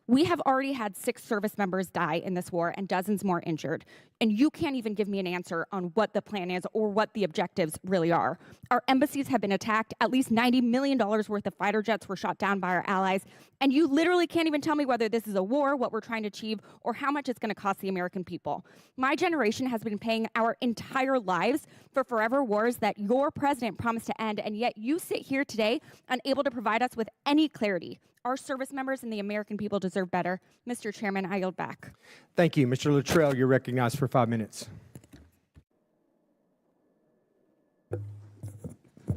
We have already had 6 service members die in this war and dozens more injured. And you can't even give me an answer on what the plan is or what the objectives really are. Our embassies have been attacked. At least $90 million worth of fighter jets were shot down by our allies. And you literally can't even tell me whether this is a war, what we're trying to achieve, or how much it's going to cost the American people. My generation has been paying our entire lives for forever wars that your president promised to end, and yet you sit here today unable to provide us with any clarity. Our service members and the American people deserve better. Mr. Chairman, I yield back. Thank you. Mr. Luttrell, you're recognized for 5 minutes.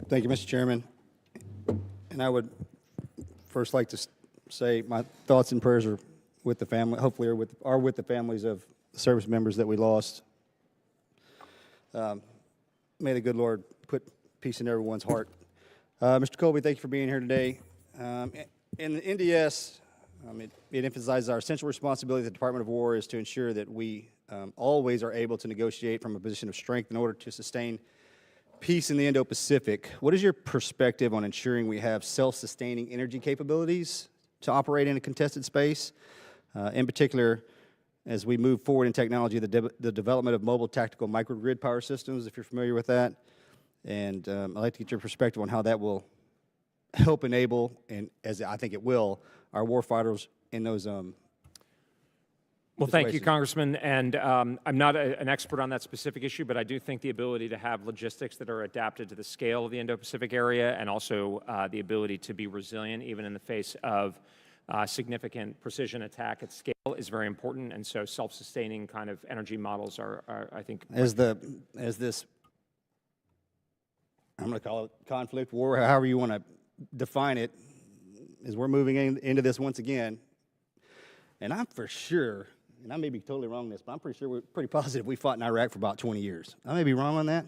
Thank you, Mr. Chairman. And I would first like to say my thoughts and prayers are with the family, hopefully are with the families of the service members that we lost. May the good Lord put peace in everyone's heart. Mr. Colby, thank you for being here today. In the NDS, it emphasizes our essential responsibility of the Department of War is to ensure that we always are able to negotiate from a position of strength in order to sustain peace in the Indo-Pacific. What is your perspective on ensuring we have self-sustaining energy capabilities to operate in a contested space? In particular, as we move forward in technology, the development of mobile tactical microgrid power systems, if you're familiar with that. And I'd like to get your perspective on how that will help enable, and as I think it will, our warfighters in those Well, thank you, Congressman. And I'm not an expert on that specific issue, but I do think the ability to have logistics that are adapted to the scale of the Indo-Pacific area and also the ability to be resilient even in the face of significant precision attack at scale is very important. And so self-sustaining kind of energy models are I think... As this, I'm going to call it conflict, war, however you want to define it, as we're moving into this once again, and I'm for sure, and I may be totally wrong on this, but I'm pretty sure we're pretty positive we fought in Iraq for about 20 years. I may be wrong on that.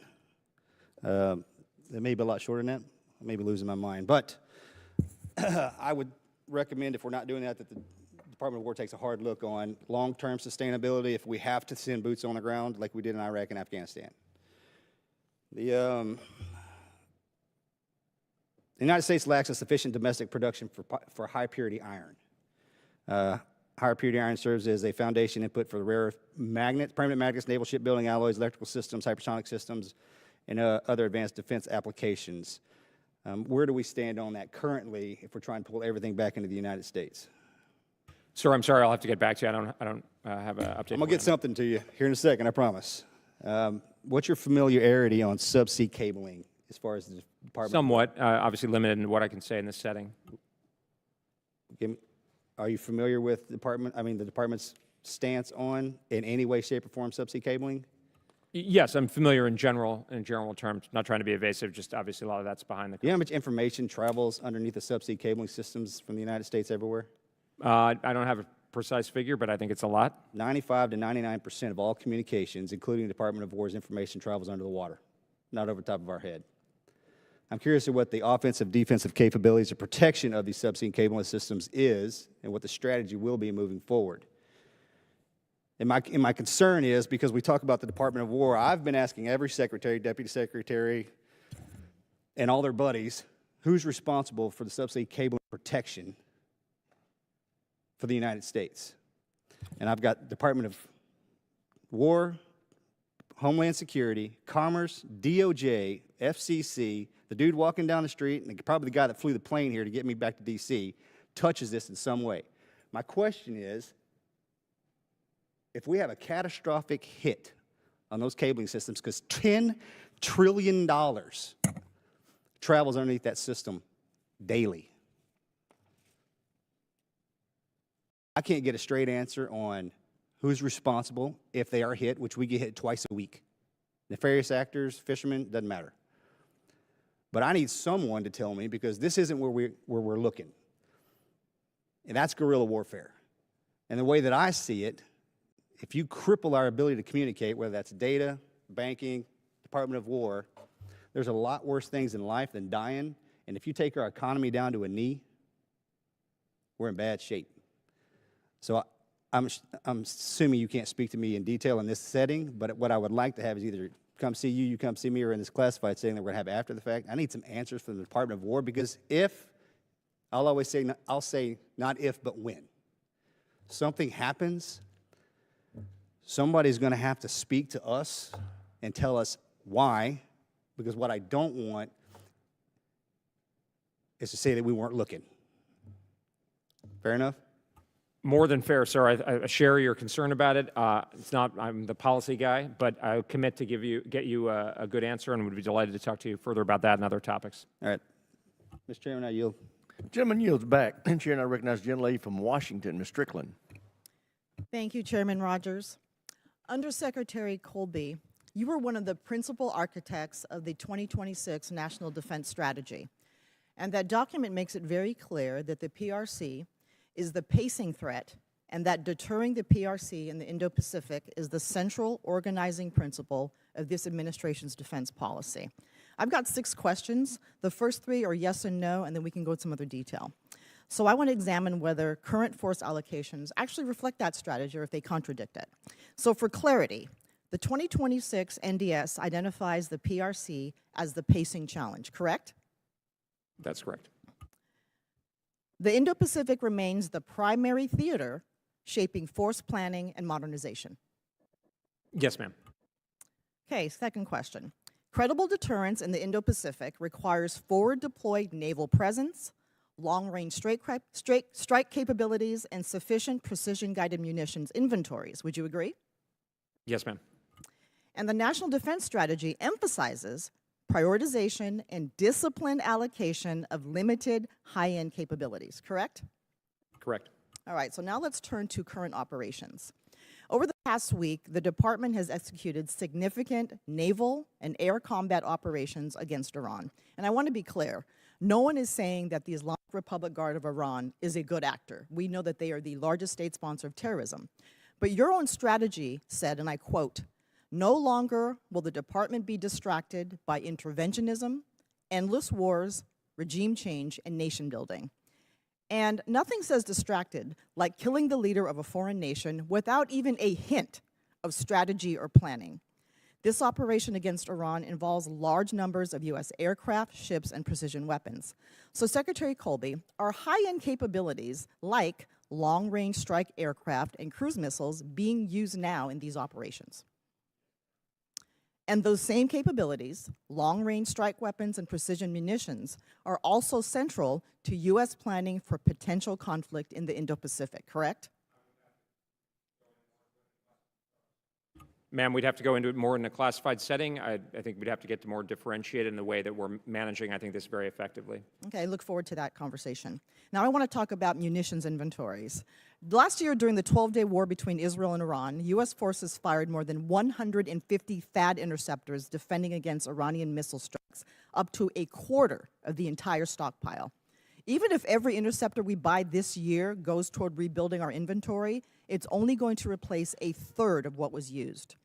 It may be a lot shorter than that. I may be losing my mind. But I would recommend, if we're not doing that, that the Department of War takes a hard look on long-term sustainability if we have to send boots on the ground like we did in Iraq and Afghanistan. The United States lacks a sufficient domestic production for high-purity iron. High-purity iron serves as a foundation input for the rare earth magnets, permanent magnets, naval shipbuilding alloys, electrical systems, hypersonic systems, and other advanced defense applications. Where do we stand on that currently if we're trying to pull everything back into the United States? Sir, I'm sorry, I'll have to get back to you. I don't have an update. I'm going to get something to you here in a second, I promise. What's your familiarity on subsea cabling as far as the Department? Somewhat, obviously limited in what I can say in this setting. Are you familiar with the department's stance on, in any way, shape, or form, subsea cabling? Yes, I'm familiar in general terms. Not trying to be evasive, just obviously a lot of that's behind the curtain. Do you know how much information travels underneath the subsea cabling systems from the United States everywhere? I don't have a precise figure, but I think it's a lot. 95 to 99% of all communications, including the Department of War's information, travels under the water, not over top of our head. I'm curious to what the offensive, defensive capabilities of protection of these subsea cabling systems is and what the strategy will be moving forward. And my concern is, because we talk about the Department of War, I've been asking every secretary, deputy secretary, and all their buddies, who's responsible for the subsea cabling protection for the United States? And I've got Department of War, Homeland Security, Commerce, DOJ, FCC, the dude walking down the street, and probably the guy that flew the plane here to get me back to D.C., touches this in some way. My question is, if we have a catastrophic hit on those cabling systems, because $10 trillion travels underneath that system daily, I can't get a straight answer on who's responsible if they are hit, which we get hit twice a week. Nefarious actors, fishermen, doesn't matter. But I need someone to tell me, because this isn't where we're looking. And that's guerrilla warfare. And the way that I see it, if you cripple our ability to communicate, whether that's data, banking, Department of War, there's a lot worse things in life than dying. And if you take our economy down to a knee, we're in bad shape. So I'm assuming you can't speak to me in detail in this setting, but what I would like to have is either come see you, you come see me, or in this classified setting that we're going to have after the fact. I need some answers from the Department of War, because I'll say not if, but when something happens, somebody's going to have to speak to us and tell us why, because what I don't want is to say that we weren't looking. Fair enough? More than fair, sir. I share your concern about it. It's not, I'm the policy guy, but I commit to get you a good answer, and would be delighted to talk to you further about that and other topics. All right. Mr. Chairman, I yield. Gentleman yields back. Chair, and I recognize the gentlelady from Washington, Ms. Strickland. Thank you, Chairman Rogers. Undersecretary Colby, you were one of the principal architects of the 2026 National Defense Strategy, and that document makes it very clear that the PRC is the pacing threat, and that deterring the PRC in the Indo-Pacific is the central organizing principle of this administration's defense policy. I've got 6 questions. The first 3 are yes and no, and then we can go into some other detail. So I want to examine whether current force allocations actually reflect that strategy or if they contradict it. So for clarity, the 2026 NDS identifies the PRC as the pacing challenge, correct? That's correct. The Indo-Pacific remains the primary theater shaping force planning and modernization. Yes, ma'am. Okay, second question. Credible deterrence in the Indo-Pacific requires forward-deployed naval presence, long-range strike capabilities, and sufficient precision-guided munitions inventories. Would you agree? Yes, ma'am. And the National Defense Strategy emphasizes prioritization and disciplined allocation of limited high-end capabilities, correct? Correct. All right, so now let's turn to current operations. Over the past week, the department has executed significant naval and air combat operations against Iran. And I want to be clear, no one is saying that the Islamic Republic Guard of Iran is a good actor. We know that they are the largest state sponsor of terrorism. But your own strategy said, and I quote, "No longer will the department be distracted by interventionism, endless wars, regime change, and nation building." And nothing says distracted like killing the leader of a foreign nation without even a hint of strategy or planning. This operation against Iran involves large numbers of U.S. aircraft, ships, and precision weapons. So Secretary Colby, are high-end capabilities like long-range strike aircraft and cruise missiles being used now in these operations? And those same capabilities, long-range strike weapons and precision munitions, are also central to U.S. planning for potential conflict in the Indo-Pacific, correct? Ma'am, we'd have to go into it more in a classified setting. I think we'd have to get to more differentiated in the way that we're managing, I think, this very effectively. Okay, I look forward to that conversation. Now I want to talk about munitions inventories. Last year, during the 12-day war between Israel and Iran, U.S. forces fired more than 150 THAAD interceptors defending against Iranian missile strikes, up to a quarter of the entire stockpile. Even if every interceptor we buy this year goes toward rebuilding our inventory, it's only going to replace a third of what was used.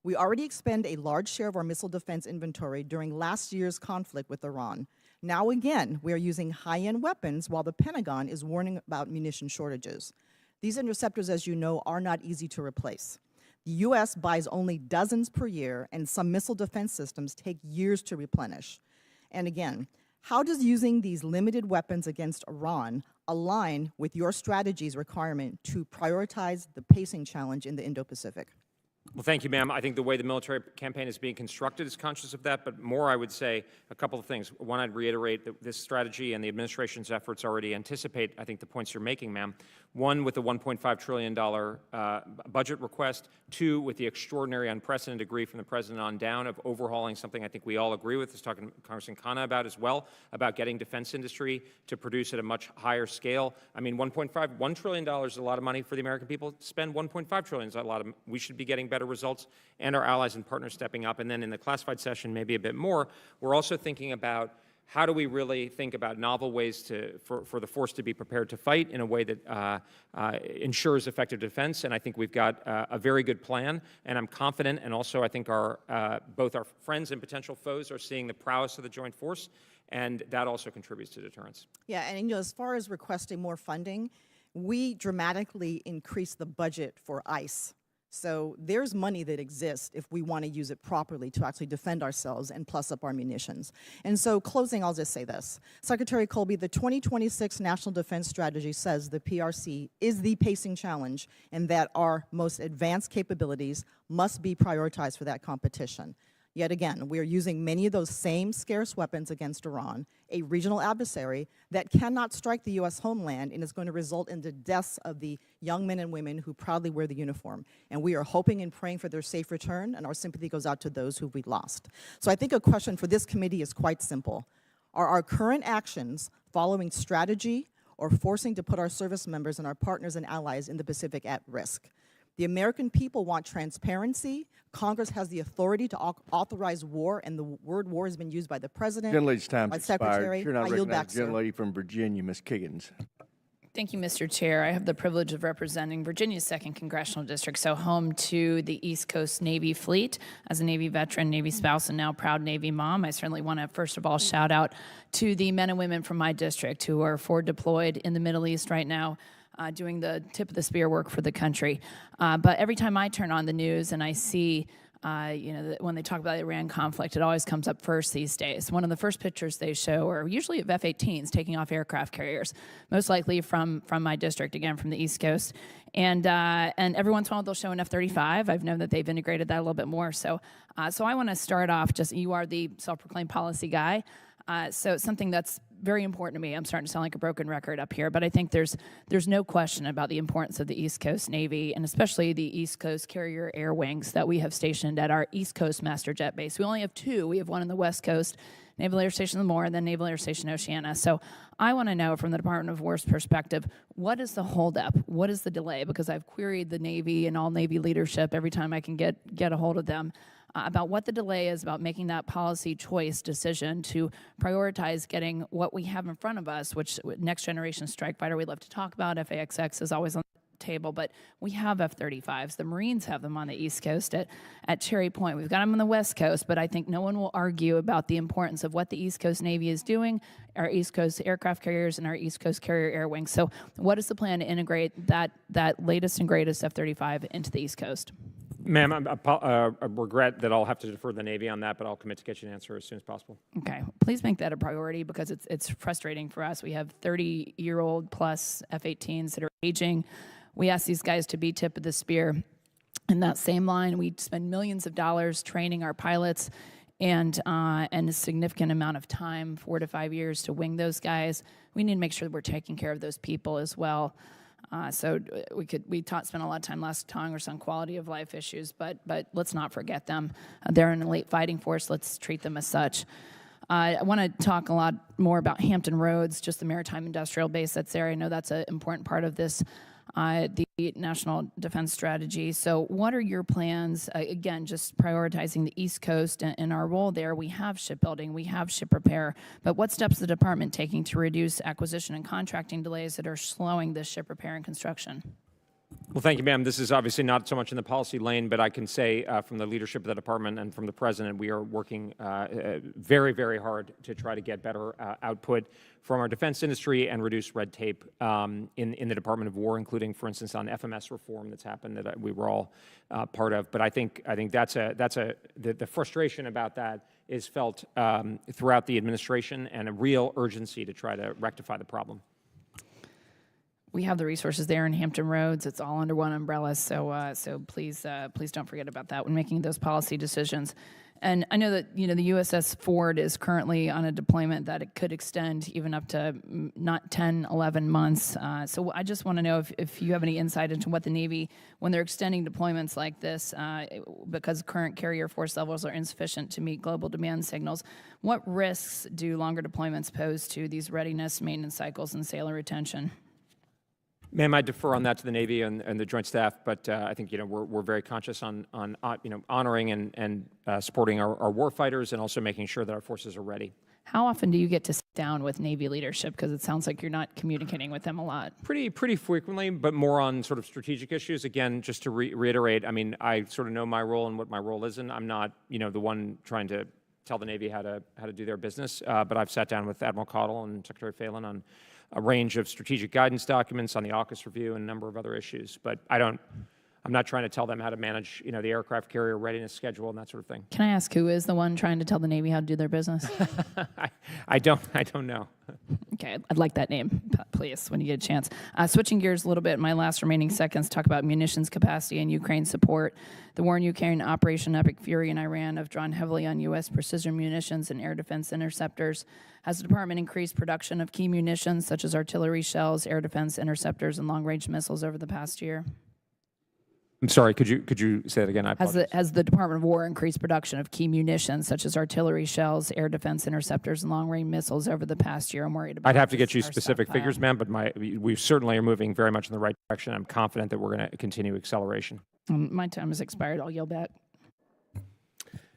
We already expend a large share of our missile defense inventory during last year's conflict with Iran. Now again, we are using high-end weapons while the Pentagon is warning about munition shortages. These interceptors, as you know, are not easy to replace. The U.S. buys only dozens per year, and some missile defense systems take years to replenish. And again, how does using these limited weapons against Iran align with your strategy's requirement to prioritize the pacing challenge in the Indo-Pacific? Well, thank you, ma'am. I think the way the military campaign is being constructed is conscious of that, but more, I would say a couple of things. One, I'd reiterate that this strategy and the administration's efforts already anticipate, I think, the points you're making, ma'am. One, with the $1.5 trillion budget request. Two, with the extraordinary, unprecedented degree from the president on down of overhauling something I think we all agree with, is talking to Congressman Khanna about as well, about getting defense industry to produce at a much higher scale. I mean, $1 trillion is a lot of money for the American people. Spend $1.5 trillion is a lot of, we should be getting better results, and our allies and partners stepping up. And then in the classified session, maybe a bit more, we're also thinking about how do we really think about novel ways for the force to be prepared to fight in a way that ensures effective defense. And I think we've got a very good plan, and I'm confident, and also I think both our friends and potential foes are seeing the prowess of the joint force, and that also contributes to deterrence. Yeah, and as far as requesting more funding, we dramatically increased the budget for ICE. So there's money that exists if we want to use it properly to actually defend ourselves and plus up our munitions. And so closing, I'll just say this. Secretary Colby, the 2026 National Defense Strategy says the PRC is the pacing challenge and that our most advanced capabilities must be prioritized for that competition. Yet again, we are using many of those same scarce weapons against Iran, a regional adversary that cannot strike the U.S. homeland and is going to result in the deaths of the young men and women who proudly wear the uniform. And we are hoping and praying for their safe return, and our sympathy goes out to those who we lost. So I think a question for this committee is quite simple. Are our current actions following strategy or forcing to put our service members and our partners and allies in the Pacific at risk? The American people want transparency. Congress has the authority to authorize war, and the word war has been used by the president, Gentlelady's time's by expired. Secretary. You're not I yield back, recognized. sir. Gentlelady from Virginia, Ms. Kiggins. Thank you, Mr. Chair. I have the privilege of representing Virginia's 2nd Congressional District, so home to the East Coast Navy fleet. As a Navy veteran, Navy spouse, and now proud Navy mom, I certainly want to, first of all, shout out to the men and women from my district who are forward deployed in the Middle East right now, doing the tip of the spear work for the country. But every time I turn on the news and I see when they talk about the Iran conflict, it always comes up first these days. One of the first pictures they show are usually of F-18s taking off aircraft carriers, most likely from my district, again, from the East Coast. And every once in a while they'll show an F-35. I've known that they've integrated that a little bit more. So I want to start off you are the self-proclaimed policy guy. So something that's very important to me. I'm starting to sound like a broken record up here, but I think there's no question about the importance of the East Coast Navy, and especially the East Coast Carrier Air Wings that we have stationed at our East Coast Master Jet Base. We only have 2. We have one on the West Coast, Naval Air Station Lemoore, and then Naval Air Station Oceana. So I want to know from the Department of War's perspective, what is the holdup? What is the delay? Because I've queried the Navy and all Navy leadership every time I can get a hold of them about what the delay is about making that policy choice decision to prioritize getting what we have in front of us, which next generation strike fighter we love to talk about. FAXX is always on the table, but we have F-35s. The Marines have them on the East Coast at Cherry Point. We've got them on the West Coast, but I think no one will argue about the importance of what the East Coast Navy is doing, our East Coast aircraft carriers and our East Coast Carrier Air Wings. So what is the plan to integrate that latest and greatest F-35 into the East Coast? Ma'am, I regret that I'll have to defer the Navy on that, but I'll commit to get you an answer as soon as possible. Okay. Please make that a priority because it's frustrating for us. We have 30-year-old plus F-18s that are aging. We ask these guys to be tip of the spear. In that same line, we spend millions of dollars training our pilots and a significant amount of time, 4 to 5 years, to wing those guys. We need to make sure that we're taking care of those people as well. So we spent a lot of time last Congress on quality of life issues, but let's not forget them. They're an elite fighting force. Let's treat them as such. I want to talk a lot more about Hampton Roads, just the maritime industrial base that's there. I know that's an important part of this, the National Defense Strategy. So what are your plans? Again, just prioritizing the East Coast and our role there. We have shipbuilding, we have ship repair, but what steps is the department taking to reduce acquisition and contracting delays that are slowing this ship repair and construction? Well, thank you, ma'am. This is obviously not so much in the policy lane, but I can say from the leadership of the department and from the president, we are working very, very hard to try to get better output from our defense industry and reduce red tape in the Department of War, including, for instance, on FMS reform that's happened that we were all part of. But I think the frustration about that is felt throughout the administration and a real urgency to try to rectify the problem. We have the resources there in Hampton Roads. It's all under one umbrella, so please don't forget about that when making those policy decisions. And I know that the USS Ford is currently on a deployment that it could extend even up to not 10, 11 months. So I just want to know if you have any insight into what the Navy, when they're extending deployments like this, because current carrier force levels are insufficient to meet global demand signals, what risks do longer deployments pose to these readiness, maintenance cycles, and sailor retention? Ma'am, I defer on that to the Navy and the Joint Staff, but I think we're very conscious on honoring and supporting our war fighters and also making sure that our forces are ready. How often do you get to sit down with Navy leadership? Because it sounds like you're not communicating with them a lot. Pretty frequently, but more on sort of strategic issues. Again, just to reiterate, I mean, I sort of know my role and what my role is, and I'm not the one trying to tell the Navy how to do their business. But I've sat down with Admiral Cottle and Secretary Phelan on a range of strategic guidance documents on the AUKUS review and a number of other issues. But I'm not trying to tell them how to manage, the aircraft carrier readiness schedule and that sort of thing. Can I ask who is the one trying to tell the Navy how to do their business? I don't know. Okay, I'd like that name, please, when you get a chance. Switching gears a little bit, in my last remaining seconds, talk about munitions capacity and Ukraine support. The war in Ukraine, Operation Epic Fury in Iran have drawn heavily on U.S. precision munitions and air defense interceptors. Has the department increased production of key munitions such as artillery shells, air defense interceptors, and long-range missiles over the past year? I'm sorry, could you say that again? I apologize. Has the Department of War increased production of key munitions such as artillery shells, air defense interceptors, and long-range missiles over the past year? I'm worried about. I'd have to get you our specific stockpile. figures, ma'am, but we certainly are moving very much in the right direction. I'm confident that we're going to continue acceleration. My time has expired. I'll yield back.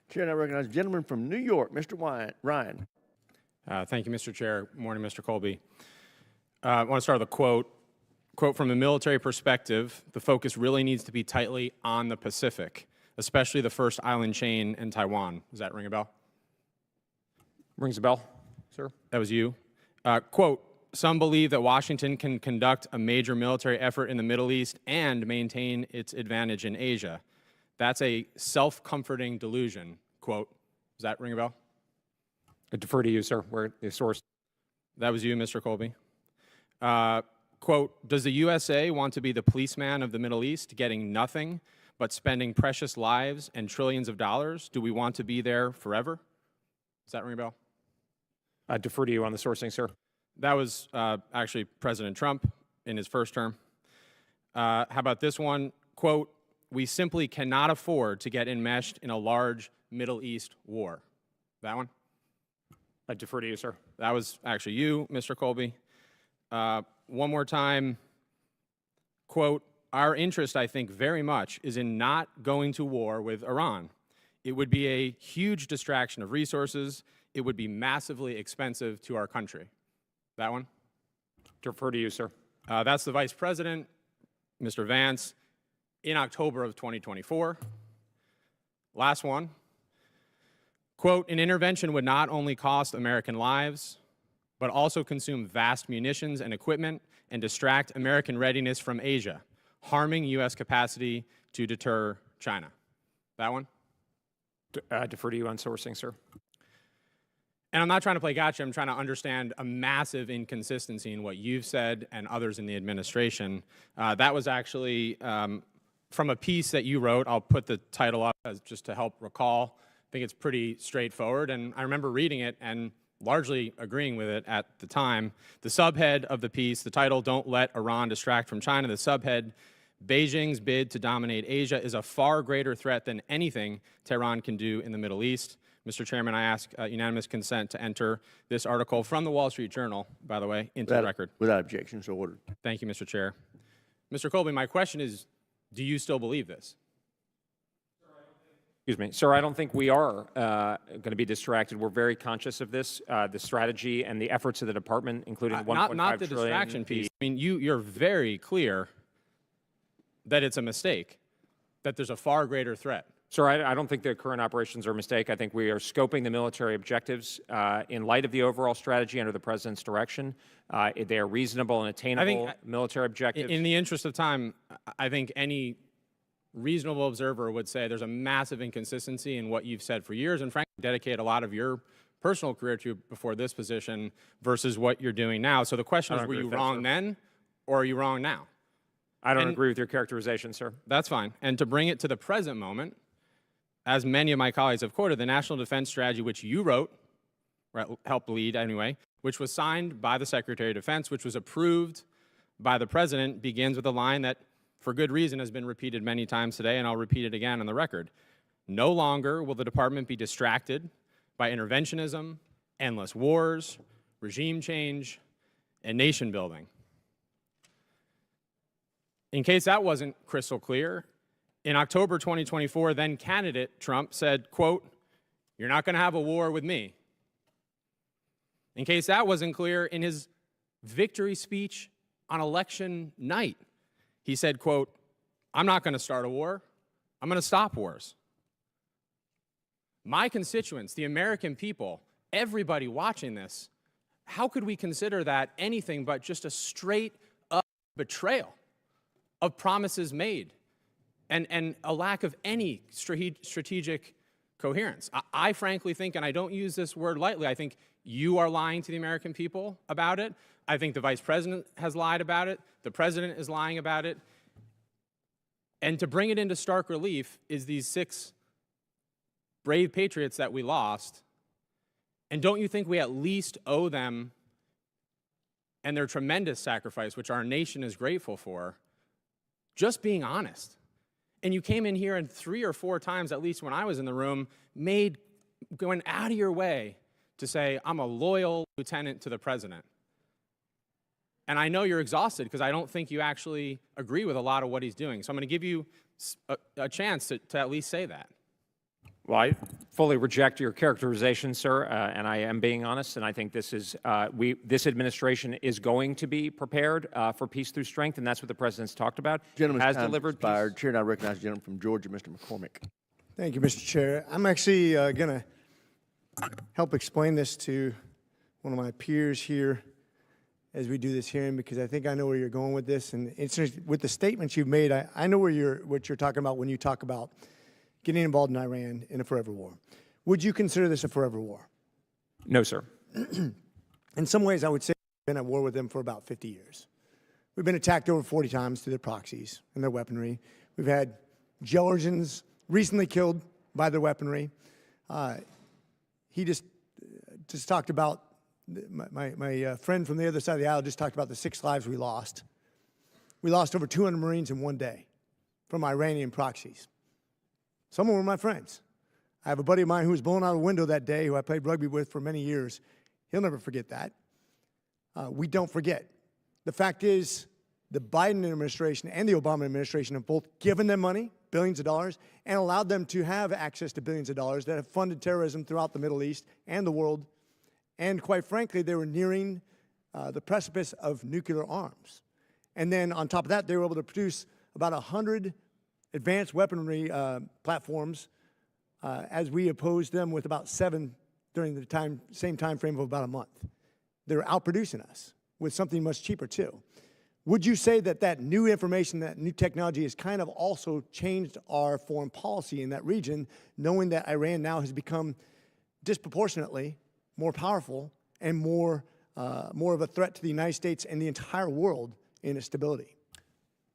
Chair, I recognize the gentleman from New York, Mr. Ryan. Thank you, Mr. Chair. Morning, Mr. Colby. I want to start with a quote. Quote, from a military perspective, the focus really needs to be tightly on the Pacific, especially the first island chain in Taiwan. Does that ring a bell? Rings a bell, sir. That was you. Quote, some believe that Washington can conduct a major military effort in the Middle East and maintain its advantage in Asia. That's a self-comforting delusion, quote. Does that ring a bell? I defer to you, sir. Where the source? That was you, Mr. Colby. Quote, does the USA want to be the policeman of the Middle East, getting nothing but spending precious lives and trillions of dollars? Do we want to be there forever? Does that ring a bell? I defer to you on the sourcing, sir. That was actually President Trump in his first term. How about this one? Quote, we simply cannot afford to get enmeshed in a large Middle East war. That one? I defer to you, sir. That was actually you, Mr. Colby. One more time, quote, our interest, I think, very much is in not going to war with Iran. It would be a huge distraction of resources. It would be massively expensive to our country. That one? Defer to you, sir. That's the Vice President, Mr. Vance, in October of 2024. Last one. Quote, an intervention would not only cost American lives, but also consume vast munitions and equipment and distract American readiness from Asia, harming U.S. capacity to deter China. That one? Defer to you on sourcing, sir. And I'm not trying to play gotcha. I'm trying to understand a massive inconsistency in what you've said and others in the administration. That was actually from a piece that you wrote. I'll put the title up just to help recall. I think it's pretty straightforward. And I remember reading it and largely agreeing with it at the time. The subhead of the piece, the title, Don't Let Iran Distract from China. The subhead, Beijing's bid to dominate Asia is a far greater threat than anything Tehran can do in the Middle East. Mr. Chairman, I ask unanimous consent to enter this article from the Wall Street Journal, by the way, into the record. Without objection, so ordered. Thank you, Mr. Chair. Mr. Colby, my question is, do you still believe this? Excuse me. Sir, I don't think we are going to be distracted. We're very conscious of this, the strategy and the efforts of the department, including 1.5 trillion. Not the distraction piece. I mean, you're very clear that it's a mistake, that there's a far greater threat. Sir, I don't think the current operations are a mistake. I think we are scoping the military objectives in light of the overall strategy under the President's direction. They are reasonable and attainable military objectives. In the interest of time, I think any reasonable observer would say there's a massive inconsistency in what you've said for years and frankly dedicate a lot of your personal career to before this position versus what you're doing now. So the question is, were you wrong then or are you wrong now? I don't agree with your characterization, sir. That's fine. And to bring it to the present moment, as many of my colleagues have quoted, the National Defense Strategy, which you wrote, or helped lead anyway, which was signed by the Secretary of Defense, which was approved by the President, begins with a line that for good reason has been repeated many times today, and I'll repeat it again on the record. No longer will the department be distracted by interventionism, endless wars, regime change, and nation building. In case that wasn't crystal clear, in October 2024, then candidate Trump said, quote, you're not going to have a war with me. In case that wasn't clear, in his victory speech on election night, he said, quote, I'm not going to start a war. I'm going to stop wars. My constituents, the American people, everybody watching this, how could we consider that anything but just a straight up betrayal of promises made and a lack of any strategic coherence? I frankly think, and I don't use this word lightly, I think you are lying to the American people about it. I think the vice president has lied about it. The president is lying about it. And to bring it into stark relief is these 6 brave patriots that we lost. And don't you think we at least owe them and their tremendous sacrifice, which our nation is grateful for, just being honest? And you came in here and 3 or 4 times, at least when I was in the room, going out of your way to say, I'm a loyal lieutenant to the president. And I know you're exhausted because I don't think you actually agree with a lot of what he's doing. So I'm going to give you a chance to at least say that. Well, I fully reject your characterization, sir, and I am being honest. And I think this is this administration is going to be prepared for peace through strength, and that's what the president's talked about. Gentleman's has time delivered expired. Chair, and I recognize the gentleman from Georgia, Mr. McCormick. Thank you, Mr. Chair. I'm actually going to help explain this to one of my peers here as we do this hearing, because I think I know where you're going with this. And it's just, with the statements you've made, I know what you're talking about when you talk about getting involved in Iran in a forever war. Would you consider this a forever war? No, sir. In some ways, I would say we've been at war with them for about 50 years. We've been attacked over 40 times through their proxies and their weaponry. We've had Georgians recently killed by their weaponry. He just talked about, my friend from the other side of the aisle just talked about the 6 lives we lost. We lost over 200 Marines in one day from Iranian proxies. Some of them were my friends. I have a buddy of mine who was blown out a window that day who I played rugby with for many years. He'll never forget that. We don't forget. The fact is, the Biden administration and the Obama administration have both given them money, billions of dollars, and allowed them to have access to billions of dollars that have funded terrorism throughout the Middle East and the world. And quite frankly, they were nearing the precipice of nuclear arms. And then on top of that, they were able to produce about 100 advanced weaponry platforms as we opposed them with about 7 during the same time frame of about a month. They're outproducing us with something much cheaper too. Would you say that that new information, that new technology has kind of also changed our foreign policy in that region, knowing that Iran now has become disproportionately more powerful and more of a threat to the United States and the entire world in its stability?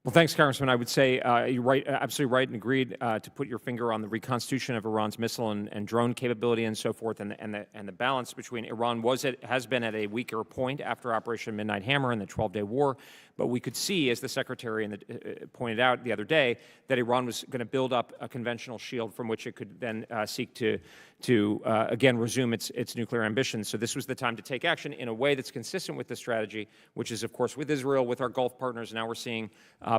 Well, thanks, Congressman. I would say you're right, absolutely right, and agreed to put your finger on the reconstitution of Iran's missile and drone capability and so forth, and the balance between Iran has been at a weaker point after Operation Midnight Hammer and the 12-day war. But we could see, as the Secretary pointed out the other day, that Iran was going to build up a conventional shield from which it could then seek to again resume its nuclear ambitions. So this was the time to take action in a way that's consistent with the strategy, which is, of course, with Israel, with our Gulf partners. Now we're seeing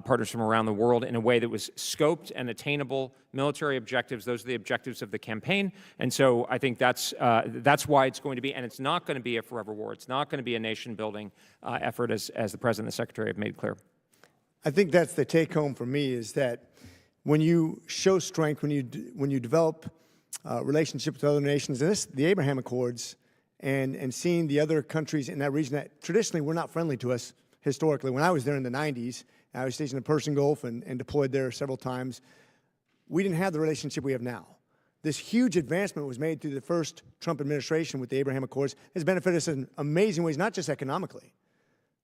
partners from around the world in a way that was scoped and attainable military objectives. Those are the objectives of the campaign. And so I think that's why it's going to be, and it's not going to be a forever war. It's not going to be a nation-building effort, as the President and the Secretary have made clear. I think that's the take-home for me, is that when you show strength, when you develop relationships with other nations, and the Abraham Accords, and seeing the other countries in that region that traditionally were not friendly to us historically. When I was there in the 90s, I was stationed in the Persian Gulf and deployed there several times. We didn't have the relationship we have now. This huge advancement was made through the first Trump administration with the Abraham Accords, has benefited us in amazing ways, not just economically,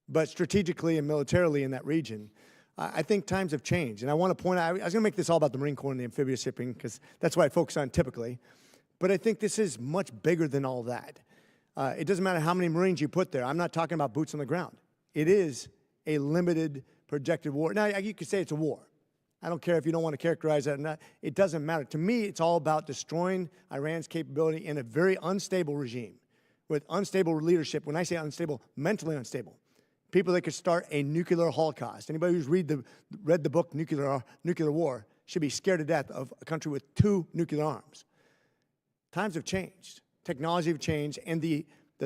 but strategically and militarily in that region. I think times have changed. And I want to point out, I was going to make this all about the Marine Corps and the amphibious shipping, because that's what I focus on typically. But I think this is much bigger than all that. It doesn't matter how many Marines you put there. I'm not talking about boots on the ground. It is a limited projected war. Now, you could say it's a war. I don't care if you don't want to characterize that or not. It doesn't matter. To me, it's all about destroying Iran's capability in a very unstable regime with unstable leadership. When I say unstable, mentally unstable. People that could start a nuclear holocaust. Anybody who's read the book Nuclear War should be scared to death of a country with 2 nuclear arms. Times have changed. Technology have changed, and the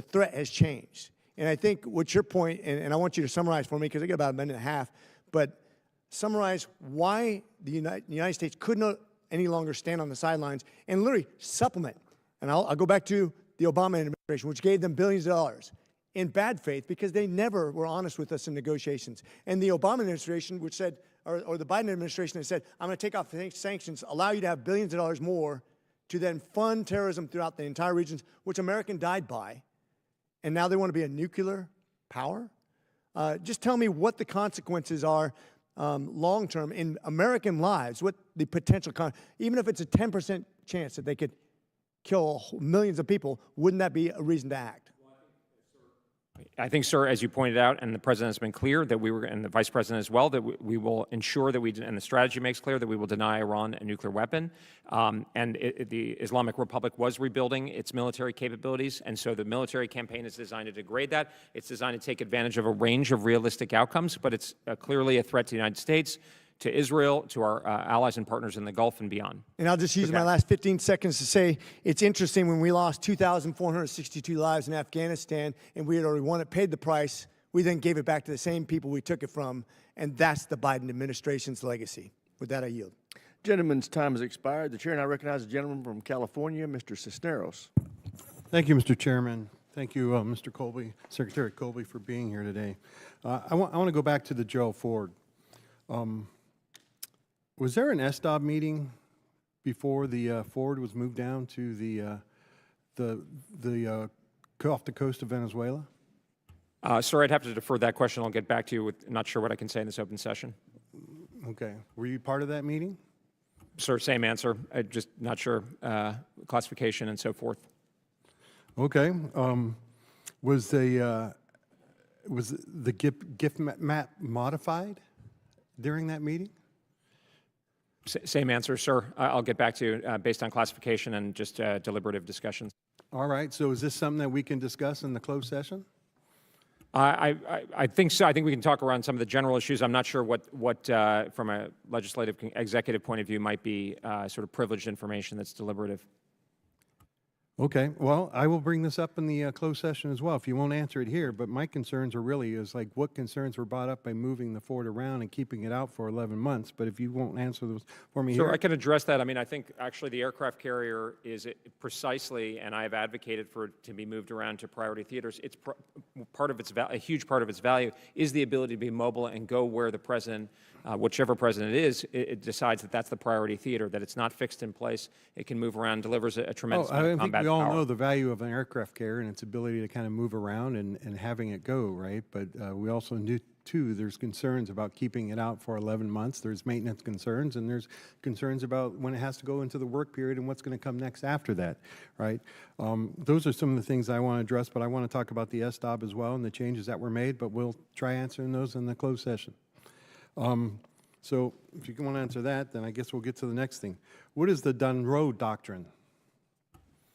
threat has changed. And I think what's your point, and I want you to summarize for me, because I got about a minute and a half, but summarize why the United States could not any longer stand on the sidelines and literally supplement. And I'll go back to the Obama administration, which gave them billions of dollars in bad faith because they never were honest with us in negotiations. And the Obama administration, which said, or the Biden administration has said, I'm going to take off sanctions, allow you to have billions of dollars more to then fund terrorism throughout the entire regions, which America died by. And now they want to be a nuclear power? Just tell me what the consequences are long-term in American lives, what the potential, even if it's a 10% chance that they could kill millions of people, wouldn't that be a reason to act? I think, sir, as you pointed out, and the President has been clear that we were, and the Vice President as well, that we will ensure that we, and the strategy makes clear that we will deny Iran a nuclear weapon. The Islamic Republic was rebuilding its military capabilities, and so the military campaign is designed to degrade that. It's designed to take advantage of a range of realistic outcomes, but it's clearly a threat to the United States, to Israel, to our allies and partners in the Gulf and beyond. And I'll just use my last 15 seconds to say it's interesting when we lost 2,462 lives in Afghanistan and we had already won it, paid the price, we then gave it back to the same people we took it from, and that's the Biden administration's legacy. With that, I yield. Gentleman's time has expired. The chair now recognizes the gentleman from California, Mr. Cisneros. Thank you, Mr. Chairman. Thank you, Mr. Colby, Secretary Colby, for being here today. I want to go back to the Gerald Ford. Was there an SDOB meeting before the Ford was moved down to off the coast of Venezuela? Sir, I'd have to defer that question. I'll get back to you with, not sure what I can say in this open session. Okay. Were you part of that meeting? Sir, same answer. I'm just not sure classification and so forth. Okay. Was the gift map modified during that meeting? Same answer, sir. I'll get back to you based on classification and just deliberative discussions. All right. So is this something that we can discuss in the closed session? I think so. I think we can talk around some of the general issues. I'm not sure what from a legislative executive point of view, might be sort of privileged information that's deliberative. Okay, well, I will bring this up in the closed session as well, if you won't answer it here, but my concerns are really is like what concerns were brought up by moving the Ford around and keeping it out for 11 months, but if you won't answer those for me Sure, here. I can address that. I mean, I think actually the aircraft carrier is precisely, and I have advocated for it to be moved around to priority theaters. It's part of its a huge part of its value is the ability to be mobile and go where the president, whichever president it is, it decides that that's the priority theater, that it's not fixed in place. It can move around, delivers a tremendous amount of combat we all power. know the value of an aircraft carrier and its ability to kind of move around and having it go, right? But we also knew, too, there's concerns about keeping it out for 11 months. There's maintenance concerns, and there's concerns about when it has to go into the work period and what's going to come next after that, right? Those are some of the things I want to address, but I want to talk about the SDOB as well and the changes that were made, but we'll try answering those in the closed session. So if you want to answer that, then I guess we'll get to the next thing. What is the Dunroe Doctrine?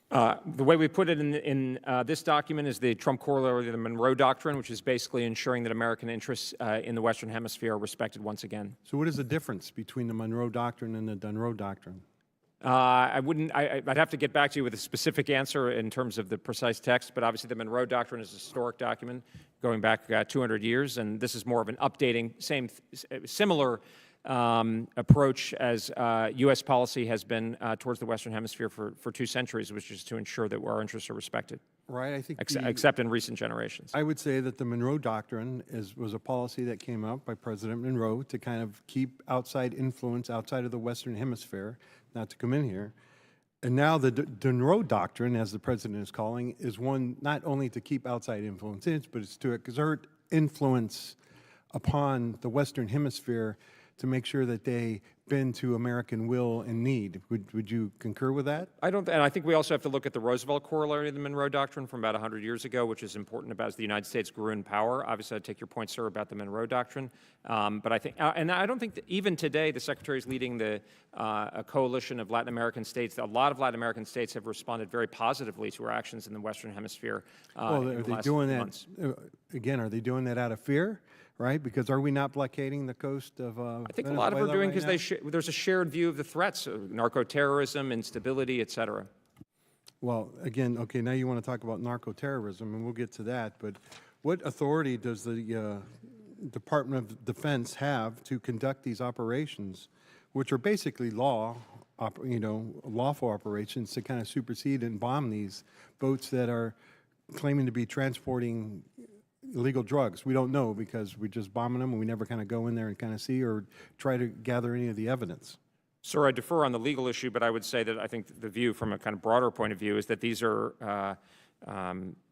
The way we put it in this document is the Trump corollary of the Monroe Doctrine, which is basically ensuring that American interests in the Western Hemisphere are respected once again. So what is the difference between the Monroe Doctrine and the Dunroe Doctrine? I'd have to get back to you with a specific answer in terms of the precise text, but obviously the Monroe Doctrine is a historic document going back 200 years, and this is more of an updating, similar approach as U.S. policy has been towards the Western Hemisphere for 2 centuries, which is to ensure that our interests are respected. Right, I think except in recent generations. I would say that the Monroe Doctrine was a policy that came out by President Monroe to kind of keep outside influence outside of the Western Hemisphere, not to come in here. And now the Dunroe Doctrine, as the President is calling, is one not only to keep outside influence in, but it's to exert influence upon the Western Hemisphere to make sure that they bend to American will and need. Would you concur with that? I don't, and I think we also have to look at the Roosevelt corollary of the Monroe Doctrine from about 100 years ago, which is important about as the United States grew in power. Obviously, I take your point, sir, about the Monroe Doctrine. But I think, and I don't think that even today, the Secretary is leading a coalition of Latin American states. A lot of Latin American states have responded very positively to our actions in the Western Hemisphere. Well, are they doing that, again, are they doing that out of fear? Right, because are we not blockading the coast of Venezuela? I think a lot of them are doing because there's a shared view of the threats, narco-terrorism, instability, et cetera. Well, again, okay, now you want to talk about narco-terrorism, and we'll get to that, but what authority does the Department of Defense have to conduct these operations, which are basically law lawful operations to kind of supersede and bomb these boats that are claiming to be transporting illegal drugs. We don't know because we're just bombing them and we never kind of go in there and kind of see or try to gather any of the evidence. Sir, I defer on the legal issue, but I would say that I think the view from a kind of broader point of view is that these are,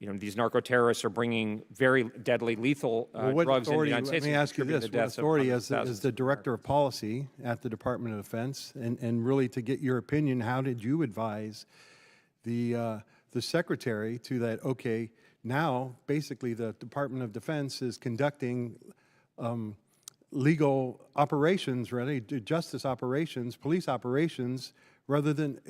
these narco-terrorists are bringing very deadly, lethal drugs into the United States. Let me ask you this, what authority as the Director of Policy at the Department of Defense, and really to get your opinion, how did you advise the Secretary to that, okay, now basically the Department of Defense is conducting legal operations, really, justice operations, police operations, rather than,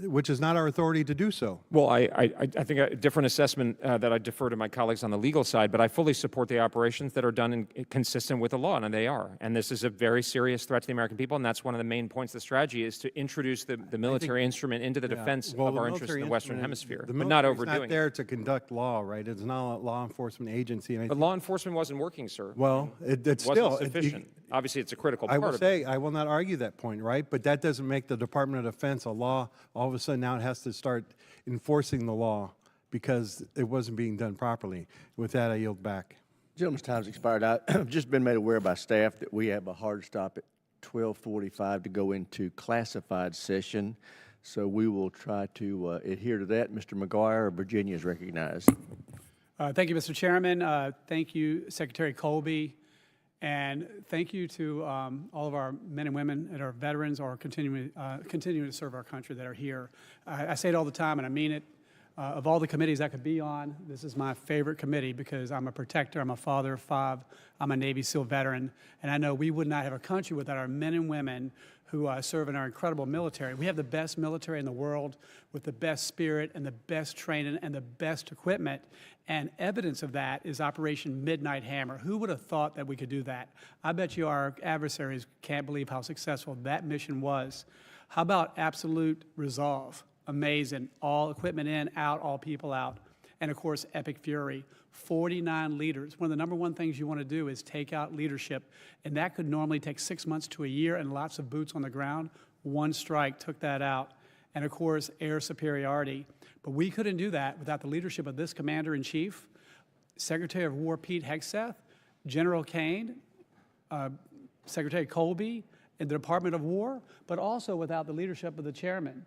which is not our authority to do so. Well, I think a different assessment that I defer to my colleagues on the legal side, but I fully support the operations that are done consistent with the law, and they are. And this is a very serious threat to the American people, and that's one of the main points of the strategy is to introduce the military instrument into the defense of our interests in the Western Hemisphere, but not overdoing it. It's not there to conduct law, right? It's not a law enforcement agency. But law enforcement wasn't working, sir. Well, it's wasn't still sufficient. Obviously, it's a critical part of it. I will not argue that point, right? But that doesn't make the Department of Defense a law. All of a sudden now it has to start enforcing the law because it wasn't being done properly. With that, I yield back. Gentleman's time's expired. I've just been made aware by staff that we have a hard stop at 12:45 to go into classified session. So we will try to adhere to that. Mr. McGuire, Virginia is recognized. Thank you, Mr. Chairman. Thank you, Secretary Colby. And thank you to all of our men and women that are veterans or continuing to serve our country that are here. I say it all the time, and I mean it. Of all the committees I could be on, this is my favorite committee because I'm a protector, I'm a father of 5, I'm a Navy SEAL veteran, and I know we would not have a country without our men and women who serve in our incredible military. We have the best military in the world with the best spirit and the best training and the best equipment. And evidence of that is Operation Midnight Hammer. Who would have thought that we could do that? I bet you our adversaries can't believe how successful that mission was. How about Absolute Resolve? Amazing. All equipment in, out, all people out. And of course, Epic Fury. 49 leaders. One of the number one things you want to do is take out leadership. And that could normally take 6 months to a year and lots of boots on the ground. One strike took that out. And of course, air superiority. But we couldn't do that without the leadership of this Commander-in-Chief, Secretary of War Pete Hegseth, General Kane, Secretary Colby, and the Department of War, but also without the leadership of the chairman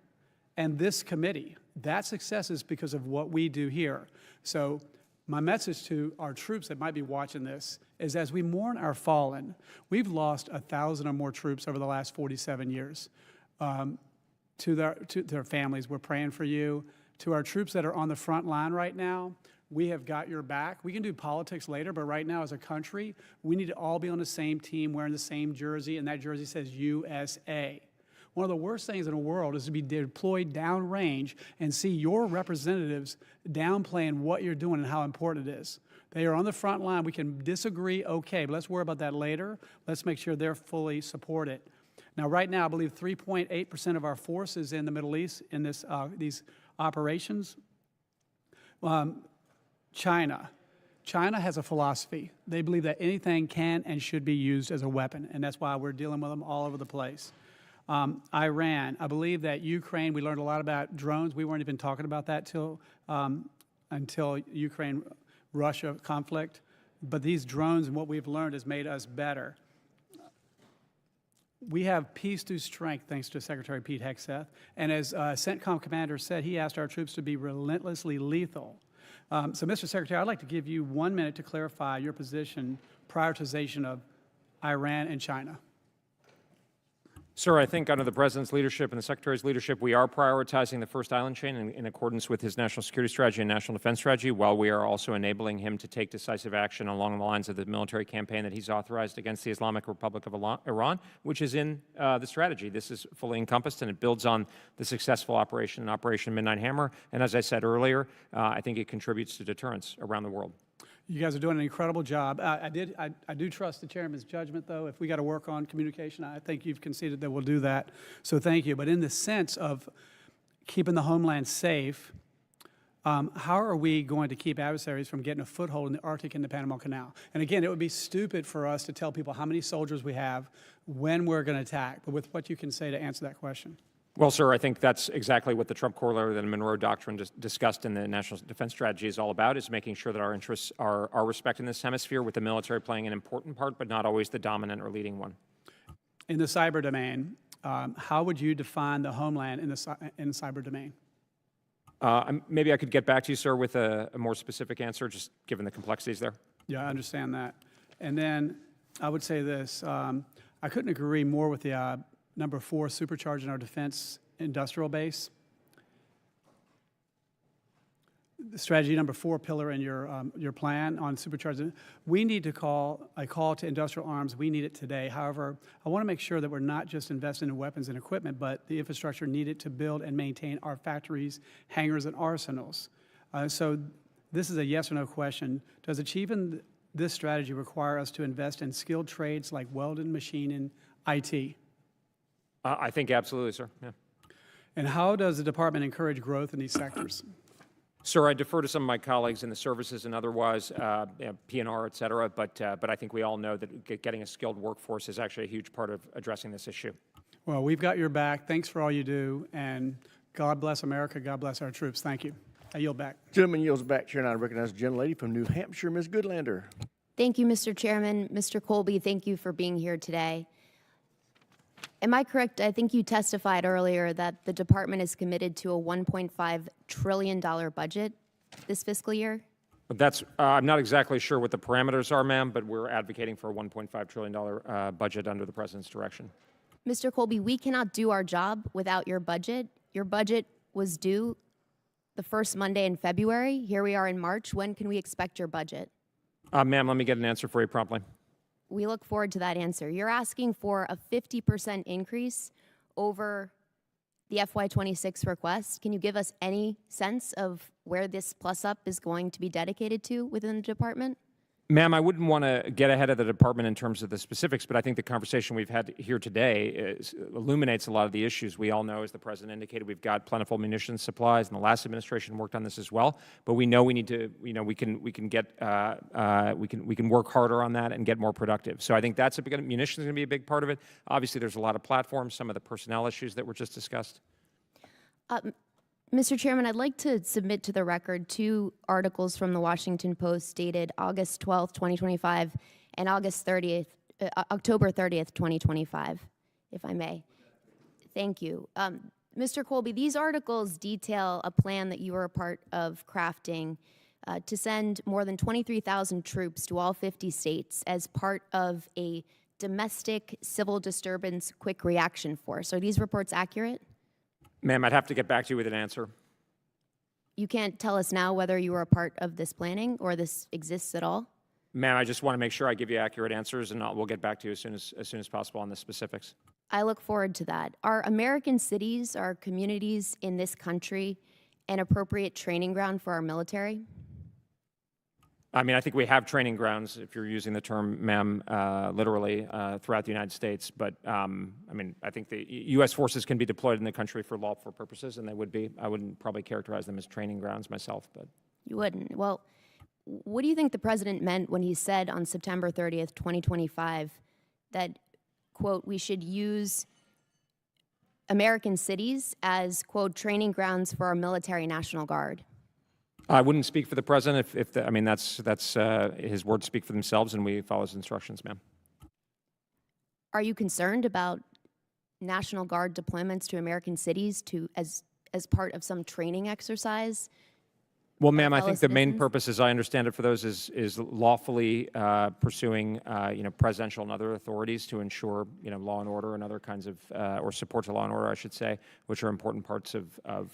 and this committee. That success is because of what we do here. So my message to our troops that might be watching this is as we mourn our fallen, we've lost 1,000 or more troops over the last 47 years. To their families, we're praying for you. To our troops that are on the front line right now, we have got your back. We can do politics later, but right now as a country, we need to all be on the same team, wearing the same jersey, and that jersey says USA. One of the worst things in the world is to be deployed downrange and see your representatives downplaying what you're doing and how important it is. They are on the front line. We can disagree, okay, but let's worry about that later. Let's make sure they're fully supported. Now, right now, I believe 3.8% of our force is in the Middle East in these operations. China has a philosophy. They believe that anything can and should be used as a weapon, and that's why we're dealing with them all over the place. Iran, I believe that Ukraine, we learned a lot about drones. We weren't even talking about that until Ukraine-Russia conflict. But these drones and what we've learned has made us better. We have peace through strength, thanks to Secretary Pete Hegseth. And as CENTCOM Commander said, he asked our troops to be relentlessly lethal. So, Mr. Secretary, I'd like to give you 1 minute to clarify your position, prioritization of Iran and China. Sir, I think under the President's leadership and the Secretary's leadership, we are prioritizing the first island chain in accordance with his national security strategy and national defense strategy, while we are also enabling him to take decisive action along the lines of the military campaign that he's authorized against the Islamic Republic of Iran, which is in the strategy. This is fully encompassed, and it builds on the successful Operation Midnight Hammer. And as I said earlier, I think it contributes to deterrence around the world. You guys are doing an incredible job. I do trust the chairman's judgment, though. If we got to work on communication, I think you've conceded that we'll do that. So thank you. But in the sense of keeping the homeland safe, how are we going to keep adversaries from getting a foothold in the Arctic and the Panama Canal? And again, it would be stupid for us to tell people how many soldiers we have, when we're going to attack, but with what you can say to answer that question. Well, sir, I think that's exactly what the Trump corollary, the Monroe Doctrine discussed in the National Defense Strategy is all about, is making sure that our interests are respected in this hemisphere, with the military playing an important part, but not always the dominant or leading one. In the cyber domain, how would you define the homeland in the cyber domain? Maybe I could get back to you, sir, with a more specific answer, just given the complexities there. Yeah, I understand that. And then I would say this. I couldn't agree more with the number 4, supercharging our defense industrial base. The strategy number 4 pillar in your plan on supercharging. We need to call a call to industrial arms. We need it today. However, I want to make sure that we're not just investing in weapons and equipment, but the infrastructure needed to build and maintain our factories, hangars, and arsenals. So this is a yes or no question. Does achieving this strategy require us to invest in skilled trades like welding, machining, IT? I think absolutely, sir. Yeah. And how does the department encourage growth in these sectors? Sir, I defer to some of my colleagues in the services and otherwise, P&R, et cetera, but I think we all know that getting a skilled workforce is actually a huge part of addressing this issue. Well, we've got your back. Thanks for all you do, and God bless America. God bless our troops. Thank you. I yield back. Gentleman yields back, Chair, and I recognize the gentlelady from New Hampshire, Ms. Goodlander. Thank you, Mr. Chairman. Mr. Colby, thank you for being here today. Am I correct? I think you testified earlier that the department is committed to a $1.5 trillion budget this fiscal year? That's, I'm not exactly sure what the parameters are, ma'am, but we're advocating for a $1.5 trillion budget under the President's direction. Mr. Colby, we cannot do our job without your budget. Your budget was due the first Monday in February. Here we are in March. When can we expect your budget? Ma'am, let me get an answer for you promptly. We look forward to that answer. You're asking for a 50% increase over the FY26 request. Can you give us any sense of where this plus-up is going to be dedicated to within the department? Ma'am, I wouldn't want to get ahead of the department in terms of the specifics, but I think the conversation we've had here today illuminates a lot of the issues. We all know, as the President indicated, we've got plentiful munitions supplies, and the last administration worked on this as well. But we know we need to, we can work harder on that and get more productive. So I think that's munitions is going to be a big part of it. Obviously, there's a lot of platforms, some of the personnel issues that were just discussed. Mr. Chairman, I'd like to submit to the record 2 articles from the Washington Post dated August 12th, 2025 and October 30th, 2025, if I may. Thank you. Mr. Colby, these articles detail a plan that you were a part of crafting to send more than 23,000 troops to all 50 states as part of a domestic civil disturbance quick reaction force. Are these reports accurate? Ma'am, I'd have to get back to you with an answer. You can't tell us now whether you were a part of this planning or this exists at all? Ma'am, I just want to make sure I give you accurate answers, and we'll get back to you as soon as possible on the specifics. I look forward to that. Are American cities, our communities in this country, an appropriate training ground for our military? I mean, I think we have training grounds, if you're using the term, ma'am, literally, throughout the United States. But, I mean, I think the U.S. forces can be deployed in the country for lawful purposes, and they would be. I wouldn't probably characterize them as training grounds myself. But you wouldn't. Well, what do you think the President meant when he said on September 30th, 2025, that, quote, we should use American cities as, quote, training grounds for our military National Guard? I wouldn't speak for the President. I mean, that's his words speak for themselves, and we follow his instructions, ma'am. Are you concerned about National Guard deployments to American cities as part of some training exercise? Well, ma'am, I think the main purpose, as I understand it, for those is lawfully pursuing, presidential and other authorities to ensure, law and order and other kinds of, or support to law and order, I should say, which are important parts of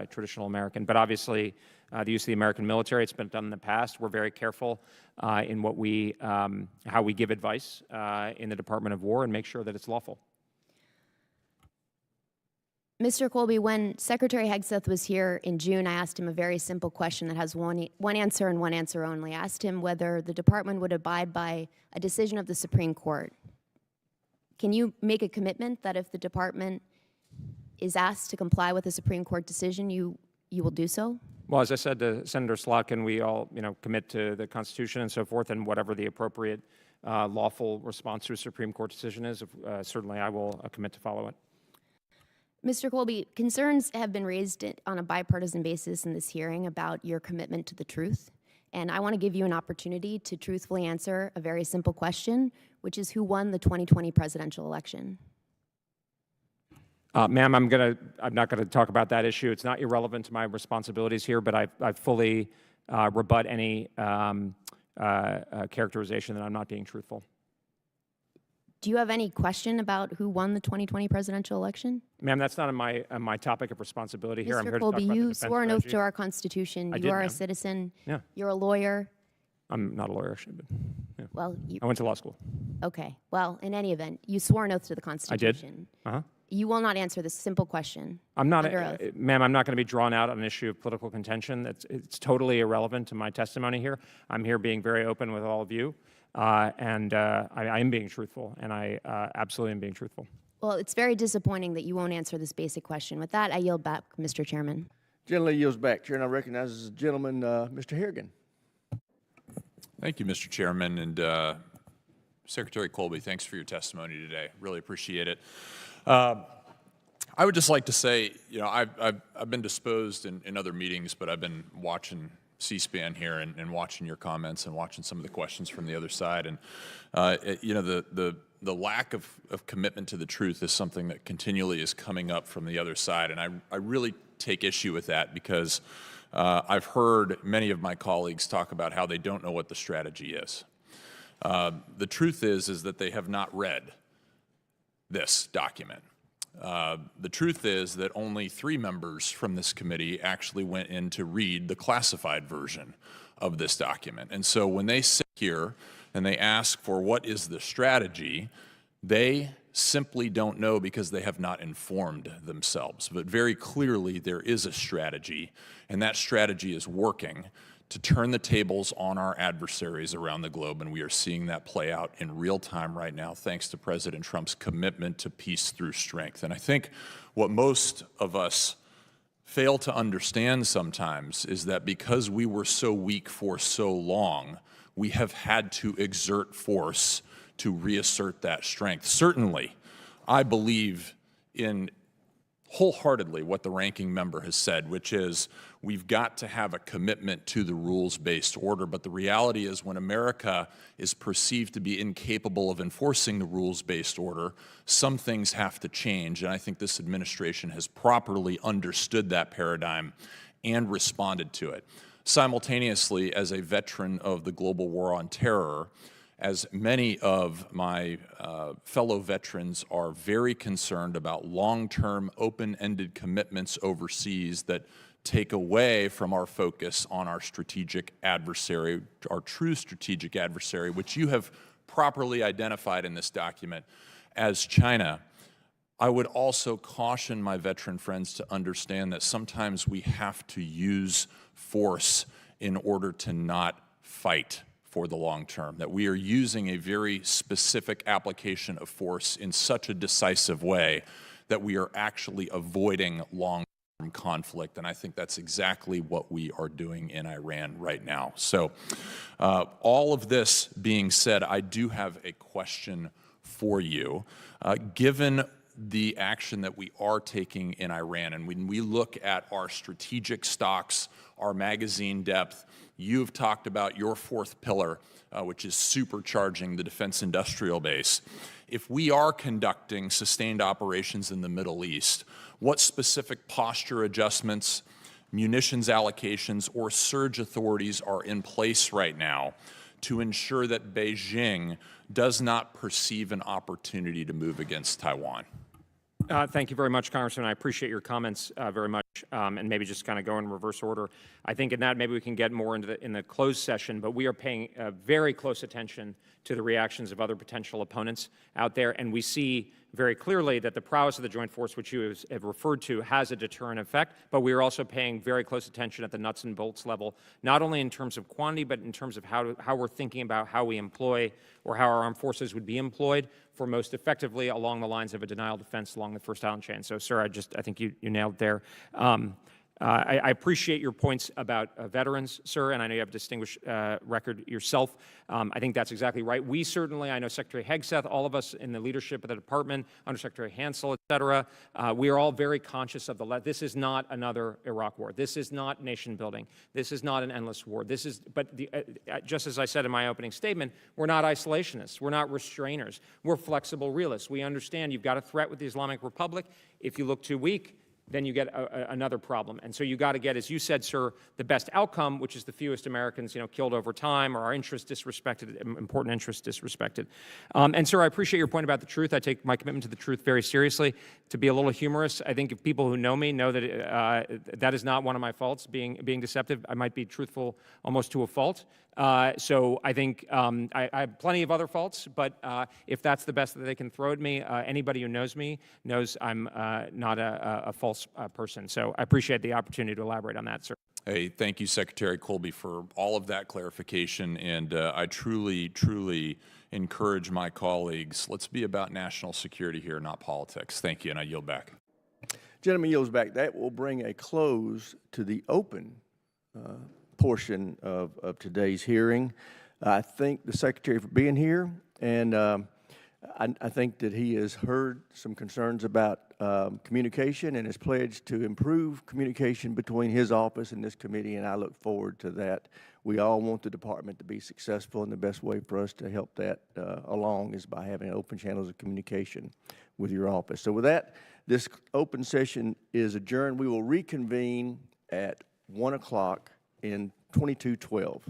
traditional American. But obviously, the use of the American military, it's been done in the past. We're very careful in how we give advice in the Department of War and make sure that it's lawful. Mr. Colby, when Secretary Hegseth was here in June, I asked him a very simple question that has one answer and one answer only. I asked him whether the department would abide by a decision of the Supreme Court. Can you make a commitment that if the department is asked to comply with a Supreme Court decision, you will do so? Well, as I said to Senator Slotkin, we all, commit to the Constitution and so forth, and whatever the appropriate lawful response to a Supreme Court decision is, certainly I will commit to follow it. Mr. Colby, concerns have been raised on a bipartisan basis in this hearing about your commitment to the truth. And I want to give you an opportunity to truthfully answer a very simple question, which is who won the 2020 presidential election? Ma'am, I'm not going to talk about that issue. It's not irrelevant to my responsibilities here, but I fully rebut any characterization that I'm not being truthful. Do you have any question about who won the 2020 presidential election? Ma'am, that's not my topic of responsibility here. I'm Mr. here Colby, to talk about the you defense swore an oath strategy. to our Constitution. I You did, are a ma'am. citizen. Yeah. You're a lawyer. I'm not a lawyer, actually, but yeah. Well, I went to law school. Okay. Well, in any event, you swore an oath to the I Constitution. did. Uh-huh. You will not answer this simple question. I'm not, under oath. ma'am, I'm not going to be drawn out on an issue of political contention. It's totally irrelevant to my testimony here. I'm here being very open with all of you, and I am being truthful, and I absolutely am being truthful. Well, it's very disappointing that you won't answer this basic question. With that, I yield back, Mr. Chairman. Gentleman yields back. Chair now recognizes the gentleman, Mr. Harrigan. Thank you, Mr. Chairman, and Secretary Colby, thanks for your testimony today. Really appreciate it. I would just like to say, I've been disposed in other meetings, but I've been watching C-SPAN here and watching your comments and watching some of the questions from the other side. And, the lack of commitment to the truth is something that continually is coming up from the other side. And I really take issue with that because I've heard many of my colleagues talk about how they don't know what the strategy is. The truth is that they have not read this document. The truth is that only 3 members from this committee actually went in to read the classified version of this document. And so when they sit here and they ask for what is the strategy, they simply don't know because they have not informed themselves. But very clearly there is a strategy, and that strategy is working to turn the tables on our adversaries around the globe, and we are seeing that play out in real time right now thanks to President Trump's commitment to peace through strength. And I think what most of us fail to understand sometimes is that because we were so weak for so long, we have had to exert force to reassert that strength. Certainly, I believe in wholeheartedly what the ranking member has said, which is we've got to have a commitment to the rules-based order. But the reality is when America is perceived to be incapable of enforcing the rules-based order, some things have to change. And I think this administration has properly understood that paradigm and responded to it. Simultaneously, as a veteran of the global war on terror, as many of my fellow veterans are very concerned about long-term, open-ended commitments overseas that take away from our focus on our strategic adversary, our true strategic adversary, which you have properly identified in this document as China. I would also caution my veteran friends to understand that sometimes we have to use force in order to not fight for the long term, that we are using a very specific application of force in such a decisive way that we are actually avoiding long-term conflict. And I think that's exactly what we are doing in Iran right now. So all of this being said, I do have a question for you. Given the action that we are taking in Iran, and when we look at our strategic stocks, our magazine depth, you've talked about your 4th pillar, which is supercharging the defense industrial base. If we are conducting sustained operations in the Middle East, what specific posture adjustments, munitions allocations, or surge authorities are in place right now to ensure that Beijing does not perceive an opportunity to move against Taiwan? Thank you very much, Congressman. I appreciate your comments very much, and maybe just kind of go in reverse order. I think in that maybe we can get more into in the closed session, but we are paying very close attention to the reactions of other potential opponents out there, and we see very clearly that the prowess of the joint force, which you have referred to, has a deterrent effect, but we are also paying very close attention at the nuts and bolts level, not only in terms of quantity, but in terms of how we're thinking about how we employ or how our armed forces would be employed for most effectively along the lines of a denial defense along the first island chain. So, sir, I think you nailed there. I appreciate your points about veterans, sir, and I know you have a distinguished record yourself. I think that's exactly right. We certainly, I know Secretary Hegseth, all of us in the leadership of the department, Undersecretary Hansel, et cetera, we are all very conscious of this is not another Iraq war. This is not nation building. This is not an endless war. This is, but just as I said in my opening statement, we're not isolationists. We're not restrainers. We're flexible realists. We understand you've got a threat with the Islamic Republic. If you look too weak, then you get another problem. And so you got to get, as you said, sir, the best outcome, which is the fewest Americans, killed over time, or our interests disrespected, important interests disrespected. And sir, I appreciate your point about the truth. I take my commitment to the truth very seriously. To be a little humorous, I think if people who know me know that that is not one of my faults, being deceptive. I might be truthful almost to a fault. So I think I have plenty of other faults, but if that's the best that they can throw at me, anybody who knows me knows I'm not a false person. So I appreciate the opportunity to elaborate on that, sir. Hey, thank you, Secretary Colby, for all of that clarification, and I truly, truly encourage my colleagues, let's be about national security here, not politics. Thank you, and I yield back. Gentleman yields back. That will bring a close to the open portion of today's hearing. I thank the Secretary for being here, and I think that he has heard some concerns about communication and has pledged to improve communication between his office and this committee, and I look forward to that. We all want the department to be successful, and the best way for us to help that along is by having open channels of communication with your office. So with that, this open session is adjourned. We will reconvene at 1 o'clock in 2212.